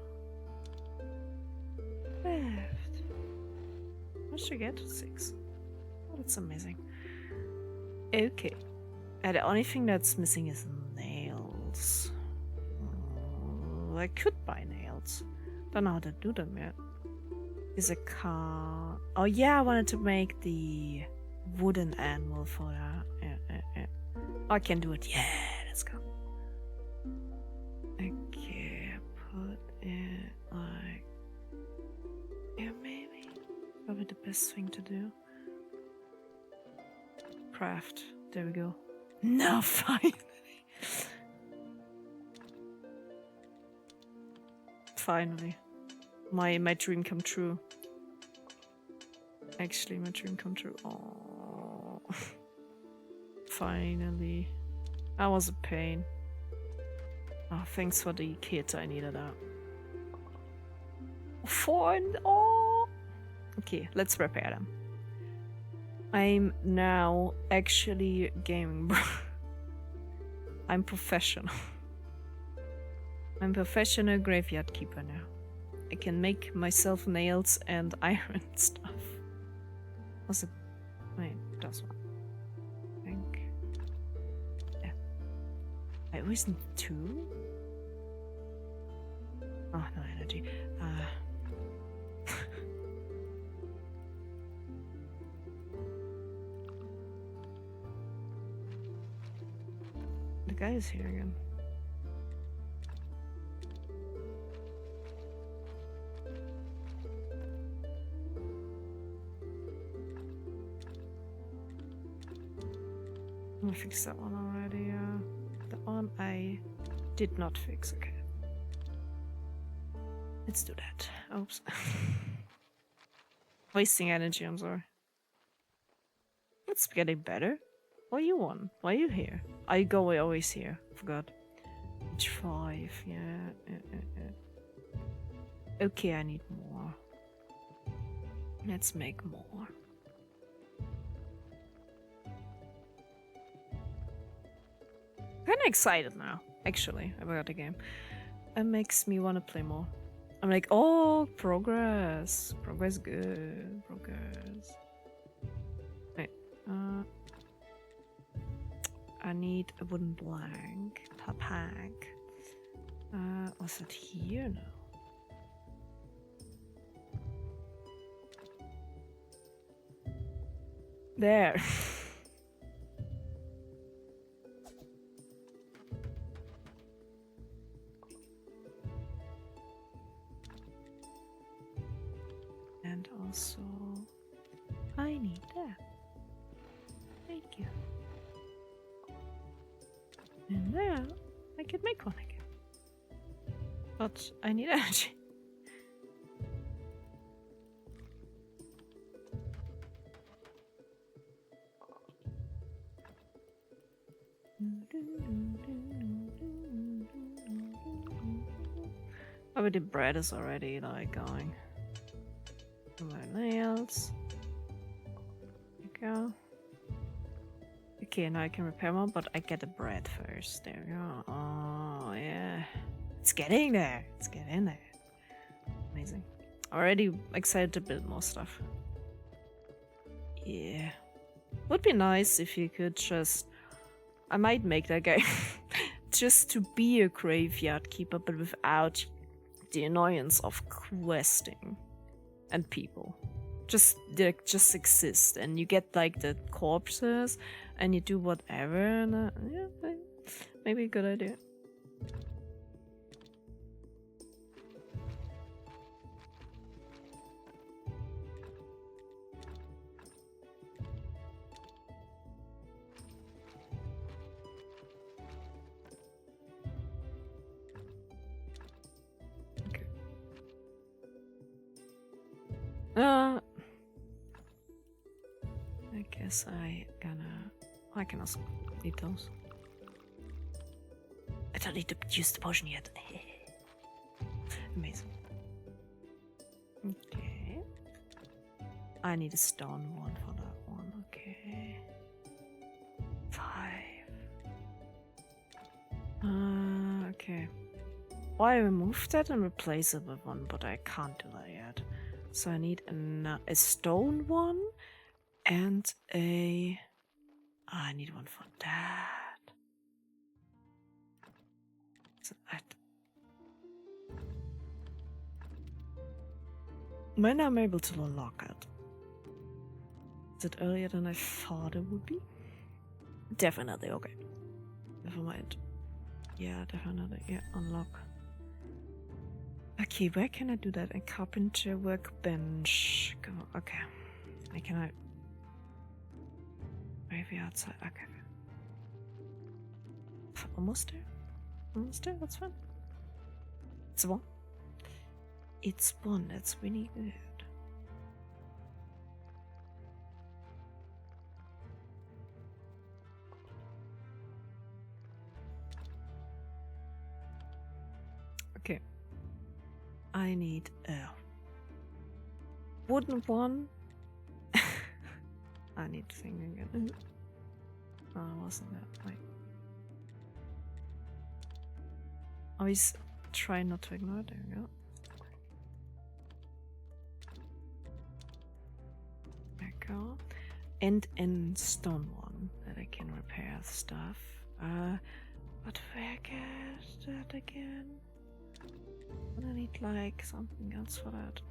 Left. What should I get? 6. Oh, that's amazing. Okay. The only thing that's missing is nails. Oh, I could buy nails. Don't know how to do them yet. Is a car. Oh yeah, I wanted to make the wooden animal for that. Yeah. I can do it. Yeah, let's go. Okay, put it like... Yeah, maybe. Probably the best thing to do. Craft. There we go. Now finally. Finally. My dream come true. Actually, my dream come true. Oh. Finally. That was a pain. Oh, thanks for the kit. I needed that. Fine. Oh. Okay, let's repair them. I'm now actually gaming, bro. I'm professional. I'm professional graveyard keeper now. I can make myself nails and iron stuff. Was it? Wait, that's one. I think. Yeah. I wasn't 2? Oh, no energy. The guy is here again. I fixed that one already. That one I did not fix. Okay. Let's do that. Oops. Wasting energy, I'm sorry. It's getting better. What you want? Why are you here? I go always here. Forgot. H5, yeah. Okay, I need more. Let's make more. Kinda excited now, actually, about the game. It makes me want to play more. I'm like, oh, progress. Progress good. Progress. Wait, I need a wooden blank. Pack. Was it here? No. There. And also, I need that. Thank you. And now, I can make one again. But I need energy. Oh, the bread is already like going. My nails. There you go. Okay, now I can repair one, but I get the bread first. There we go. Oh, yeah. It's getting there. It's getting there. Amazing. Already excited to build more stuff. Yeah. Would be nice if you could just... I might make that game. Just to be a graveyard keeper, but without the annoyance of questing and people. Just exist, and you get like the corpses, and you do whatever. And yeah, maybe a good idea. I guess I can also eat those. I don't need to use the potion yet. Amazing. Okay. I need a stone one for that one. Okay. 5. Okay. Well, I removed that and replace it with one, but I can't do that yet. So I need a stone one and a... I need one for that. So when I'm able to unlock it. Is it earlier than I thought it would be? Definitely, okay. Never mind. Yeah, definitely. Yeah, unlock. Okay, where can I do that? A carpenter workbench. Okay. Where can I... Maybe outside. Okay. Almost there. Almost there. That's fine. It's one. It's one. That's really good. Okay. I need a wooden one. I need to think again. Oh, wasn't that? Wait. Always try not to ignore it. There we go. There we go. And in stone one that I can repair stuff. But where get that again? I need like something else for that.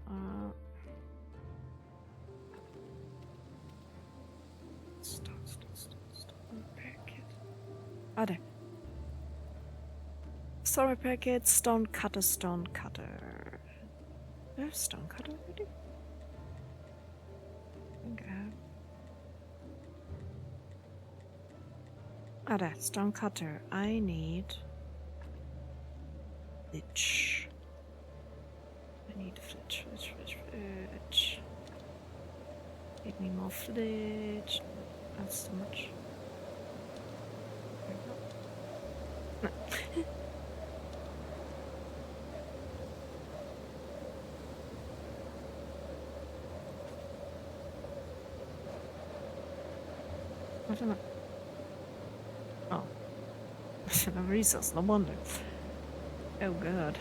Stone repair kit. Ah, there. Stone repair kit, stone cutter, stone cutter. Do I have stone cutter already? I think I have. Ah, there. Stone cutter. I need flitch. I need flitch. Need me more flitch. That's too much. No. I don't know. Oh. No resource, no wonder. Oh god.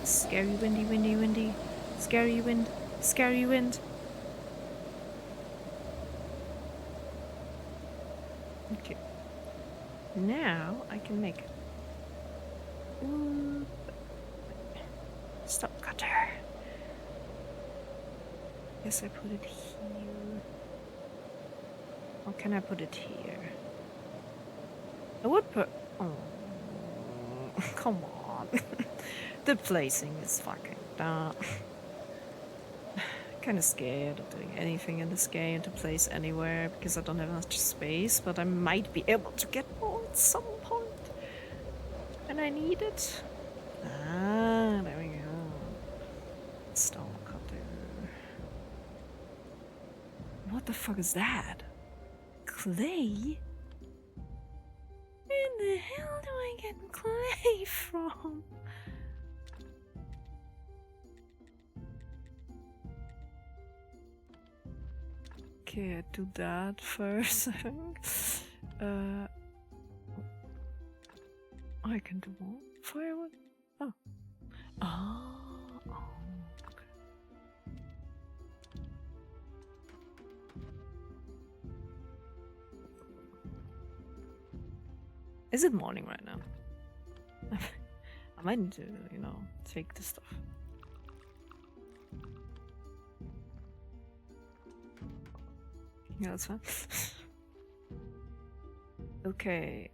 Scary windy. Scary wind. Okay. Now I can make it. Ooh. Stop cutter. Guess I put it here. Or can I put it here? I would put. Oh, come on. The placing is fucking dumb. Kinda scared of doing anything in this game to place anywhere because I don't have much space, but I might be able to get more at some point. And I need it. Ah, there we go. Stone cutter. What the fuck is that? Clay? Where the hell do I get clay from? Okay, I do that first, I think. I can do more firewood. Oh. Okay. Is it morning right now? I might need to, take this stuff. Yeah, that's fine. Okay,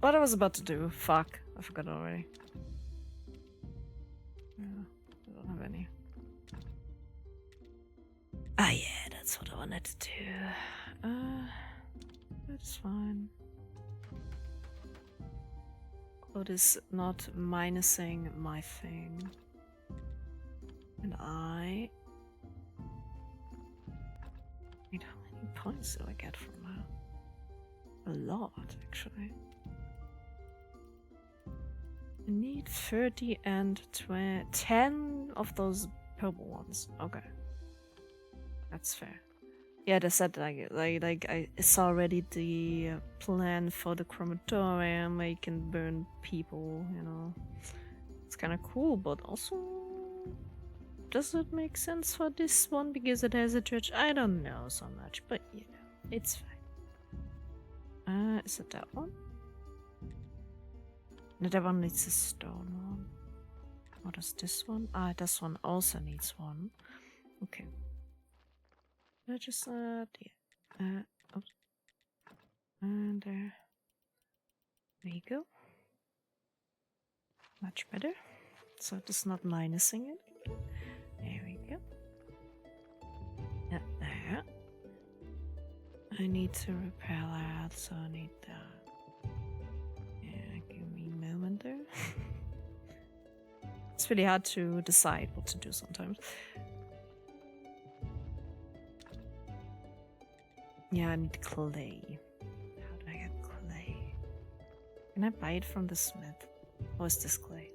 what I was about to do. Fuck, I forgot already. Yeah, I don't have any. Ah, yeah, that's what I wanted to do. That's fine. Code is not minusing my thing. And I... Wait, how many points do I get from that? A lot, actually. I need 30 and 10 of those purple ones. Okay. That's fair. Yeah, they said like I saw already the plan for the crematorium where you can burn people, It's kind of cool, but also does it make sense for this one because it has a church? I don't know so much, but it's fine. Is it that one? No, that one needs a stone one. What does this one? Ah, this one also needs one. Okay. I just yeah. Oops. And there you go. Much better. So it is not minusing it. There we go. There. I need to repair that, so I need that. Yeah, give me a moment there. It's really hard to decide what to do sometimes. Yeah, I need clay. How do I get clay? Can I buy it from the smith? Or is this clay?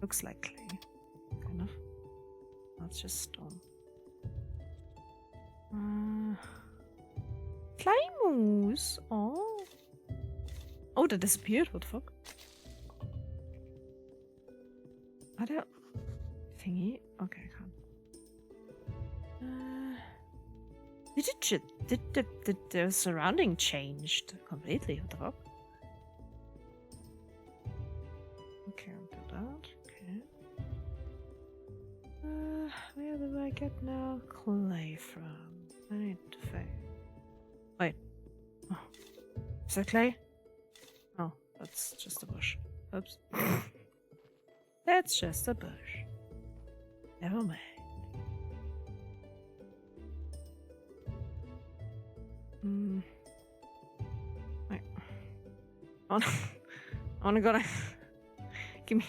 Looks like clay. Kind of. That's just stone. Clay moose! Oh. Oh, that disappeared. What the fuck? Are there thingy? Okay, I can't. Did the surrounding changed completely? What the fuck? Okay, I'll do that. Okay. Where do I get now clay from? I need to find. Wait. Oh. Is that clay? Oh, that's just a bush. Oops. That's just a bush. Never mind. Wait. I wanna go down. Give me.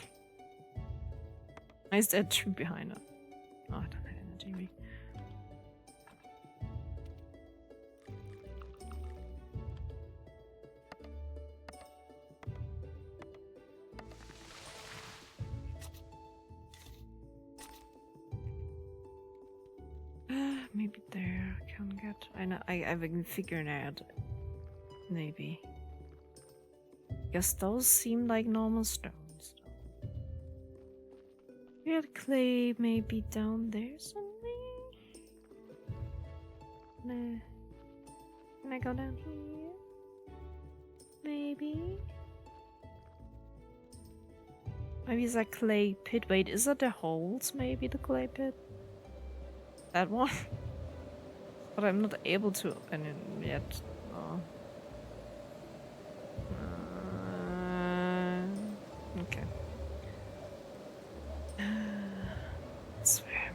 Nice dead tree behind it. Oh, I don't have energy. Me. Maybe there I can get. I know. I've been figuring out. Maybe. Guess those seem like normal stones. Yeah, clay maybe down there somewhere. Nah. Can I go down here? Maybe. Maybe it's a clay pit. Wait, is that the holes? Maybe the clay pit? That one? But I'm not able to open it yet. Oh. Okay. I swear.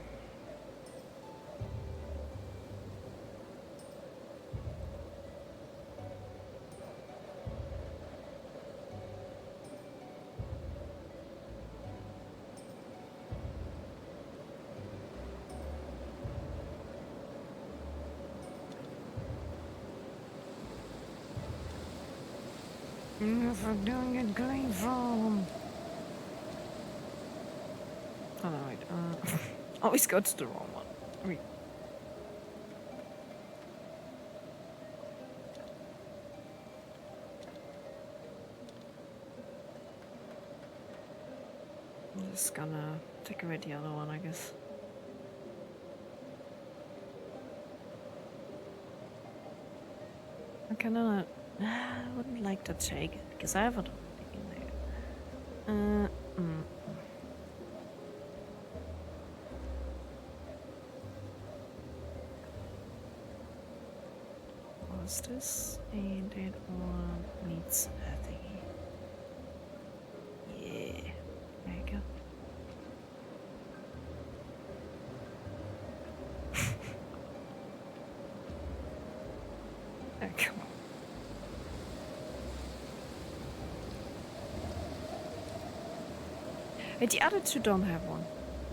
Never doing it going wrong. Oh no, wait. Always go to the wrong one. Wait. I'm just gonna take away the other one, I guess. I kinda wouldn't like to take it because I have it already in there. What's this? And it one needs a thingy. Yeah, there you go. Oh, come on. Wait, the other two don't have one.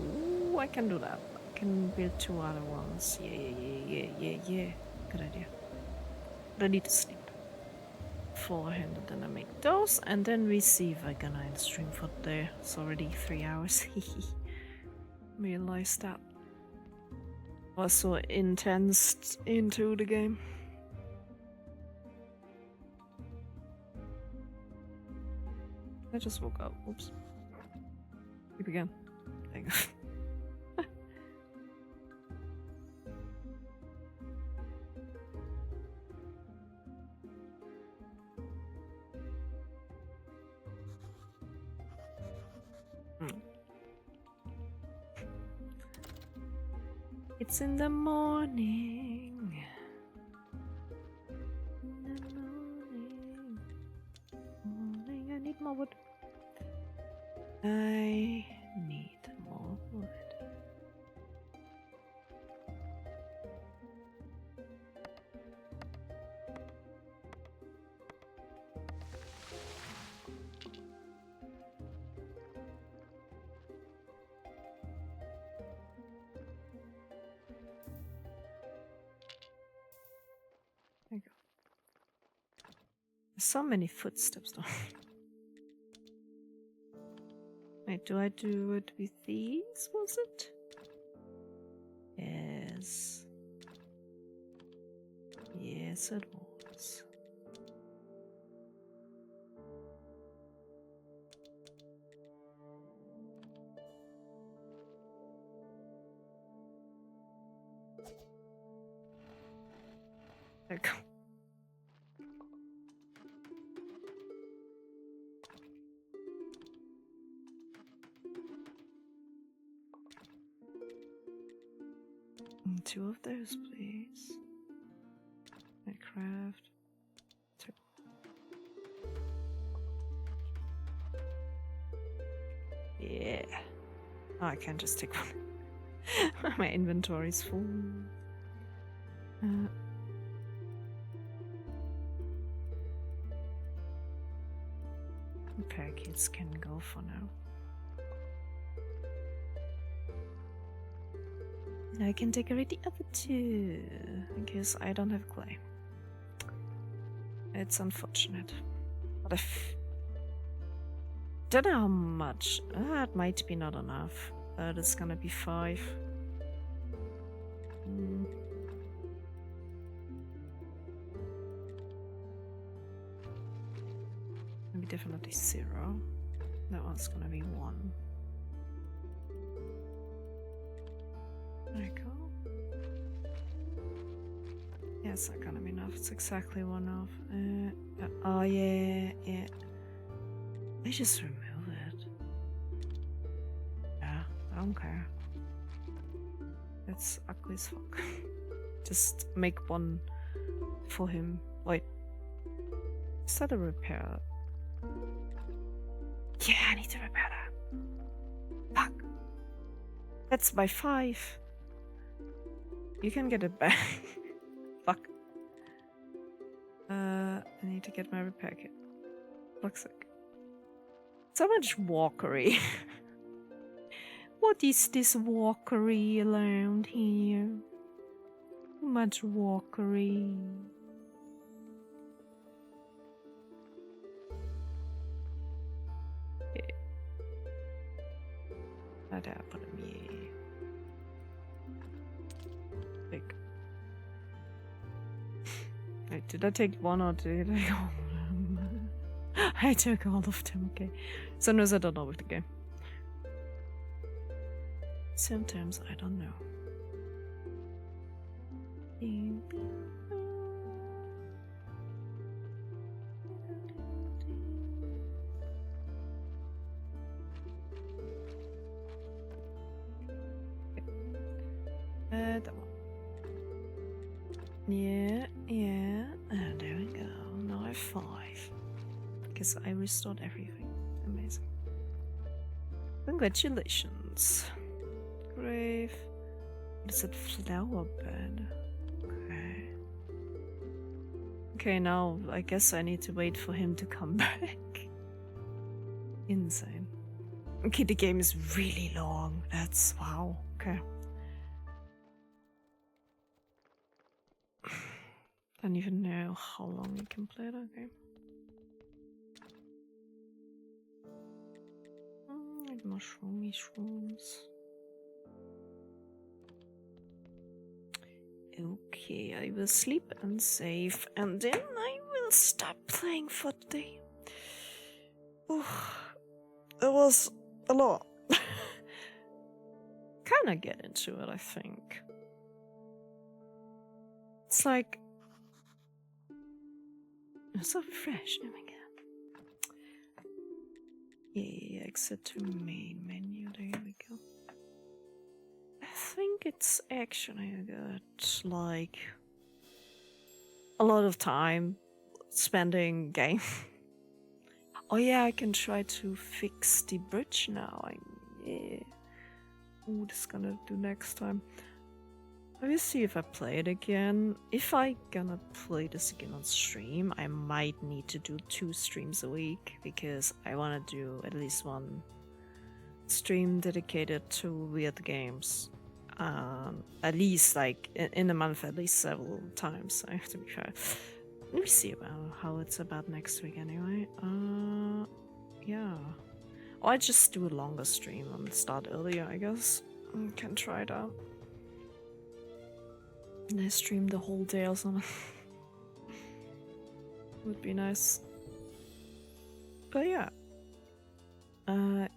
Ooh, I can do that. I can build two other ones. Yeah. Good idea. But I need to sleep. Beforehand, and then I make those, and then we see if I gonna end stream for there. It's already 3 hours. Realized that. Was so intense into the game. I just woke up. Oops. Sleep again. There you go. It's in the morning. In the morning. I need more wood. There you go. So many footsteps though. Wait, do I do it with these, was it? Yes. Yes, it was. There we go. Two of those, please. I craft. Two. Yeah. Oh, I can't just take one. My inventory's full. Repair kits can go for now. I can decorate the other two, because I don't have clay. It's unfortunate. But I don't know how much. It might be not enough. It's gonna be 5. Maybe definitely 0. That one's gonna be 1. There you go. Yeah, it's not gonna be enough. It's exactly 1 off. Oh yeah. I just remove it. Yeah, I don't care. It's ugly as fuck. Just make one for him. Wait. Is that a repair? Yeah, I need to repair that. Fuck. That's my 5. You can get it back. Fuck. I need to get my repair kit. Looks like so much walkery. What is this walkery around here? Too much walkery. Okay. I put him here. Big. Wait, did I take 1 or did I go? I took all of them, okay. Sometimes I don't know with the game. Sometimes I don't know. That one. Yeah. There we go. Now I have 5. Because I restored everything. Amazing. Congratulations. Grave. What is that? Flower bed. Okay. Okay, now I guess I need to wait for him to come back. Insane. Okay, the game is really long. That's wow. Okay. Don't even know how long you can play that game. Mushrooms. Okay, I will sleep and save, and then I will stop playing for today. It was a lot. Kinda get into it, I think. It's like it's so fresh. Oh my god. Yeah, exit to main menu. There we go. I think it's actually got like a lot of time spending game. Oh yeah, I can try to fix the bridge now. Yeah. Ooh, this is gonna do next time. I will see if I play it again. If I gonna play this again on stream, I might need to do 2 streams a week because I wanna do at least 1 stream dedicated to weird games. At least like in a month, at least several times. I have to be fair. Let me see about how it's about next week anyway. Yeah. Or I just do a longer stream and start earlier, I guess. Can try it out. And I stream the whole day or something. Would be nice. But yeah.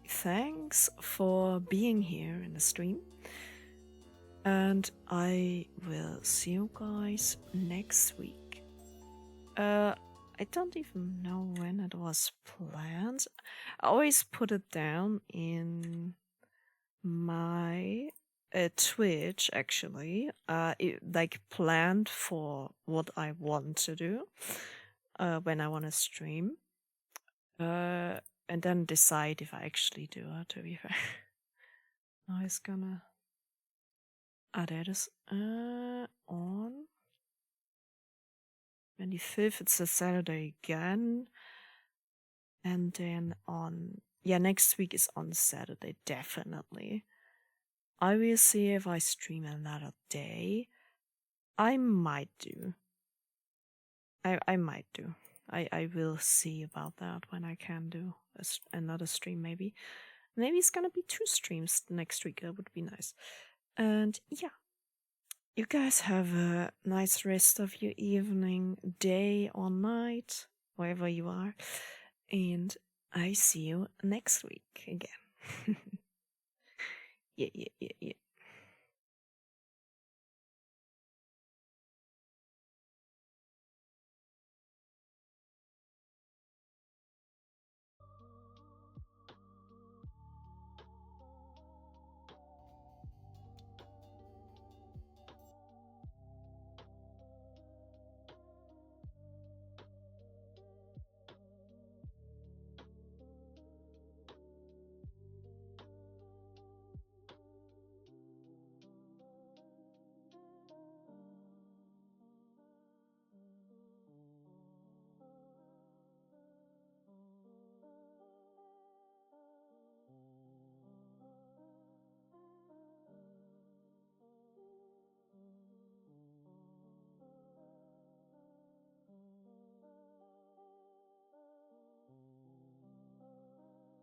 Thanks for being here in the stream. And I will see you guys next week. I don't even know when it was planned. I always put it down in my Twitch, actually. Like planned for what I want to do when I want to stream. And then decide if I actually do it, to be fair. Now it's gonna... Ah, there it is. On 25th, it's a Saturday again. And then on... Yeah, next week is on Saturday, definitely. I will see if I stream another day. I might do. I might do. I will see about that when I can do another stream, maybe. Maybe it's gonna be 2 streams next week. That would be nice. And yeah. You guys have a nice rest of your evening, day, or night, wherever you are. And I see you next week again. Yeah.